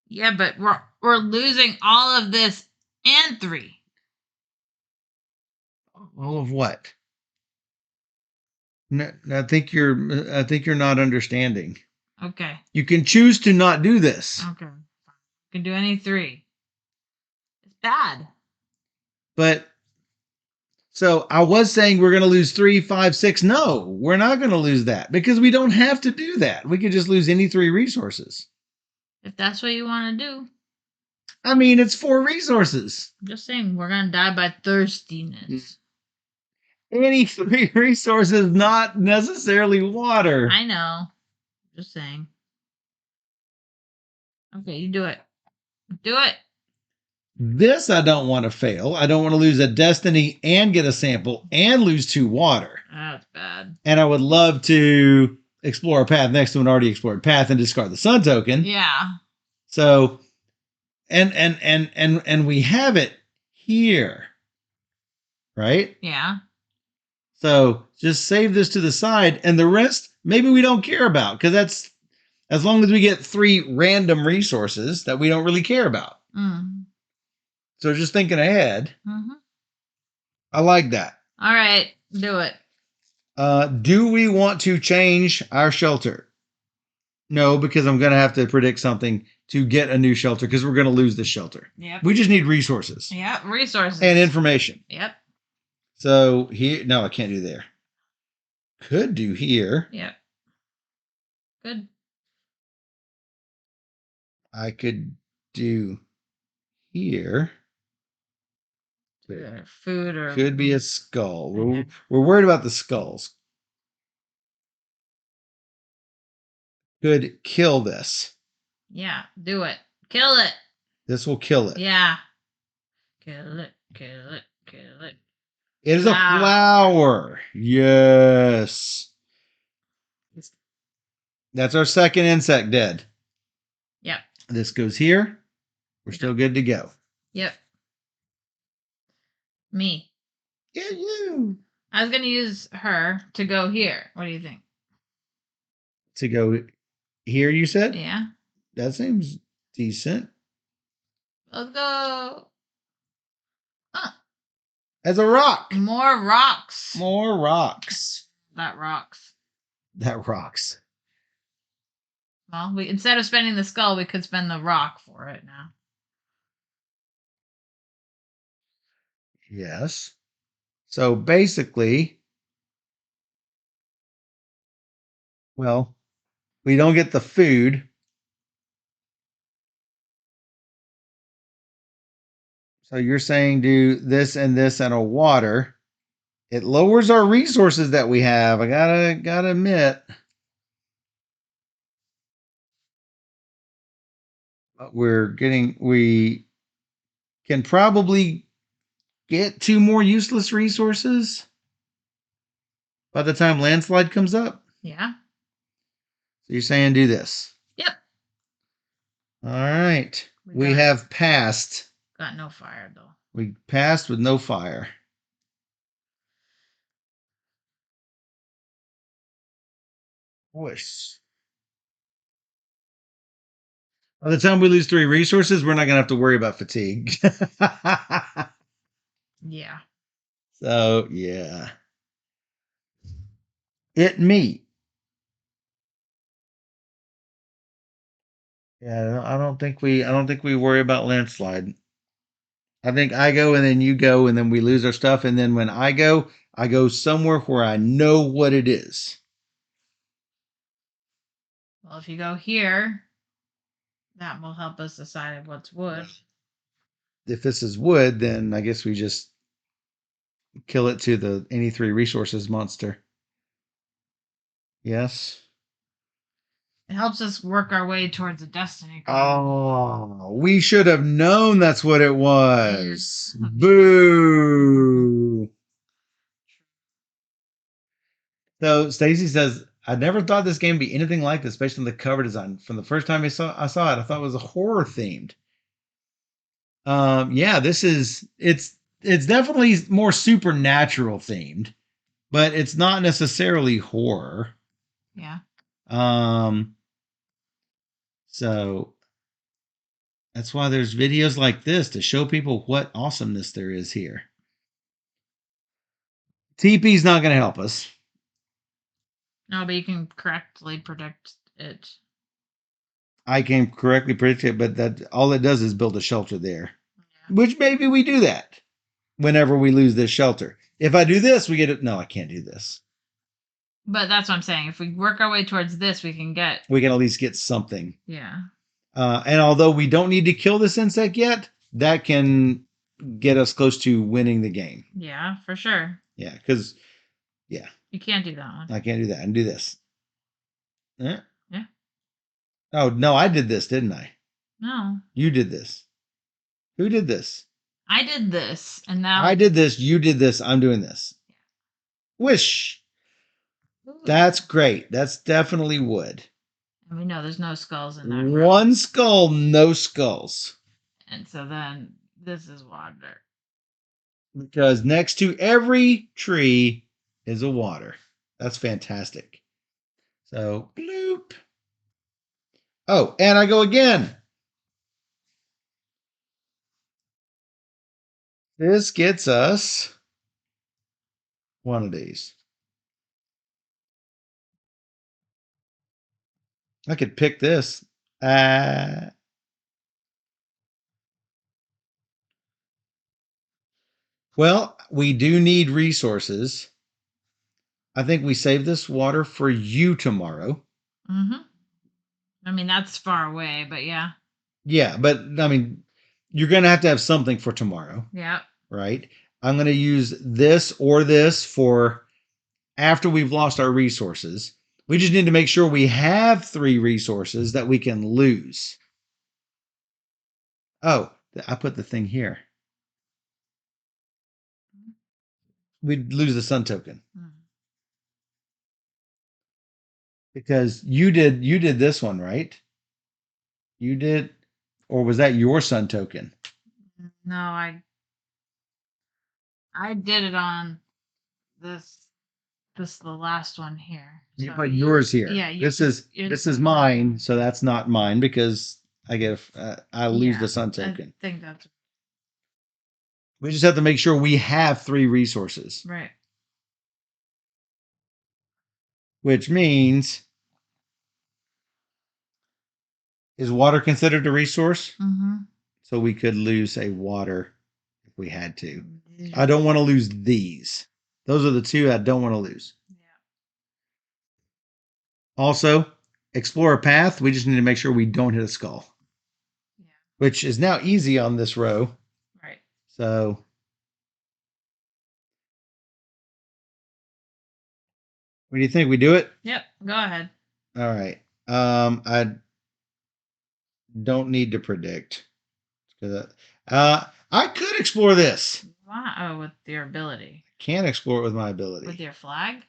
Speaker 1: Yeah, but we're losing all of this and 3.
Speaker 2: All of what? No, I think you're not understanding.
Speaker 1: Okay.
Speaker 2: You can choose to not do this.
Speaker 1: Okay. You can do any 3. It's bad.
Speaker 2: But so I was saying we're going to lose 3, 5, 6. No, we're not going to lose that because we don't have to do that. We could just lose any 3 resources.
Speaker 1: If that's what you want to do.
Speaker 2: I mean, it's 4 resources.
Speaker 1: I'm just saying we're going to die by thirstiness.
Speaker 2: Any 3 resources, not necessarily water.
Speaker 1: I know. Just saying. Okay, you do it. Do it.
Speaker 2: This I don't want to fail. I don't want to lose a destiny and get a sample and lose 2 water.
Speaker 1: That's bad.
Speaker 2: And I would love to explore a path next to an already explored path and discard the sun token.
Speaker 1: Yeah.
Speaker 2: So and we have it here. Right?
Speaker 1: Yeah.
Speaker 2: So just save this to the side and the rest maybe we don't care about because that's as long as we get 3 random resources that we don't really care about. So just thinking ahead. I like that.
Speaker 1: All right, do it.
Speaker 2: Do we want to change our shelter? No, because I'm going to have to predict something to get a new shelter because we're going to lose this shelter.
Speaker 1: Yep.
Speaker 2: We just need resources.
Speaker 1: Yep, resources.
Speaker 2: And information.
Speaker 1: Yep.
Speaker 2: So here, no, I can't do there. Could do here.
Speaker 1: Yep. Good.
Speaker 2: I could do here.
Speaker 1: Food or
Speaker 2: could be a skull. We're worried about the skulls. Could kill this.
Speaker 1: Yeah, do it. Kill it.
Speaker 2: This will kill it.
Speaker 1: Yeah. Kill it. Kill it. Kill it.
Speaker 2: It is a flower. Yes. That's our second insect dead.
Speaker 1: Yep.
Speaker 2: This goes here. We're still good to go.
Speaker 1: Yep. Me.
Speaker 2: Yeah, you.
Speaker 1: I was going to use her to go here. What do you think?
Speaker 2: To go here, you said?
Speaker 1: Yeah.
Speaker 2: That seems decent.
Speaker 1: Let's go. Huh.
Speaker 2: As a rock.
Speaker 1: More rocks.
Speaker 2: More rocks.
Speaker 1: That rocks.
Speaker 2: That rocks.
Speaker 1: Well, instead of spending the skull, we could spend the rock for it now.
Speaker 2: Yes. So basically, well, we don't get the food. So you're saying do this and a water. It lowers our resources that we have. I gotta admit. But we can probably get 2 more useless resources by the time landslide comes up.
Speaker 1: Yeah.
Speaker 2: So you're saying do this.
Speaker 1: Yep.
Speaker 2: All right. We
Speaker 1: got-
Speaker 2: have passed.
Speaker 1: Got no fire though.
Speaker 2: We passed with no fire. Whoosh. By the time we lose 3 resources, we're not going to have to worry about fatigue.
Speaker 1: Yeah.
Speaker 2: So, yeah. Me. Yeah, I don't think we worry about landslide. I think I go and then you go and then we lose our stuff and then when I go somewhere where I know what it is.
Speaker 1: Well, if you go here, that will help us decide what's wood.
Speaker 2: If this is wood, then I guess we just kill it to the any 3 resources monster. Yes.
Speaker 1: It helps us work our way towards a destiny.
Speaker 2: Oh, we should have known that's what it was. Boo. So Stacy says, I never thought this game would be anything like this, based on the cover design. From the first time I saw it, I thought it was a horror themed. Yeah, it's definitely more supernatural themed, but it's not necessarily horror.
Speaker 1: Yeah.
Speaker 2: So that's why there's videos like this to show people what awesomeness there is here. TP's not going to help us.
Speaker 1: No, but you can correctly predict it.
Speaker 2: I can correctly predict it, but that all it does is build a shelter there. Yeah. Which maybe we do that whenever we lose this shelter. If I do this, we get it. No, I can't do this.
Speaker 1: But that's what I'm saying. If we work our way towards this, we can at
Speaker 2: least get something.
Speaker 1: Yeah.
Speaker 2: And although we don't need to kill this insect yet, that can get us close to winning the game.
Speaker 1: Yeah, for sure.
Speaker 2: Yeah, because, yeah.
Speaker 1: You can't do that one.
Speaker 2: I can't do that. I can do this.
Speaker 1: Yeah.
Speaker 2: Oh, no, I did this, didn't I?
Speaker 1: No.
Speaker 2: You did this. Who did this?
Speaker 1: I did this, and now
Speaker 2: I did this. You did this. I'm doing this. Wish. Ooh. That's great. That's definitely wood.
Speaker 1: And we know there's no skulls in that.
Speaker 2: One skull, no skulls.
Speaker 1: And so then this is water.
Speaker 2: Because next to every tree is a water. That's fantastic. So, bloop. Oh, and I go again. This gets us one of these. I could pick this. Well, we do need resources. I think we save this water for you tomorrow.
Speaker 1: Mm-hmm. I mean, that's far away, but yeah.
Speaker 2: Yeah, but I mean, you're going to have something for tomorrow.
Speaker 1: Yeah.
Speaker 2: Right? I'm going to use this or this for after we've lost our resources. We just need to make sure we have 3 resources that we can lose. Oh, I put the thing here. We'd lose the sun token. Because you did this one, right? You did, or was that your sun token?
Speaker 1: No, I did it on this the last one here.
Speaker 2: You put yours here. Yeah, this is mine, so that's not mine because I lose the sun token.
Speaker 1: I think that's.
Speaker 2: We just have to make sure we have 3 resources.
Speaker 1: Right.
Speaker 2: Which means, is water considered a resource?
Speaker 1: Mm-hmm.
Speaker 2: So we could lose a water if we had to. I don't want to lose these. Those are the 2 I don't want to lose. Yeah. Also, explore a path. We just need to make sure we don't hit a skull. Yeah. Which is now easy on this row.
Speaker 1: Right.
Speaker 2: So what do you think? We do it?
Speaker 1: Yep. Go ahead.
Speaker 2: All right. I don't need to predict. I could explore this.
Speaker 1: Wow, oh, with your ability.
Speaker 2: Can't explore it with my ability.
Speaker 1: With your flag?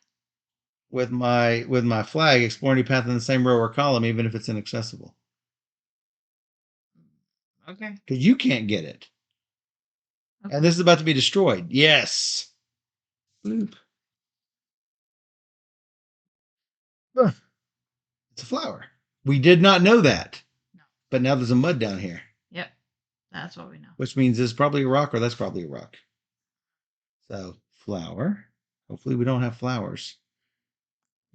Speaker 2: With my flag, explore any path in the same row or column, even if it's inaccessible.
Speaker 1: Okay.
Speaker 2: Because you can't get it.
Speaker 1: Okay.
Speaker 2: And this is about to be destroyed. Yes. Bloop. It's a flower. We did not know that.
Speaker 1: No.
Speaker 2: But now there's a mud down here.
Speaker 1: Yep. That's what we know.
Speaker 2: Which means this is probably a rock or that's probably a rock. So, flower. Hopefully we don't have flowers.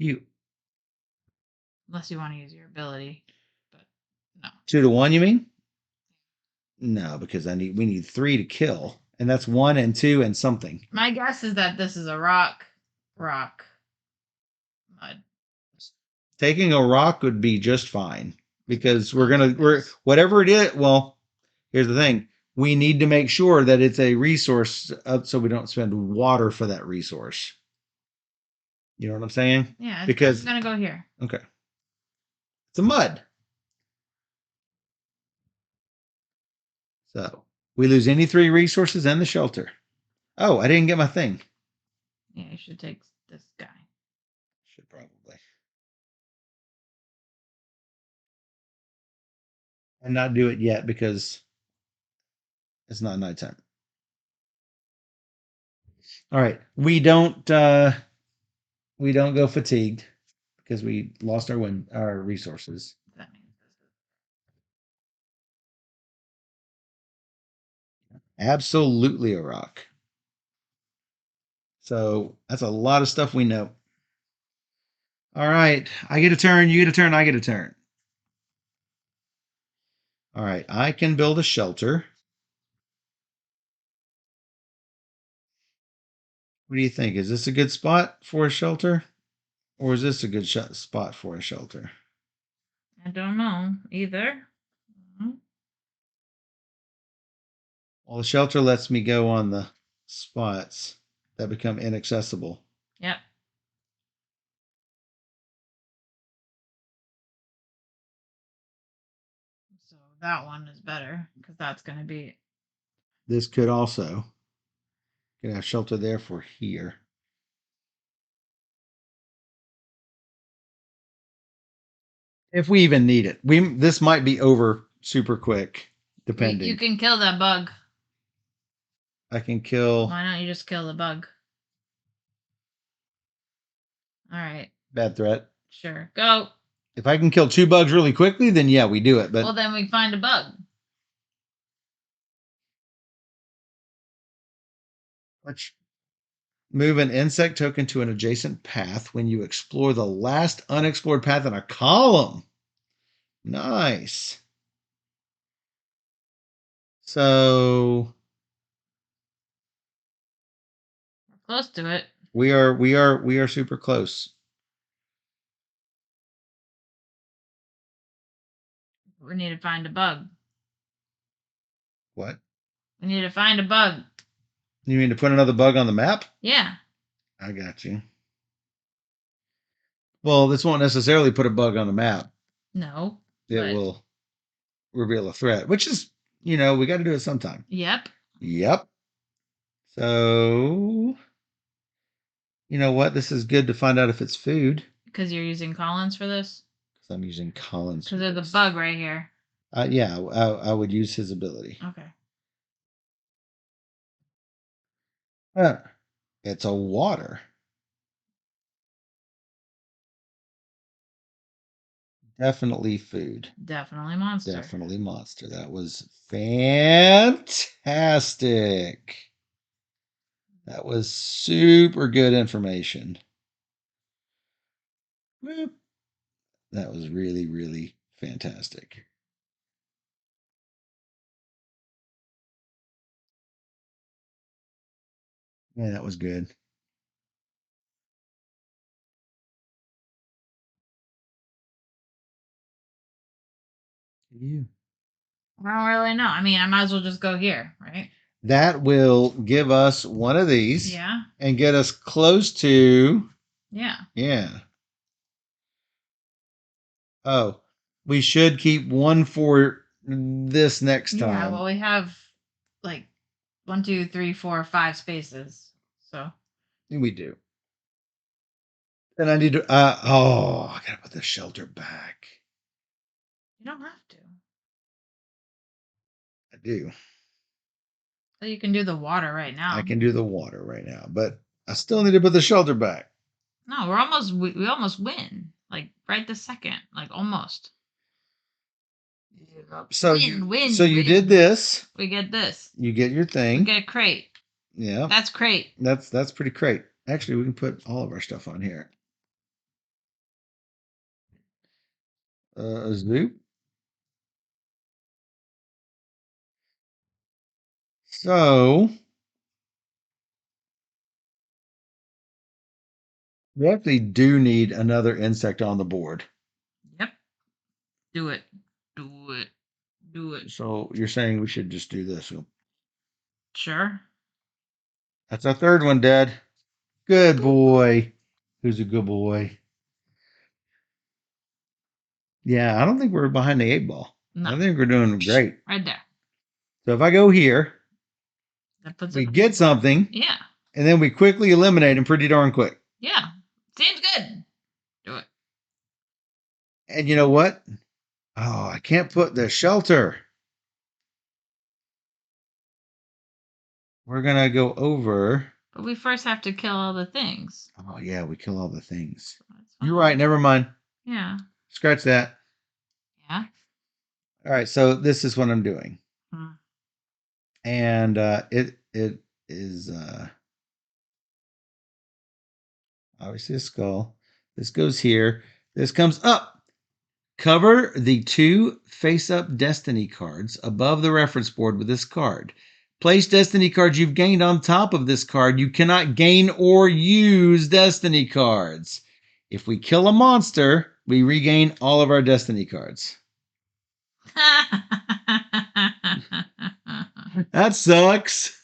Speaker 1: Unless you want to use your ability. But no.
Speaker 2: 2 to 1, you mean? No, because we need 3 to kill. And that's 1 and 2 and something.
Speaker 1: My guess is that this is a rock, mud.
Speaker 2: Taking a rock would be just fine. Because we're whatever it is, well, here's the thing. We need to make sure that it's a resource so we don't spend water for that resource. You know what I'm saying?
Speaker 1: Yeah,
Speaker 2: because
Speaker 1: it's going to go here.
Speaker 2: Okay. It's a mud. So we lose any 3 resources and the shelter. Oh, I didn't get my thing.
Speaker 1: Yeah, you should take this guy.
Speaker 2: Should probably. And not do it yet because it's not nighttime. All right. We don't go fatigued because we lost our resources.
Speaker 1: That means
Speaker 2: Absolutely a rock. So that's a lot of stuff we know. All right. I get a turn. You get a turn. I get a turn. All right. I can build a shelter. What do you think? Is this a good spot for a shelter? Or is this a good spot for a shelter?
Speaker 1: I don't know either.
Speaker 2: Well, the shelter lets me go on the spots that become inaccessible.
Speaker 1: Yep. So that one is better because that's going to be.
Speaker 2: This could also get a shelter there for here. If we even need it. This might be over super quick, depending.
Speaker 1: You can kill that bug.
Speaker 2: I can kill.
Speaker 1: Why don't you just kill the bug? All right.
Speaker 2: Bad threat.
Speaker 1: Sure. Go.
Speaker 2: If I can kill 2 bugs really quickly, then yeah, we do it. But
Speaker 1: well, then we find a bug.
Speaker 2: let's move an insect token to an adjacent path when you explore the last unexplored path in a column. Nice. So
Speaker 1: we're close to it.
Speaker 2: We are super close.
Speaker 1: We need to find a bug.
Speaker 2: What?
Speaker 1: We need to find a bug.
Speaker 2: You mean to put another bug on the map?
Speaker 1: Yeah.
Speaker 2: I got you. Well, this won't necessarily put a bug on the map.
Speaker 1: No.
Speaker 2: It will reveal a threat, which is, we got to do it sometime.
Speaker 1: Yep.
Speaker 2: So, you know what? This is good to find out if it's food.
Speaker 1: Because you're using Collins for this?
Speaker 2: Because I'm using Collins.
Speaker 1: Because there's a bug right here.
Speaker 2: Yeah, I would use his ability.
Speaker 1: Okay.
Speaker 2: It's a water. Definitely food.
Speaker 1: Definitely monster.
Speaker 2: Definitely monster. That was fantastic. That was super good information. That was really, really fantastic. Yeah, that was good. You.
Speaker 1: I don't really know. I mean, I might as well just go here, right?
Speaker 2: That will give us one of these.
Speaker 1: Yeah.
Speaker 2: And get us close to.
Speaker 1: Yeah.
Speaker 2: Yeah. Oh, we should keep one for this next time.
Speaker 1: Yeah, well, we have like 1, 2, 3, 4, 5 spaces. So
Speaker 2: We do. And I need to. I gotta put the shelter back.
Speaker 1: you don't have to.
Speaker 2: I do.
Speaker 1: So you can do the water right now.
Speaker 2: I can do the water right now, but I still need to put the shelter back.
Speaker 1: No, we almost win. Like right this second. Like almost.
Speaker 2: So
Speaker 1: Win.
Speaker 2: you did this.
Speaker 1: We get this.
Speaker 2: You get your thing.
Speaker 1: We get a crate.
Speaker 2: Yeah.
Speaker 1: That's crate.
Speaker 2: That's pretty great. Actually, we can put all of our stuff on here. Zoop. So we actually do need another insect on the board.
Speaker 1: Yep. Do it. Do it. Do it.
Speaker 2: So you're saying we should just do this?
Speaker 1: Sure.
Speaker 2: That's our third one, Dad. Good boy. Who's a good boy? Yeah, I don't think we're behind the 8 ball.
Speaker 1: No.
Speaker 2: I think we're doing great.
Speaker 1: Right there.
Speaker 2: So if I go here,
Speaker 1: That puts
Speaker 2: we
Speaker 1: it.
Speaker 2: get something,
Speaker 1: Yeah.
Speaker 2: and then we quickly eliminate them pretty darn quick.
Speaker 1: Yeah. Seems good. Do it.
Speaker 2: And you know what? Oh, I can't put the shelter. We're going to go over.
Speaker 1: But we first have to kill all the things.
Speaker 2: Oh, yeah, we kill all the things.
Speaker 1: So that's fine.
Speaker 2: You're right. Never mind.
Speaker 1: Yeah.
Speaker 2: Scratch that.
Speaker 1: Yeah.
Speaker 2: All right. So this is what I'm doing.
Speaker 1: Hmm.
Speaker 2: And it is obviously a skull. This goes here. This comes up. Cover the 2 face-up destiny cards above the reference board with this card. Place destiny cards you've gained on top of this card. You cannot gain or use destiny cards. If we kill a monster, we regain all of our destiny cards. That sucks.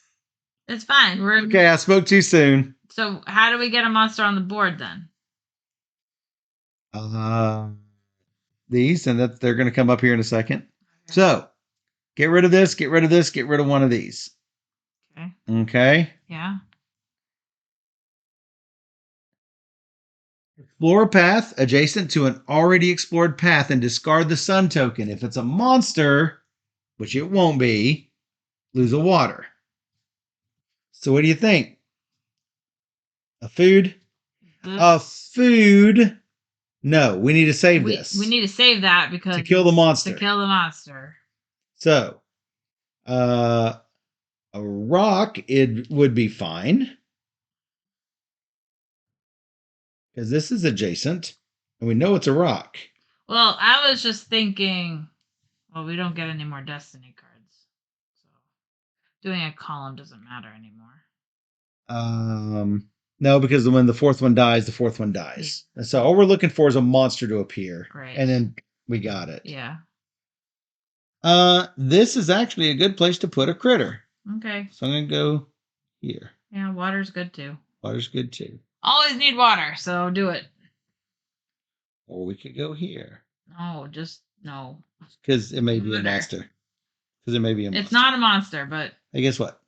Speaker 1: It's fine. We're
Speaker 2: Okay, I spoke too soon.
Speaker 1: So how do we get a monster on the board then?
Speaker 2: These, and that they're going to come up here in a second. Okay. So get rid of this, get rid of this, get rid of one of these.
Speaker 1: Okay.
Speaker 2: Okay.
Speaker 1: Yeah.
Speaker 2: Explore a path adjacent to an already explored path and discard the sun token. If it's a monster, which it won't be, lose a water. So what do you think? A food? A food? No, we need to save this.
Speaker 1: We need to save that because
Speaker 2: to kill the monster.
Speaker 1: To kill the monster.
Speaker 2: So, a rock, it would be fine. Because this is adjacent, and we know it's a rock.
Speaker 1: Well, I was just thinking, well, we don't get any more destiny cards. So doing a column doesn't matter anymore.
Speaker 2: No, because when the fourth one dies, the fourth one dies. Yeah. And so all we're looking for is a monster to appear.
Speaker 1: Right.
Speaker 2: And then we got it.
Speaker 1: Yeah.
Speaker 2: This is actually a good place to put a critter.
Speaker 1: Okay.
Speaker 2: So I'm going to go here.
Speaker 1: Yeah, water's good too.
Speaker 2: Water's good too.
Speaker 1: Always need water, so do it.
Speaker 2: Or we could go here.
Speaker 1: No, just no.
Speaker 2: Because it may be a monster. Because it may be a monster.
Speaker 1: It's not a monster, but...
Speaker 2: Hey, guess what?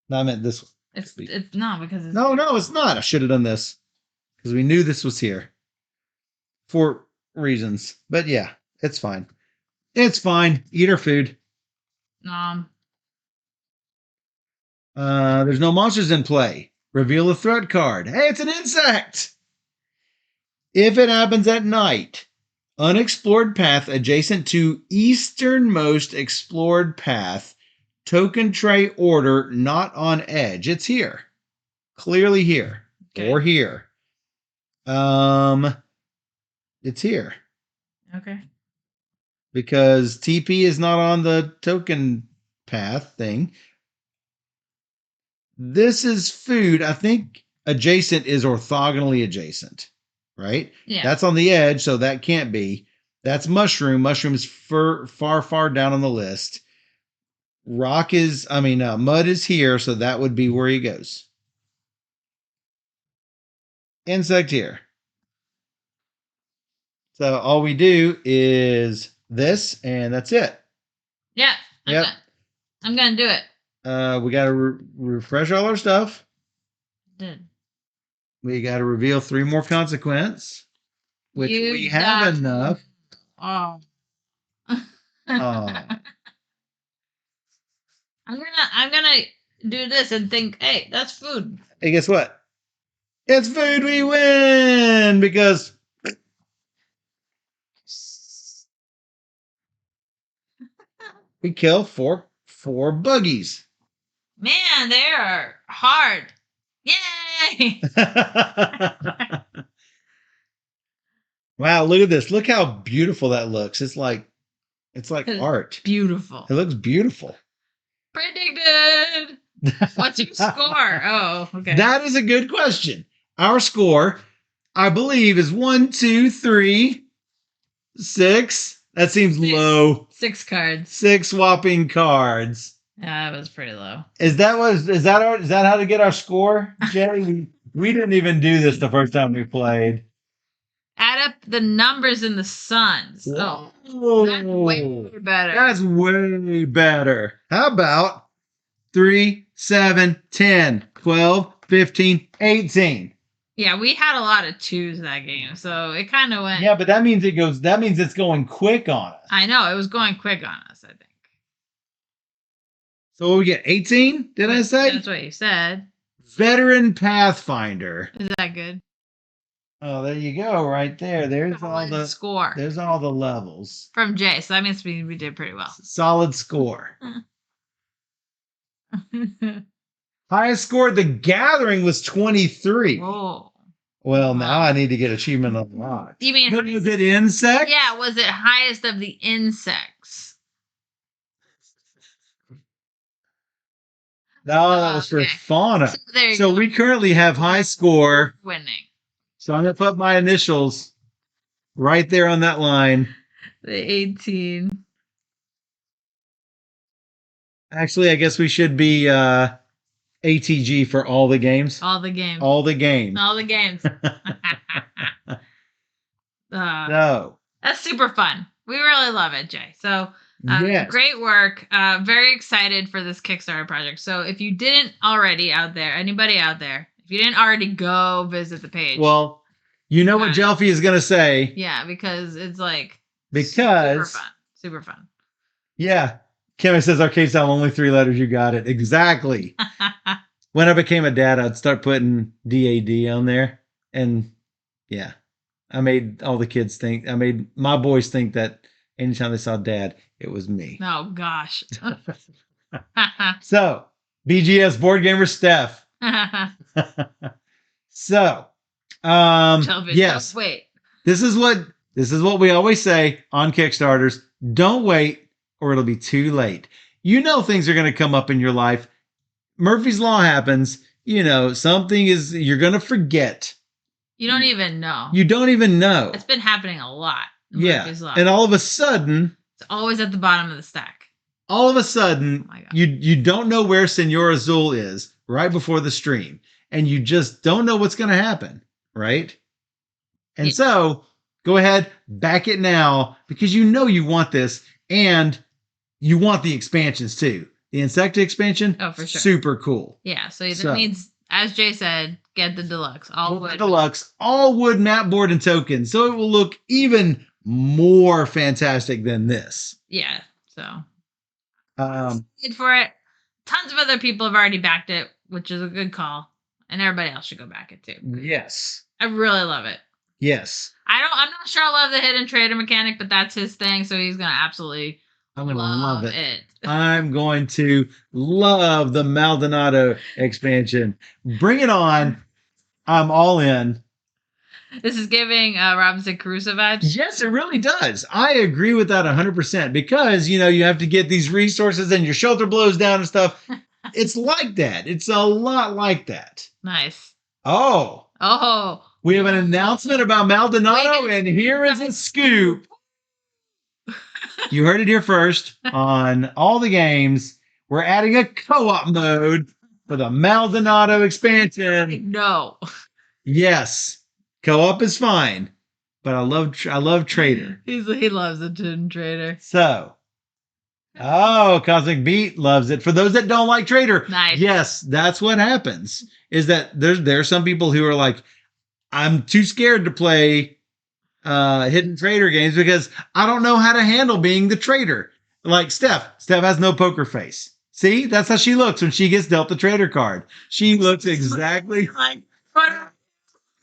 Speaker 2: No, I meant this one.
Speaker 1: It's not because it's...
Speaker 2: No, it's not. I should have done this. Because we knew this was here. For reasons. But yeah, it's fine. It's fine. Eat our food. There's no monsters in play. Reveal a threat card. Hey, it's an insect! If it happens at night, unexplored path adjacent to easternmost explored path, token tray order not on edge. It's here. Clearly here. Okay. Or here. It's here.
Speaker 1: Okay.
Speaker 2: Because TP is not on the token path thing. This is food. I think adjacent is orthogonally adjacent, right?
Speaker 1: Yeah.
Speaker 2: That's on the edge, so that can't be. That's mushroom. Mushroom is far down on the list. Mud is here, so that would be where he goes. Insect here. So all we do is this, and that's it.
Speaker 1: Yeah.
Speaker 2: Yep.
Speaker 1: I'm gonna do it.
Speaker 2: We got to refresh all our stuff.
Speaker 1: Did.
Speaker 2: We got to reveal 3 more consequence, which
Speaker 1: You
Speaker 2: we have enough.
Speaker 1: Oh.
Speaker 2: Oh.
Speaker 1: I'm gonna do this and think, hey, that's food.
Speaker 2: Hey, guess what? It's food. We win because we killed four buggies.
Speaker 1: Man, they are hard. Yay!
Speaker 2: Wow, look at this. Look how beautiful that looks. It's like art.
Speaker 1: Beautiful.
Speaker 2: It looks beautiful.
Speaker 1: Predicted. What's your score? Oh, okay.
Speaker 2: That is a good question. Our score, I believe, is 1, 2, 3, 6. That seems low.
Speaker 1: 6 cards.
Speaker 2: 6 whopping cards.
Speaker 1: Yeah, that was pretty low.
Speaker 2: Is that how to get our score, Jay? we didn't even do this the first time we played.
Speaker 1: Add up the numbers in the suns.
Speaker 2: Whoa.
Speaker 1: Oh, that's way better.
Speaker 2: That's way better. How about 3, 7, 10, 12, 15, 18?
Speaker 1: Yeah, we had a lot of 2s that game, so it kind of went.
Speaker 2: Yeah, but that means it's going quick on us.
Speaker 1: I know, it was going quick on us, I think.
Speaker 2: So what we get, 18? Did I say?
Speaker 1: That's what you said.
Speaker 2: Veteran Pathfinder.
Speaker 1: Is that good?
Speaker 2: Oh, there you go, right there. There's all the
Speaker 1: score.
Speaker 2: There's all the levels.
Speaker 1: From Jay, so that means we did pretty well.
Speaker 2: Solid score. Highest score at the gathering was 23.
Speaker 1: Oh.
Speaker 2: Well, now I need to get achievement unlocked.
Speaker 1: You mean
Speaker 2: was it insect?
Speaker 1: Yeah, was it highest of the insects?
Speaker 2: No, that was for fauna. So we currently have high score.
Speaker 1: Winning.
Speaker 2: So I'm going to put my initials right there on that line.
Speaker 1: The 18.
Speaker 2: Actually, I guess we should be ATG for all the games.
Speaker 1: All the games.
Speaker 2: All the games.
Speaker 1: All the games.
Speaker 2: No.
Speaker 1: That's super fun. We really love it, Jay. So
Speaker 2: yes.
Speaker 1: Great work. Very excited for this Kickstarter project. So if you didn't already anybody out there, if you didn't already go visit the page.
Speaker 2: Well, you know what Jelfie is going to say.
Speaker 1: Yeah, because it's like
Speaker 2: super
Speaker 1: fun. Super fun.
Speaker 2: Yeah. Kimmy says arcade style, only 3 letters. You got it. Exactly. When I became a dad, I'd start putting DAD on there. And yeah, I made all the kids think, I made my boys think that anytime they saw dad, it was me.
Speaker 1: Oh, gosh.
Speaker 2: So, BGS board gamer Steph. So, yes.
Speaker 1: Wait.
Speaker 2: This is what we always say on Kickstarters. Don't wait or it'll be too late. You know things are going to come up in your life. Murphy's Law happens. You know, you're going to forget.
Speaker 1: You don't even know.
Speaker 2: You don't even know.
Speaker 1: It's been happening a lot.
Speaker 2: Yeah. And all of a sudden.
Speaker 1: It's always at the bottom of the stack.
Speaker 2: All of a sudden, you don't know where Senor Azul is right before the stream. And you just don't know what's going to happen. Right? And so, go ahead, back it now. Because you know you want this. And you want the expansions too. The Insecta expansion.
Speaker 1: Oh, for sure.
Speaker 2: Super cool.
Speaker 1: Yeah. So that means, as Jay said, get the deluxe. All wood.
Speaker 2: Deluxe. All wood map board and tokens. So it will look even more fantastic than this.
Speaker 1: Yeah. So. Good for it. Tons of other people have already backed it, which is a good call. And everybody else should go back it too.
Speaker 2: Yes.
Speaker 1: I really love it.
Speaker 2: Yes.
Speaker 1: I'm not sure I love the hidden trader mechanic, but that's his thing. So he's going to absolutely
Speaker 2: I'm going to love it. I'm going to love the Maldonado expansion. Bring it on. I'm all in.
Speaker 1: This is giving Robinson Crusoe vibes.
Speaker 2: Yes, it really does. I agree with that 100% because, you know, you have to get these resources and your shelter blows down and stuff. It's like that. It's a lot like that.
Speaker 1: Nice.
Speaker 2: Oh. We have an announcement about Maldonado, and here is a scoop. You heard it here first on all the games. We're adding a co-op mode for the Maldonado expansion.
Speaker 1: No.
Speaker 2: Yes. Co-op is fine, but I love Trader.
Speaker 1: He loves the Tin Trader.
Speaker 2: So, Oh, Cosmic Beat loves it. For those that don't like Trader,
Speaker 1: Nice.
Speaker 2: yes, that's what happens. Is that there are some people who are like, I'm too scared to play hidden trader games because I don't know how to handle being the trader. Like Steph. Steph has no poker face. See, that's how she looks when she gets dealt the trader card. She looks exactly like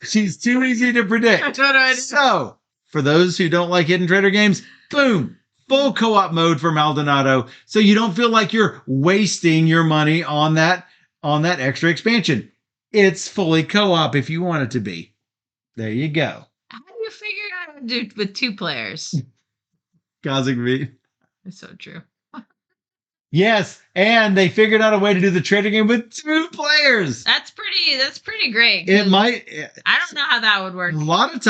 Speaker 2: she's too easy to predict.
Speaker 1: What do I do?
Speaker 2: So, for those who don't like hidden trader games, boom, full co-op mode for Maldonado, so you don't feel like you're wasting your money on that extra expansion. It's fully co-op if you want it to be. There you go.
Speaker 1: How do you figure out how to do with 2 players?
Speaker 2: Cosmic Beat.
Speaker 1: It's so true.
Speaker 2: Yes, and they figured out a way to do the trader game with 2 players.
Speaker 1: That's pretty great.
Speaker 2: It
Speaker 1: 'cause
Speaker 2: might.
Speaker 1: I don't know how that would work.
Speaker 2: A lot of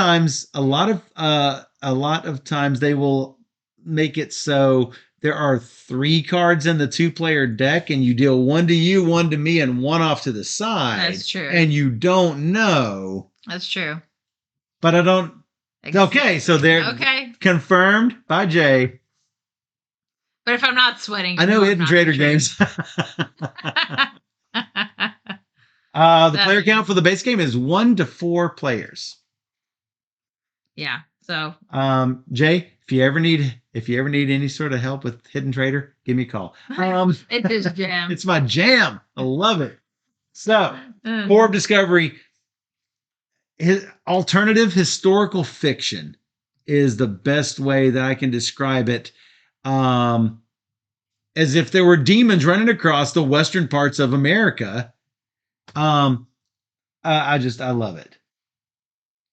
Speaker 2: times they will make it so there are 3 cards in the 2-player deck, and you deal 1 to you, 1 to me, and 1 off to the side.
Speaker 1: That's true.
Speaker 2: And you don't know.
Speaker 1: That's true.
Speaker 2: But I don't. Okay, so they're
Speaker 1: Okay.
Speaker 2: confirmed by Jay.
Speaker 1: But if I'm not sweating,
Speaker 2: I know
Speaker 1: I'm
Speaker 2: hidden
Speaker 1: not
Speaker 2: trader
Speaker 1: the
Speaker 2: games. The player count for the base game is 1 to 4 players.
Speaker 1: Yeah. So
Speaker 2: Jay, if you ever need any sort of help with hidden trader, give me a call.
Speaker 1: it's his jam.
Speaker 2: It's my jam. I love it. So, Core of Discovery, alternative historical fiction is the best way that I can describe it. As if there were demons running across the western parts of America. I love it.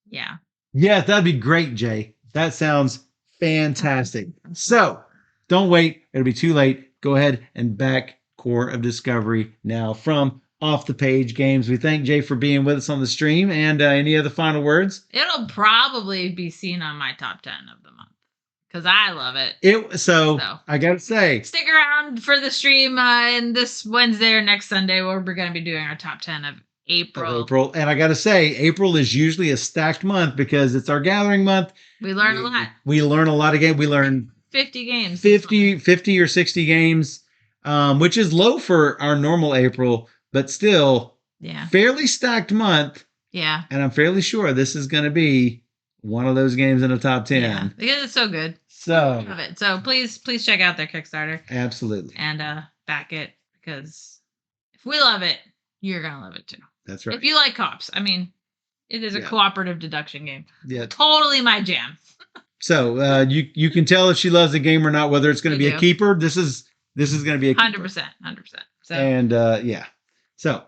Speaker 1: Yeah.
Speaker 2: Yeah, that'd be great, Jay. That sounds fantastic. So, don't wait. It'll be too late. Go ahead and back Core of Discovery now from Off the Page Games. We thank Jay for being with us on the stream. And any other final words? It'll
Speaker 1: probably be seen on my top 10 of the month because I love it.
Speaker 2: So I gotta say,
Speaker 1: stick around for the stream in this Wednesday or next Sunday where we're going to be doing our top 10 of April.
Speaker 2: And I gotta say, April is usually a stacked month because it's our gathering month.
Speaker 1: We learn a lot.
Speaker 2: We learn a lot of games. We learn
Speaker 1: 50 games.
Speaker 2: 50 or 60 games, which is low for our normal April, but still fairly stacked month.
Speaker 1: Yeah.
Speaker 2: And I'm fairly sure this is going to be one of those games in the top 10.
Speaker 1: Yeah, because it's so good.
Speaker 2: So
Speaker 1: I love it. So please check out their Kickstarter.
Speaker 2: Absolutely.
Speaker 1: And back it because if we love it, you're going to love it too.
Speaker 2: That's right.
Speaker 1: If you like cops, I mean, it is a cooperative deduction game.
Speaker 2: Yeah.
Speaker 1: Totally my jam.
Speaker 2: So you can tell if she loves the game or not, whether it's going to be a keeper. This is going to be a keeper.
Speaker 1: 100%. So
Speaker 2: and So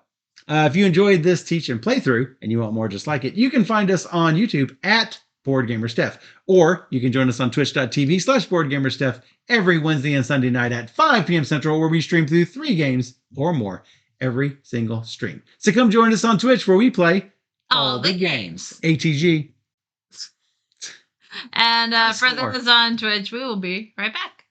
Speaker 2: if you enjoyed this teach and playthrough and you want more just like it, you can find us on YouTube at BoardGamerSteph, or you can join us on twitch.tv/BoardGamerSteph every Wednesday and Sunday night at 5 p.m. Central, where we stream through 3 games or more every single stream. So come join us on Twitch where we play
Speaker 1: all the games.
Speaker 2: ATG.
Speaker 1: And for those on Twitch, we will be right back.